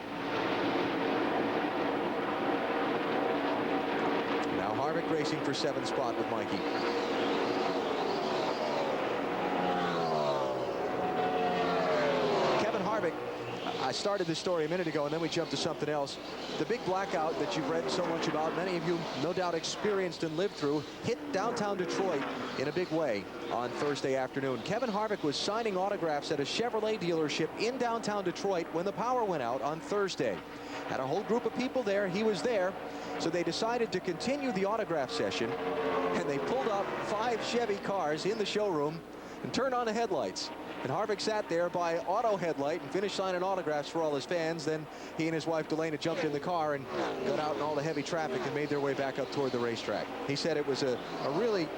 Now Harvick racing for 7th spot with Mikey. Kevin Harvick, I started this story a minute ago, and then we jumped to something else. The big blackout that you've read so much about, many of you no doubt experienced and lived through, hit downtown Detroit in a big way on Thursday afternoon. Kevin Harvick was signing autographs at a Chevrolet dealership in downtown Detroit when the power went out on Thursday. Had a whole group of people there. He was there. So they decided to continue the autograph session, and they pulled up 5 Chevy cars in the showroom and turned on the headlights. And Harvick sat there by auto headlight and finished signing autographs for all his fans. Then he and his wife Delana jumped in the car and got out in all the heavy traffic and made their way back up toward the racetrack. He said it was a really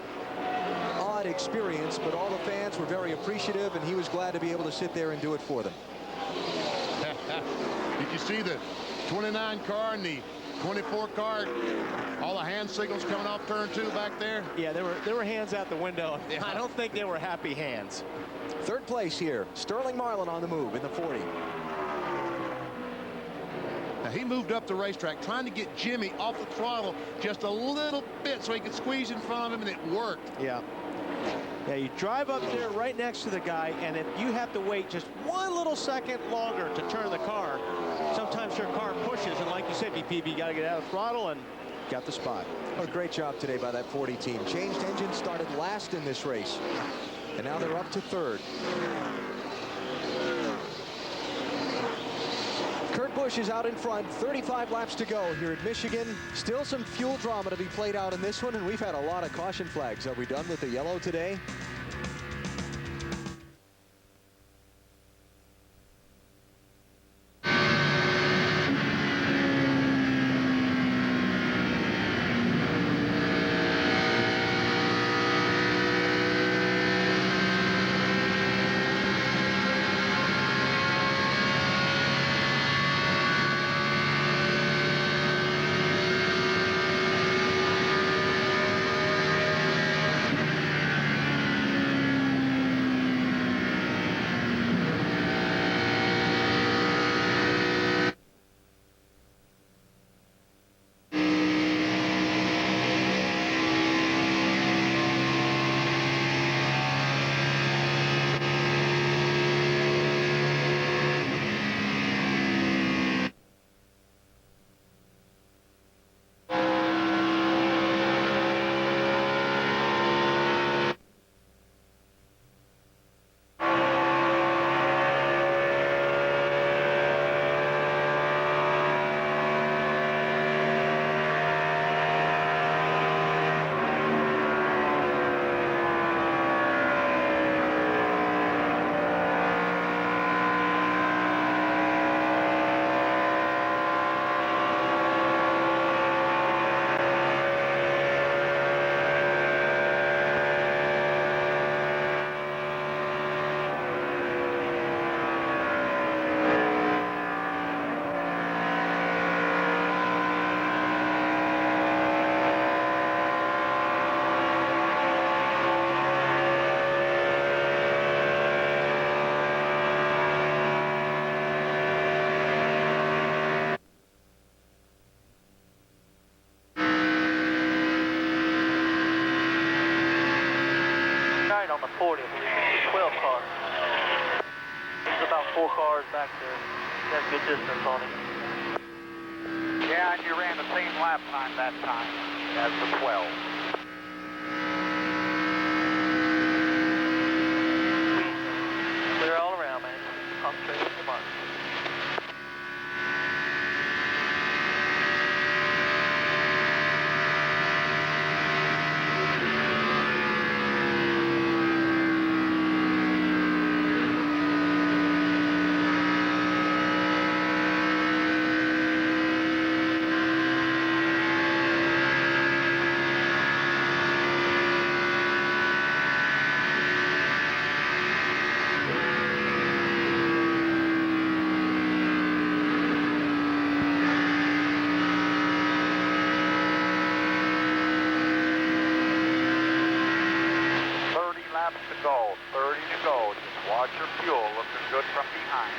odd experience, but all the fans were very appreciative, and he was glad to be able to sit there and do it for them. you see the 29 car and the 24 car, all the hand signals coming off turn 2 back there? Yeah, there were hands out the window. Yeah. I don't think they were happy hands. Third place here, Sterling Marlin on the move in the 40. Now he moved up the racetrack trying to get Jimmy off the throttle just a little bit so he could squeeze in front of him, and it worked. Yeah. Yeah, you drive up there right next to the guy, and if you have to wait just one little second longer to turn the car, sometimes your car pushes, and like you said, BPB, you got to get out of the throttle and got the spot. A great job today by that 40 team. Changed engine, started last in this race, and now they're up to third. Kurt Busch is out in front, 35 laps to go here at Michigan. Still some fuel drama to be played out in this one, and we've had a lot of caution flags. Are we done with the yellow today? On the 40, I believe it's the 12 car. There's about 4 cars back there. That's good distance on it. Yeah, and you ran the same lap time that time as the 12. Clear all around, man. Concentrate on your mark. To go, 30 to go. Just watch your fuel, looking good from behind.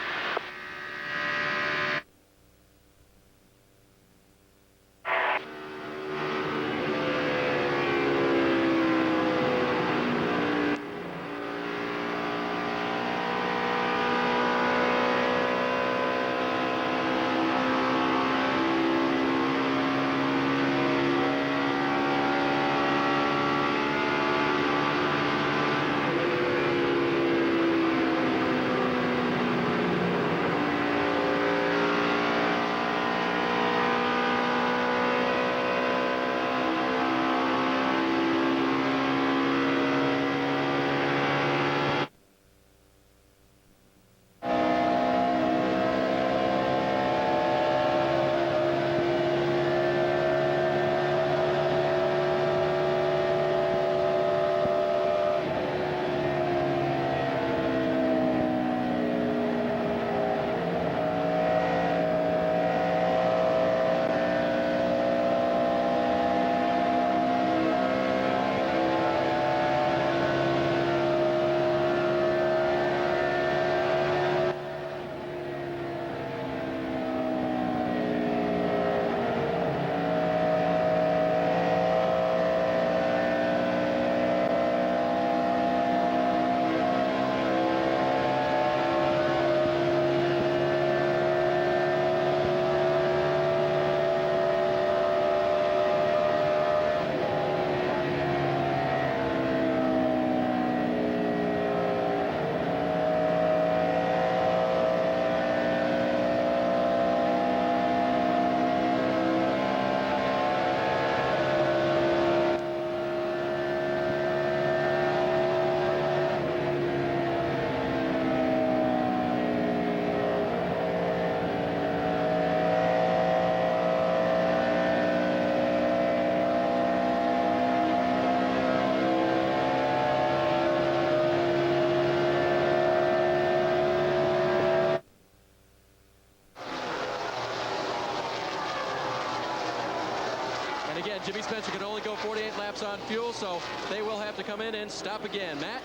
again, Jimmy Spencer can only go 48 laps on fuel, so they will have to come in and stop again. Matt?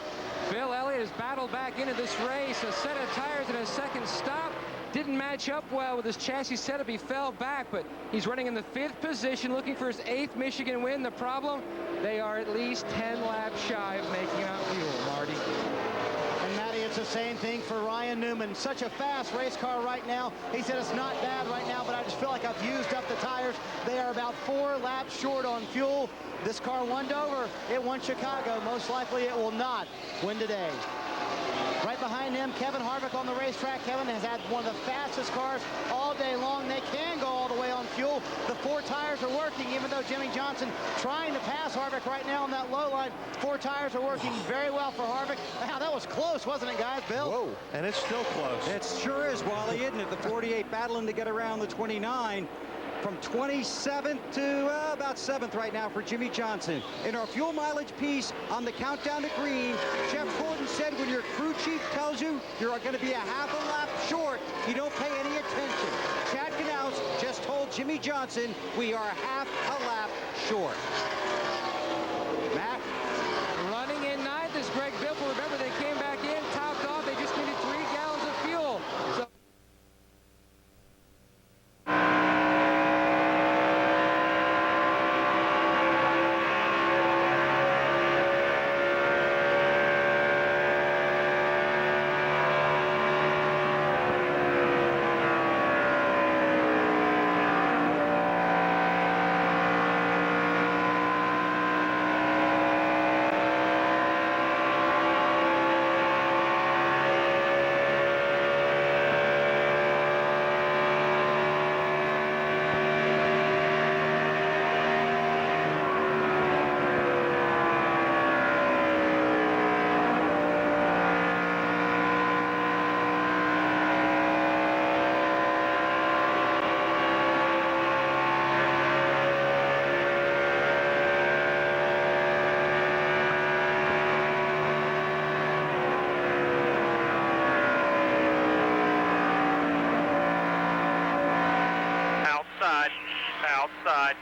Bill Elliott has battled back into this race. A set of tires and a second stop didn't match up well with his chassis setup. He fell back, but he's running in the 5th position, looking for his 8th Michigan win. The problem, they are at least 10 laps shy of making out fuel, Marty. And Matty, it's the same thing for Ryan Newman. Such a fast race car right now. He said it's not bad right now, but I just feel like I've used up the tires. They are about 4 laps short on fuel. This car won Dover. It won Chicago. Most likely it will not win today. Right behind him, Kevin Harvick on the racetrack. Kevin has had one of the fastest cars all day long. They can go all the way on fuel. The 4 tires are working, even though Jimmy Johnson trying to pass Harvick right now on that low line. 4 tires are working very well for Harvick. Wow, that was close, wasn't it, guys? Bill? Whoa, and it's still close. It sure is, Wally, isn't it? The 48 battling to get around the 29. From 27th to about 7th right now for Jimmy Johnson. In our fuel mileage piece on the countdown to green, Jeff Gordon said when your crew chief tells you you're going to be a half a lap short, you don't pay any attention. Chad Knaus just told Jimmy Johnson we are half a lap short. Matt? Running in 9th is Greg Biffle. Remember, they came back in, topped off. They just needed 3 gallons of fuel. So outside.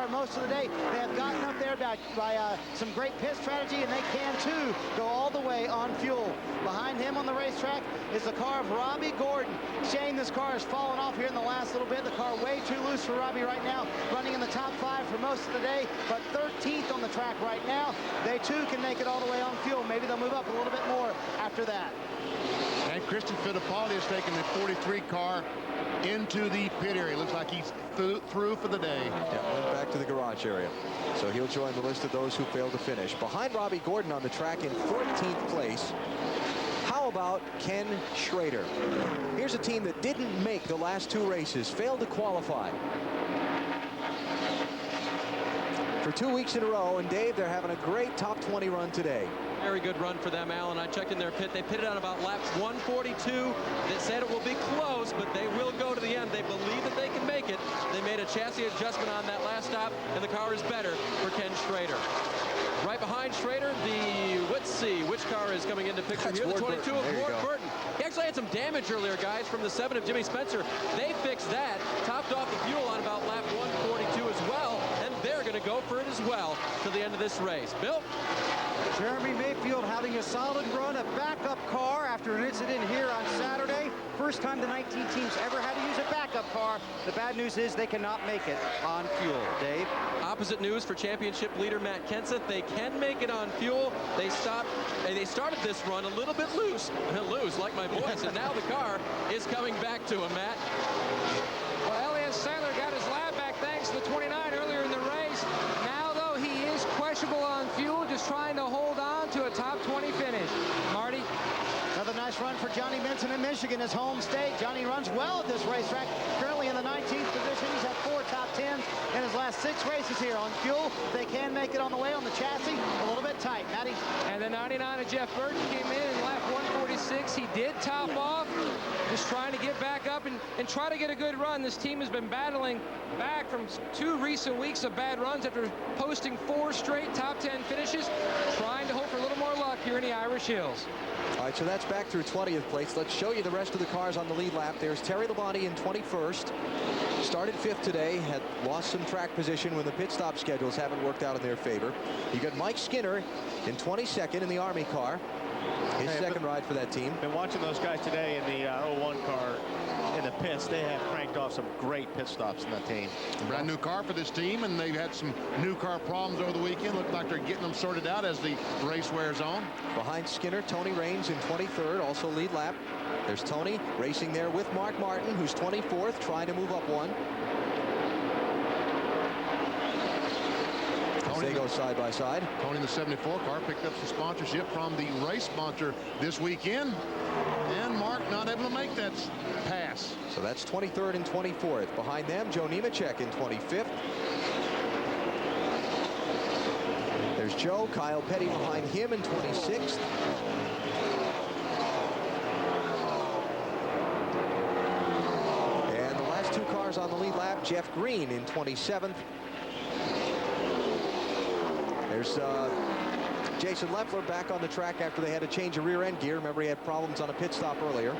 Most of the day. They have gotten up there by some great pit strategy, and they can too go all the way on fuel. Behind him on the racetrack is the car of Robbie Gordon. Shame this car has fallen off here in the last little bit. The car way too loose for Robbie right now, running in the top 5 for most of the day, but 13th on the track right now. They too can make it all the way on fuel. Maybe they'll move up a little bit more after that. And Christian Fittipaldi has taken the 43 car into the pit area. Looks like he's through for the day. Yeah, went back to the garage area. So he'll join the list of those who failed to finish. Behind Robbie Gordon on the track in 14th place. How about Ken Schroeder? Here's a team that didn't make the last 2 races, failed to qualify. For 2 weeks in a row, and Dave, they're having a great top 20 run today. Very good run for them, Alan. I checked in their pit. They pitted on about lap 142. They said it will be close, but they will go to the end. They believe that they can make it. They made a chassis adjustment on that last stop, and the car is better for Ken Schroeder. Right behind Schroeder, let's see, which car is coming into picture here? The 22 of Ward Burton. He actually had some damage earlier, guys, from the 7 of Jimmy Spencer. They fixed that, topped off the fuel on about lap 142 as well, and they're going to go for it as well to the end of this race. Bill? Jeremy Mayfield having a solid run, a backup car after an incident here on Saturday. First time the 19 teams ever had to use a backup car. The bad news is they cannot make it on fuel. Dave? Opposite news for championship leader Matt Kenseth. They can make it on fuel. They started this run a little bit loose like my voice, and now the car is coming back to him, Matt. Well, Elliott Sadler got his lap back thanks to the 29 earlier in the race. Now, though, he is questionable on fuel, just trying to hold on to a top 20 finish. Marty? Another nice run for Johnny Benson in Michigan, his home state. Johnny runs well at this racetrack. Currently in the 19th position. He's had 4 top 10s in his last 6 races here. On fuel, they can make it on the way. On the chassis, a little bit tight. Matty? And the 99 of Jeff Burton came in lap 146. He did top off, just trying to get back up and try to get a good run. This team has been battling back from 2 recent weeks of bad runs after posting 4 straight top 10 finishes, trying to hope for a little more luck here in the Irish Hills. All right, so that's back through 20th place. Let's show you the rest of the cars on the lead lap. There's Terry Labonte in 21st. Started 5th today, had lost some track position when the pit stop schedules haven't worked out in their favor. You got Mike Skinner in 22nd in the Army car. His second ride for that team. Been watching those guys today in the 01 car in the pits. They have cranked off some great pit stops in that team. Brand new car for this team, and they've had some new car problems over the weekend. Look like they're getting them sorted out as the race wears on. Behind Skinner, Tony Raines in 23rd, also lead lap. There's Tony racing there with Mark Martin, who's 24th, trying to move up one. They go side by side. Tony in the 74 car picked up some sponsorship from the race sponsor this weekend. And Mark not able to make that pass. So that's 23rd and 24th. Behind them, Joe Nemechek in 25th. There's Joe. Kyle Petty behind him in 26th. And the last 2 cars on the lead lap, Jeff Green in 27th. There's Jason Leffler back on the track after they had to change a rear end gear. Remember, he had problems on a pit stop earlier.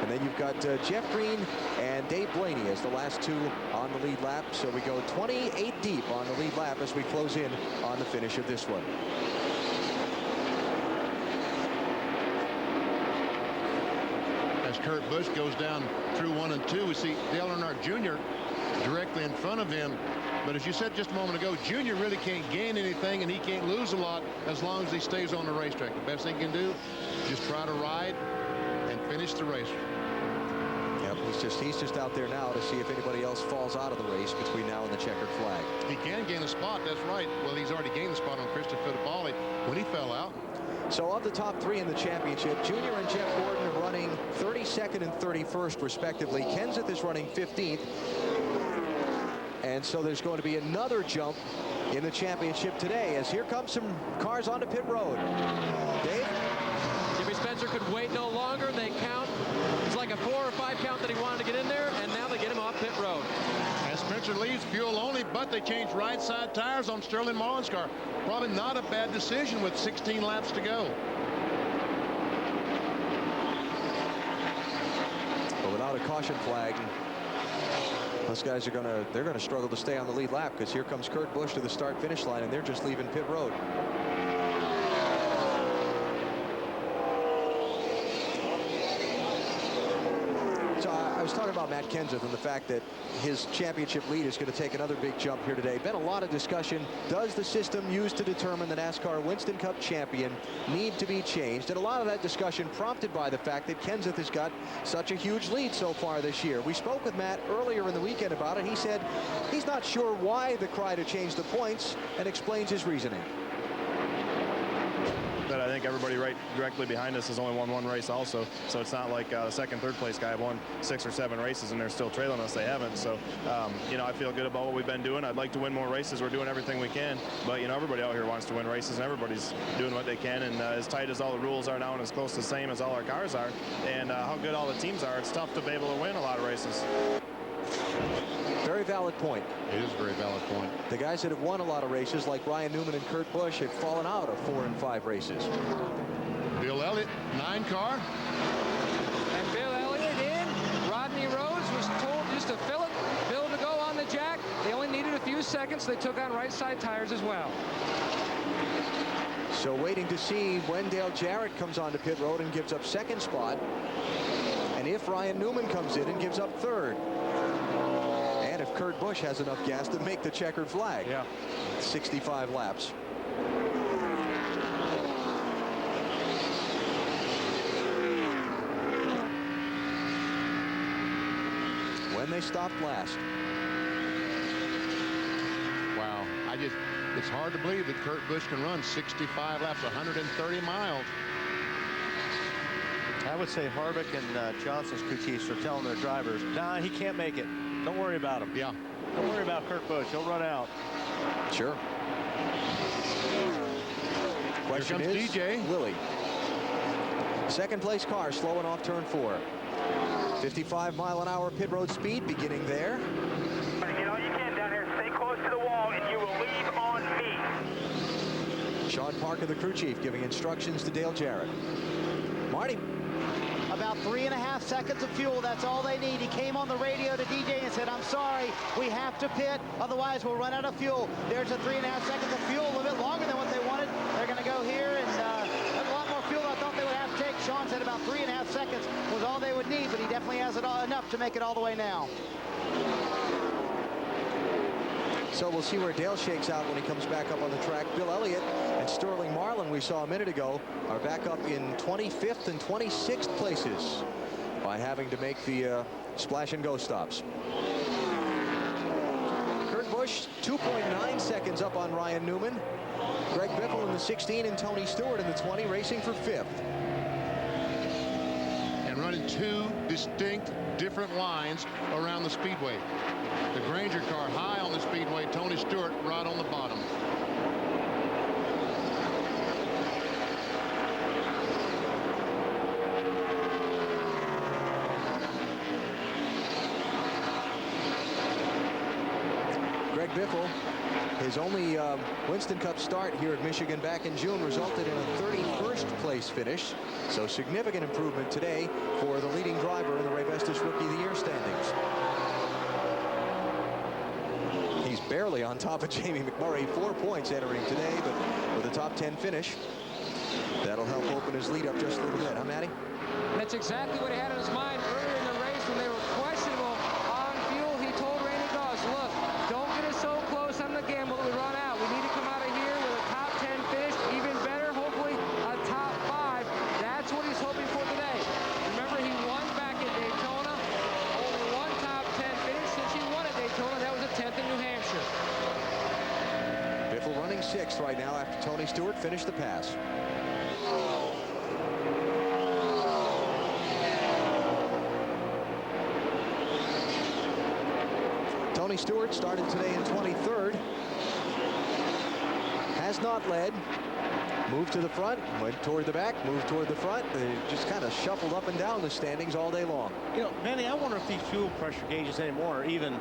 And then you've got Jeff Green and Dave Blaney as the last 2 on the lead lap. So we go 28 deep on the lead lap as we close in on the finish of this one. As Kurt Busch goes down through 1 and 2, we see Dale Earnhardt Jr. directly in front of him. But as you said just a moment ago, Junior really can't gain anything, and he can't lose a lot as long as he stays on the racetrack. The best thing he can do is just try to ride and finish the race. Yep, he's just out there now to see if anybody else falls out of the race between now and the checkered flag. He can gain a spot, that's right. Well, he's already gained a spot on Christopher Fittipaldi when he fell out. So of the top 3 in the championship, Junior and Jeff Gordon are running 32nd and 31st respectively. Kenseth is running 15th. And so there's going to be another jump in the championship today, as here comes some cars onto pit road. Dave? Jimmy Spencer could wait no longer. They count. It's like a 4 or 5 count that he wanted to get in there, and now they get him off pit road. As Spencer leads fuel only, but they changed right side tires on Sterling Marlin's car. Probably not a bad decision with 16 laps to go. But without a caution flag, those guys are they're gonna struggle to stay on the lead lap, because here comes Kurt Busch to the start finish line, and they're just leaving pit road. So I was talking about Matt Kenseth and the fact that his championship lead is going to take another big jump here today. Been a lot of discussion. Does the system used to determine the NASCAR Winston Cup champion need to be changed? And a lot of that discussion prompted by the fact that Kenseth has got such a huge lead so far this year. We spoke with Matt earlier in the weekend about it. He said he's not sure why the cry to change the points, and explains his reasoning. But I think everybody right directly behind us has only won 1 race also. So it's not like the second, third place guy have won 6 or 7 races and they're still trailing us. They haven't. So, you know, I feel good about what we've been doing. I'd like to win more races. We're doing everything we can. But, you know, everybody out here wants to win races, and everybody's doing what they can. And as tight as all the rules are now and as close to the same as all our cars are, and how good all the teams are, it's tough to be able to win a lot of races. Very valid point. It is a very valid point. The guys that have won a lot of races, like Ryan Newman and Kurt Busch, have fallen out of 4 and 5 races. Bill Elliott, 9 car. And Bill Elliott in. Rodney Rhodes was told just to fill it. Bill to go on the jack. They only needed a few seconds. They took on right side tires as well. So waiting to see when Dale Jarrett comes onto pit road and gives up 2nd spot, and if Ryan Newman comes in and gives up 3rd. And if Kurt Busch has enough gas to make the checkered flag. Yeah. 65 laps. When they stopped last. Wow. It's hard to believe that Kurt Busch can run 65 laps, 130 miles. I would say Harvick and Johnson's crew chiefs are telling their drivers, nah, he can't make it. Don't worry about him. Yeah. Don't worry about Kurt Busch. He'll run out. Sure. Question Here comes is, DJ. Willie. Second place car slowing off turn 4. 55-mile-an-hour pit road speed beginning there. Get all you can down here. Stay close to the wall, and you will leave on me. Sean Parker, the crew chief, giving instructions to Dale Jarrett. Marty. About 3.5 seconds of fuel. That's all they need. He came on the radio to DJ and said, I'm sorry, we have to pit, otherwise we'll run out of fuel. There's a 3.5 seconds of fuel, a little bit longer than what they wanted. They're going to go here, and that's a lot more fuel I thought they would have to take. Sean said about 3.5 seconds was all they would need, but he definitely has it all enough to make it all the way now. So we'll see where Dale shakes out when he comes back up on the track. Bill Elliott and Sterling Marlin, we saw a minute ago, are back up in 25th and 26th places by having to make the splash and go stops. Kurt Busch 2.9 seconds up on Ryan Newman. Greg Biffle in the 16 and Tony Stewart in the 20, racing for 5th. And running 2 distinct different lines around the speedway. The Granger car high on the speedway, Tony Stewart right on the bottom. Greg Biffle, his only Winston Cup start here at Michigan back in June resulted in a 31st place finish. So significant improvement today for the leading driver in the Ray Vestas Rookie of the Year standings. He's barely on top of Jamie McMurray, 4 points entering today, but with a top 10 finish, that'll help open his lead up just a little bit. Huh, Matty? That's exactly what he had in his mind earlier in the race when they were questionable on fuel. He told Randy Goss, look, don't get us so close on the gamble that we run out. We need to come out of here with a top 10 finish, even better, hopefully a top 5. That's what he's hoping for today. Remember, he won back at Daytona. Only one top 10 finish since he won at Daytona. That was a 10th in New Hampshire. Biffle running 6th right now after Tony Stewart finished the pass. Tony Stewart started today in 23rd. Has not led. Moved to the front, went toward the back, moved toward the front. They just kind of shuffled up and down the standings all day long. You know, Manny, I wonder if these fuel pressure gauges anymore are even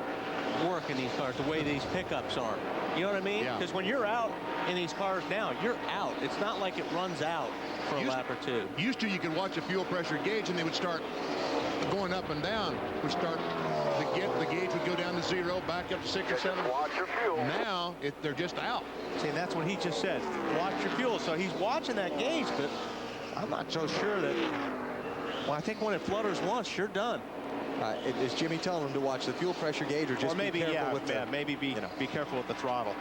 work in these cars the way these pickups are. You know what I mean? Because when you're out in these cars now, you're out. It's not like it runs out for a lap or 2. Used to, you could watch a fuel pressure gauge and they would start going up and down. Would start the gauge would go down to 0, back up to 6 or 7. Watch your fuel. Now they're just out. See, and that's what he just said. Watch your fuel. So he's watching that gauge, but I'm not so sure that. Well, I think when it flutters once, you're done. Is Jimmy telling him to watch the fuel pressure gauge, or just maybe, be careful with maybe be careful with the throttle.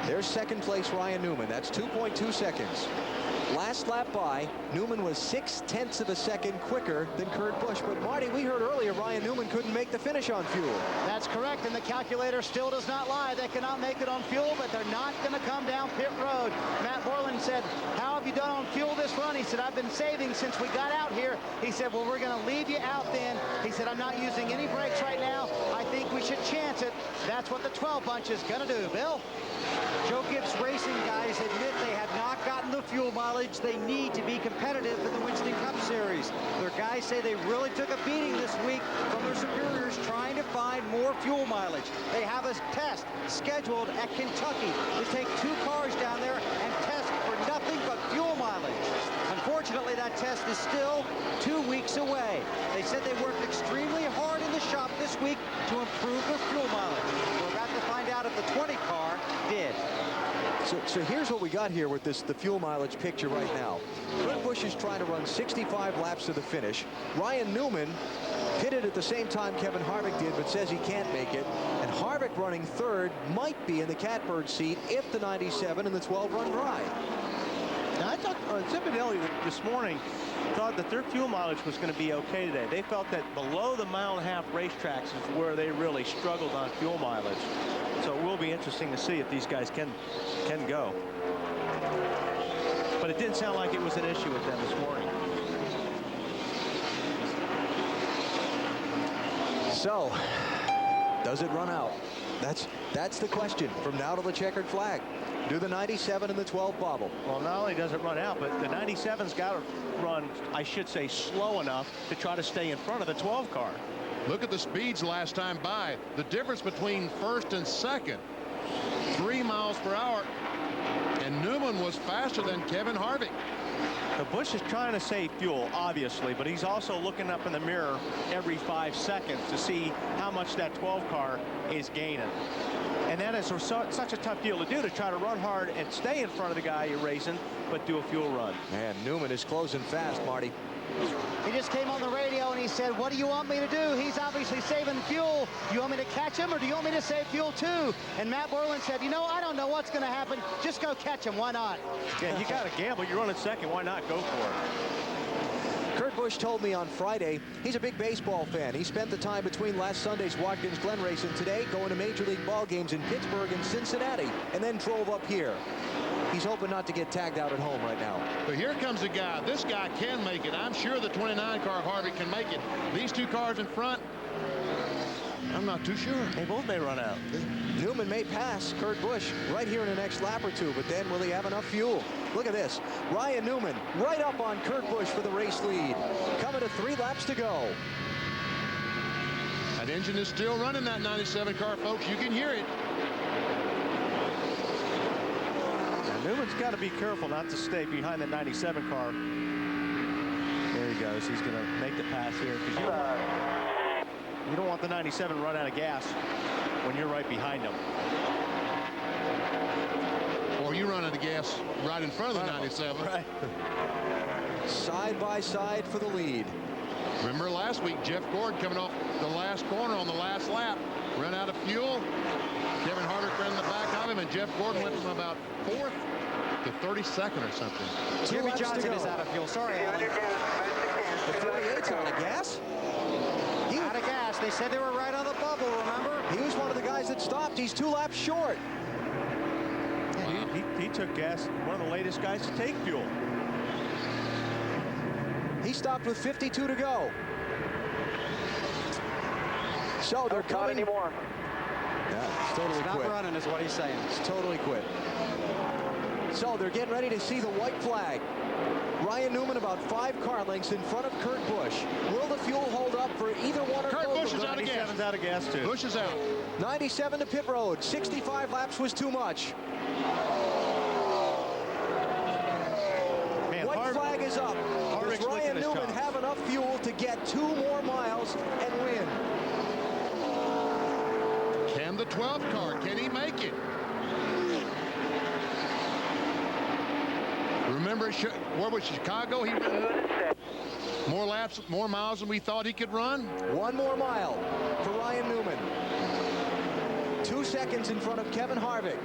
There's second place Ryan Newman. That's 2.2 seconds. Last lap by, Newman was 0.6 of a second quicker than Kurt Busch. But Marty, we heard earlier Ryan Newman couldn't make the finish on fuel. That's correct, and the calculator still does not lie. They cannot make it on fuel, but they're not going to come down pit road. Matt Borland said, how have you done on fuel this run? He said, I've been saving since we got out here. He said, well, we're going to leave you out then. He said, I'm not using any brakes right now. I think we should chance it. That's what the 12 bunch is going to do. Bill? Joe Gibbs Racing guys admit they have not gotten the fuel mileage they need to be competitive in the Winston Cup Series. Their guys say they really took a beating this week from their superiors trying to find more fuel mileage. They have a test scheduled at Kentucky to take 2 cars down there and test for nothing but fuel mileage. Unfortunately, that test is still 2 weeks away. They said they worked extremely hard in the shop this week to improve their fuel mileage. We're about to find out if the 20 car did. So here's what we got here with the fuel mileage picture right now. Kurt Busch is trying to run 65 laps to the finish. Ryan Newman pitted at the same time Kevin Harvick did, but says he can't make it. And Harvick running 3rd might be in the catbird seat if the 97 and the 12 run dry. Now, I thought Zimbabwe this morning thought that their fuel mileage was going to be okay today. They felt that below the 1.5 mile racetracks is where they really struggled on fuel mileage. So it will be interesting to see if these guys can go. But it didn't sound like it was an issue with them this morning. So, does it run out? That's the question from now to the checkered flag. Do the 97 and the 12 bobble? Well, not only does it run out, but the 97's got to run, I should say, slow enough to try to stay in front of the 12 car. Look at the speeds last time by. The difference between first and second, 3 miles per hour. And Newman was faster than Kevin Harvick. The Busch is trying to save fuel, obviously, but he's also looking up in the mirror every 5 seconds to see how much that 12 car is gaining. And that is such a tough deal to do, to try to run hard and stay in front of the guy you're racing, but do a fuel run. Man, Newman is closing fast, Marty. He just came on the radio and he said, what do you want me to do? He's obviously saving fuel. Do you want me to catch him, or do you want me to save fuel too? And Matt Borland said, you know, I don't know what's going to happen. Just go catch him. Why not? Yeah, you got to gamble. You're running second. Why not go for it? Kurt Busch told me on Friday he's a big baseball fan. He spent the time between last Sunday's Watkins Glen race and today going to Major League ball games in Pittsburgh and Cincinnati, and then drove up here. He's hoping not to get tagged out at home right now. But here comes a guy. This guy can make it. I'm sure the 29 car Harvick can make it. These 2 cars in front, I'm not too sure. They both may run out. Newman may pass Kurt Busch right here in the next lap or 2, but then will he have enough fuel? Look at this. Ryan Newman right up on Kurt Busch for the race lead. Coming to 3 laps to go. That engine is still running, that 97 car, folks. You can hear it. Newman's got to be careful not to stay behind the 97 car. There he goes. He's going to make the pass here, because you don't want the 97 to run out of gas when you're right behind him. Or you run out of gas right in front of the 97. Right. Side by side for the lead. Remember last week, Jeff Gordon coming off the last corner on the last lap, ran out of fuel. Kevin Harvick ran in the back of him, and Jeff Gordon went from about 4th to 32nd or something. Jimmy Johnson is out of fuel. Sorry, Alan. The 38's out of gas? Out of gas. They said they were right on the bubble, remember? He was one of the guys that stopped. He's 2 laps short. He took gas, one of the latest guys to take fuel. He stopped with 52 to go. So they're coming. Not anymore. Yeah, it's totally Not quit. running is what he's saying. It's totally quit. So they're getting ready to see the white flag. Ryan Newman about 5 car lengths in front of Kurt Busch. Will the fuel hold up for either one or both? Kurt Busch is out of gas. 97's out of gas too. Busch is out. 97 to pit road. 65 laps was too much. Man, White flag is up. Does Ryan Newman have enough fuel to get 2 more miles and win? Can the 12 car, can he make it? Remember, where was Chicago? He ran more laps, more miles than we thought he could run. 1 more mile for Ryan Newman. 2 seconds in front of Kevin Harvick.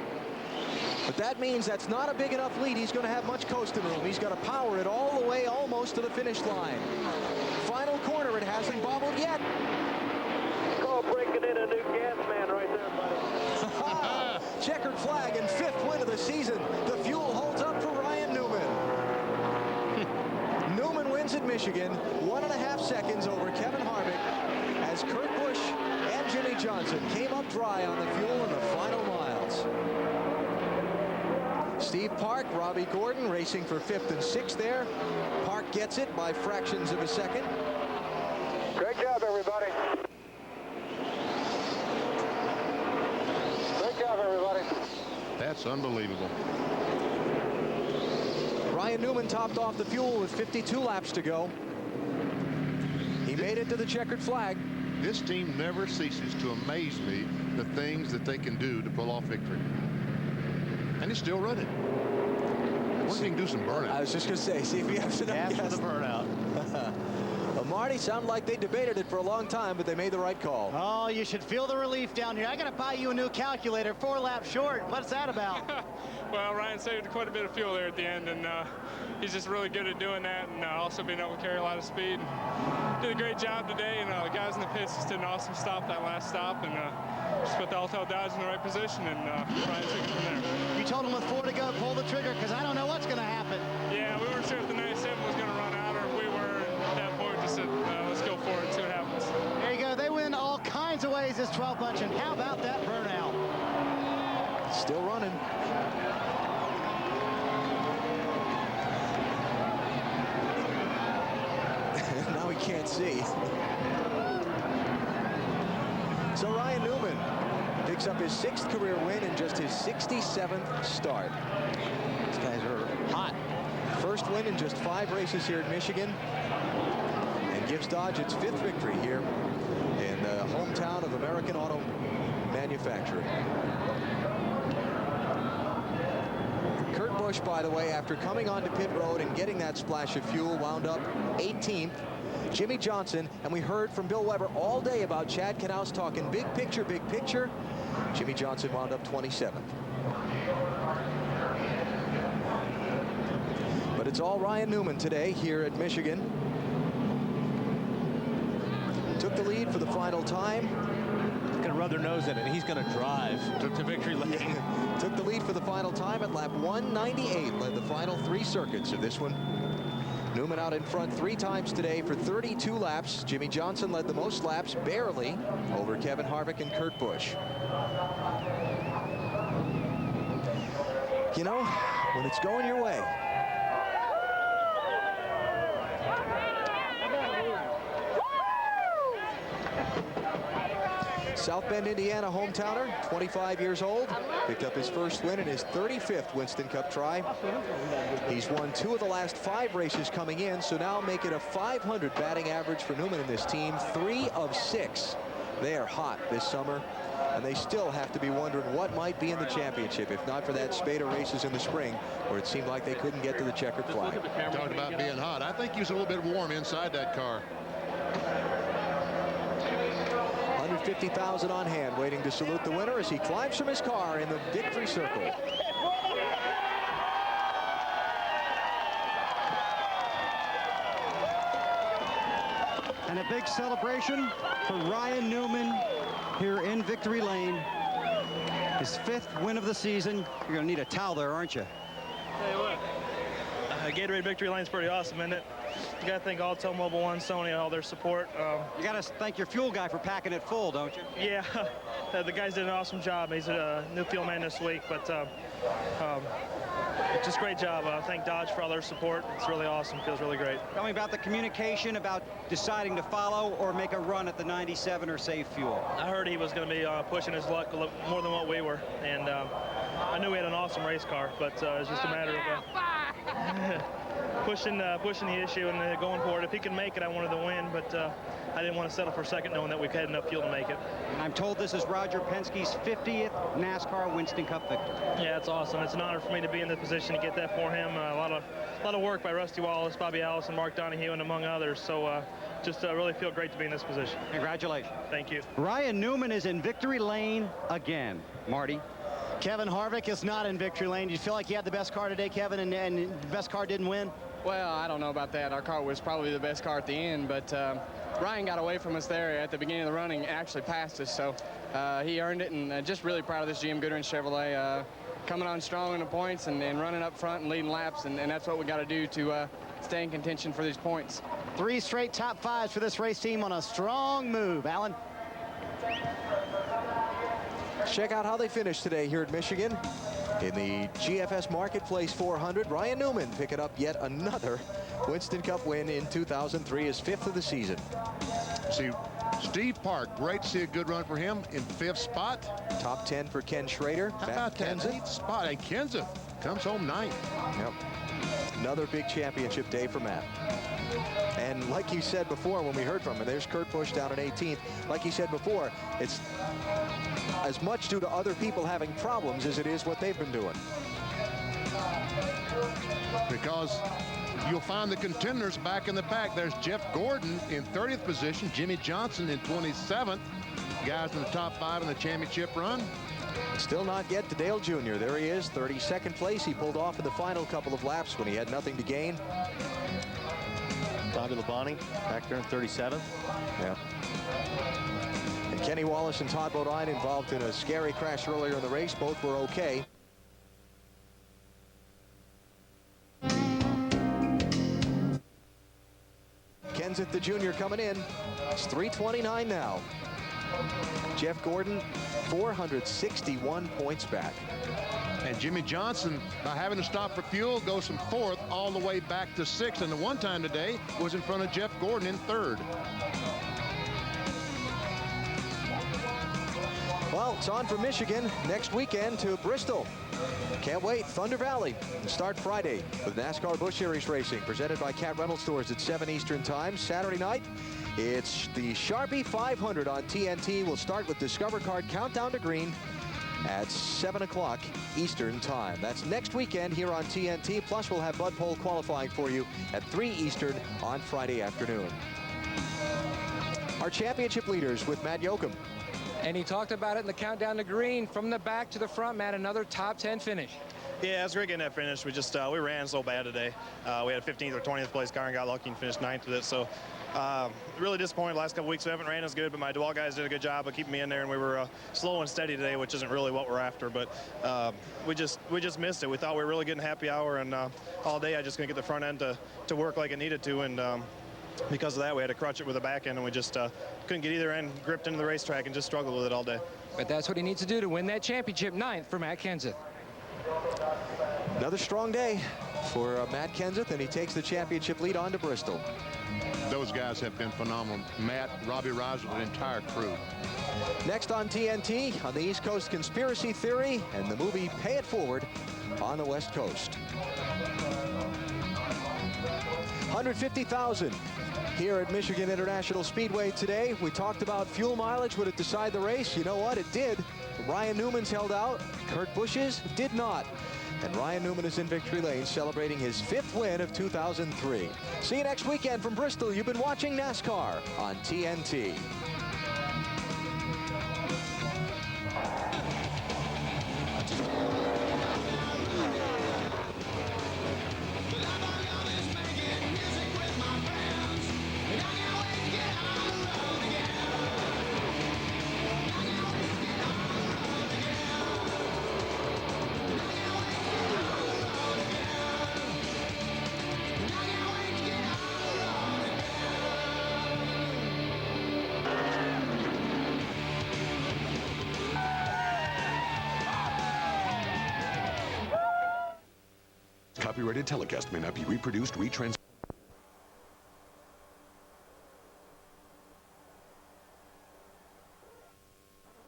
But that means that's not a big enough lead. He's going to have much coasting room. He's got to power it all the way almost to the finish line. Final corner, it hasn't bobbled yet. Call breaking in a new gas man right there, buddy. Checkered flag and 5th win of the season. The fuel holds up for Ryan Newman. Newman wins at Michigan, 1.5 seconds over Kevin Harvick, as Kurt Busch and Jimmy Johnson came up dry on the fuel in the final miles. Steve Park, Robbie Gordon racing for 5th and 6th there. Park gets it by fractions of a second. Great job, everybody. Great job, everybody. That's unbelievable. Ryan Newman topped off the fuel with 52 laps to go. He made it to the checkered flag. This team never ceases to amaze me, the things that they can do to pull off victory. And it's still running. I wonder if he can do some burnout. I was just going to say, see if he has enough gas for the burnout. Well, Marty, sounded like they debated it for a long time, but they made the right call. Oh, you should feel the relief down here. I got to buy you a new calculator, 4 laps short. What's that about? Well, Ryan saved quite a bit of fuel there at the end, and he's just really good at doing that, and also being able to carry a lot of speed. Did a great job today, and the guys in the pits just did an awesome stop that last stop, and just put the Alto Dodge in the right position, and Ryan took it from there. You told him with 4 to go, pull the trigger, because I don't know what's going to happen. Yeah, we weren't sure if the 97 was going to run out or if we were. At that point, just said, let's go for it, see what happens. There you go. They win all plays his 12 bunch, and how about that burnout? Still running. Now he can't see. So Ryan Newman picks up his 6th career win in just his 67th start. These guys are hot. First win in just 5 races here at Michigan, and gives Dodge its 5th victory here in the hometown of American auto manufacturing. Kurt Busch, by the way, after coming onto pit road and getting that splash of fuel, wound up 18th. Jimmy Johnson, and we heard from Bill Weber all day about Chad Knaus talking big picture, big picture. Jimmy Johnson wound up 27th. But it's all Ryan Newman today here at Michigan. Took the lead for the final time. He's going to rub their nose in it, and he's going to drive to victory lane. Yeah. Took the lead for the final time at lap 198. Led the final 3 circuits of this one. Newman out in front 3 times today for 32 laps. Jimmy Johnson led the most laps, barely, over Kevin Harvick and Kurt Busch. You know, when it's going your way. South Bend, Indiana hometowner, 25 years old, picked up his first win in his 35th Winston Cup try. He's won 2 of the last 5 races coming in, so now make it a 500 batting average for Newman in this team. 3 of 6. They are hot this summer, and they still have to be wondering what might be in the championship, if not for that spate of races in the spring, where it seemed like they couldn't get to the checkered flag. Talked about being hot. I think he was a little bit warm inside that car. 150,000 on hand, waiting to salute the winner as he climbs from his car in the victory circle. And a big celebration for Ryan Newman here in Victory Lane. His 5th win of the season. You're going to need a towel there, aren't you? Tell you what, Gatorade Victory Lane's pretty awesome, isn't it? You got to thank Auto Mobile One, Sony, all their support. You got to thank your fuel guy for packing it full, don't you? Yeah, the guys did an awesome job. He's a new fuel man this week, but just great job. Thank Dodge for all their support. It's really awesome. Feels really great. Tell me about the communication about deciding to follow or make a run at the 97 or save fuel. I heard he was going to be pushing his luck a little more than what we were, and I knew we had an awesome race car, but it's just a matter of pushing the issue and going for it. If he can make it, I wanted to win, but I didn't want to settle for second, knowing that we had enough fuel to make it. And I'm told this is Roger Penske's 50th NASCAR Winston Cup victory. Yeah, it's awesome. It's an honor for me to be in this position to get that for him. A lot of work by Rusty Wallace, Bobby Allison, Mark Donahue, and among others. So just really feel great to be in this position. Congratulations. Thank you. Ryan Newman is in victory lane again. Marty. Kevin Harvick is not in victory lane. Do you feel like you had the best car today, Kevin, and the best car didn't win? Well, I don't know about that. Our car was probably the best car at the end, but Ryan got away from us there at the beginning of the running, actually passed us, so he earned it, and just really proud of this GM Goodwrench Chevrolet coming on strong in the points and running up front and leading laps, and that's what we got to do to stay in contention for these points. 3 straight top 5s for this race team on a strong move. Alan? Check out how they finished today here at Michigan. In the GFS Marketplace 400, Ryan Newman picking up yet another Winston Cup win in 2003, his 5th of the season. See, Steve Park, great to see a good run for him in 5th spot. Top 10 for Ken Schroeder. How about that 8th spot? And Kenseth comes home 9th. Yep. Another big championship day for Matt. And like you said before when we heard from him, there's Kurt Busch down at 18th. Like you said before, it's as much due to other people having problems as it is what they've been doing. Because you'll find the contenders back in the pack. There's Jeff Gordon in 30th position, Jimmy Johnson in 27th. Guys in the top 5 in the championship run. Still not yet to Dale Jr. There he is, 32nd place. He pulled off in the final couple of laps when he had nothing to gain. Bobby Labonte back there in 37th. Yeah. And Kenny Wallace and Todd Bodine involved in a scary crash earlier in the race. Both were okay. Kenseth the junior coming in. It's 3:29 now. Jeff Gordon, 461 points back. And Jimmy Johnson, by having to stop for fuel, goes from 4th all the way back to 6th. And the one time today was in front of Jeff Gordon in 3rd. Well, it's on for Michigan next weekend to Bristol. Can't wait. Thunder Valley. Start Friday with NASCAR Busch Series Racing, presented by Cat Rental Stores at 7 Eastern Time. Saturday night, it's the Sharpie 500 on TNT. We'll start with Discover Card Countdown to Green at 7 o'clock Eastern Time. That's next weekend here on TNT. Plus, we'll have Bud Pole qualifying for you at 3 Eastern on Friday afternoon. Our championship leaders with Matt Yoakum. And he talked about it in the countdown to green, from the back to the front, Matt, another top 10 finish. Yeah, it was great getting that finish. We just we ran so bad today. We had a 15th or 20th place car and got lucky and finished 9th with it. So really disappointed. Last couple weeks we haven't ran as good, but my dual guys did a good job of keeping me in there, and we were slow and steady today, which isn't really what we're after. But we just missed it. We thought we were really getting happy hour, and all day I just couldn't get the front end to work like it needed to, and because of that we had to crutch it with the back end, and we just couldn't get either end gripped into the racetrack and just struggled with it all day. But that's what he needs to do to win that championship, 9th for Matt Kenseth. Another strong day for Matt Kenseth, and he takes the championship lead on to Bristol. Those guys have been phenomenal. Matt, Robbie Riser, the entire crew. Next on TNT, on the East Coast, Conspiracy Theory and the movie Pay It Forward on the West Coast. 150,000 here at Michigan International Speedway today. We talked about fuel mileage. Would it decide the race? You know what? It did. Ryan Newman's held out. Kurt Busch's did not. And Ryan Newman is in victory lane, celebrating his 5th win of 2003. See you next weekend from Bristol. You've been watching NASCAR on TNT. Copyrighted telecast may not be reproduced, retransmitted.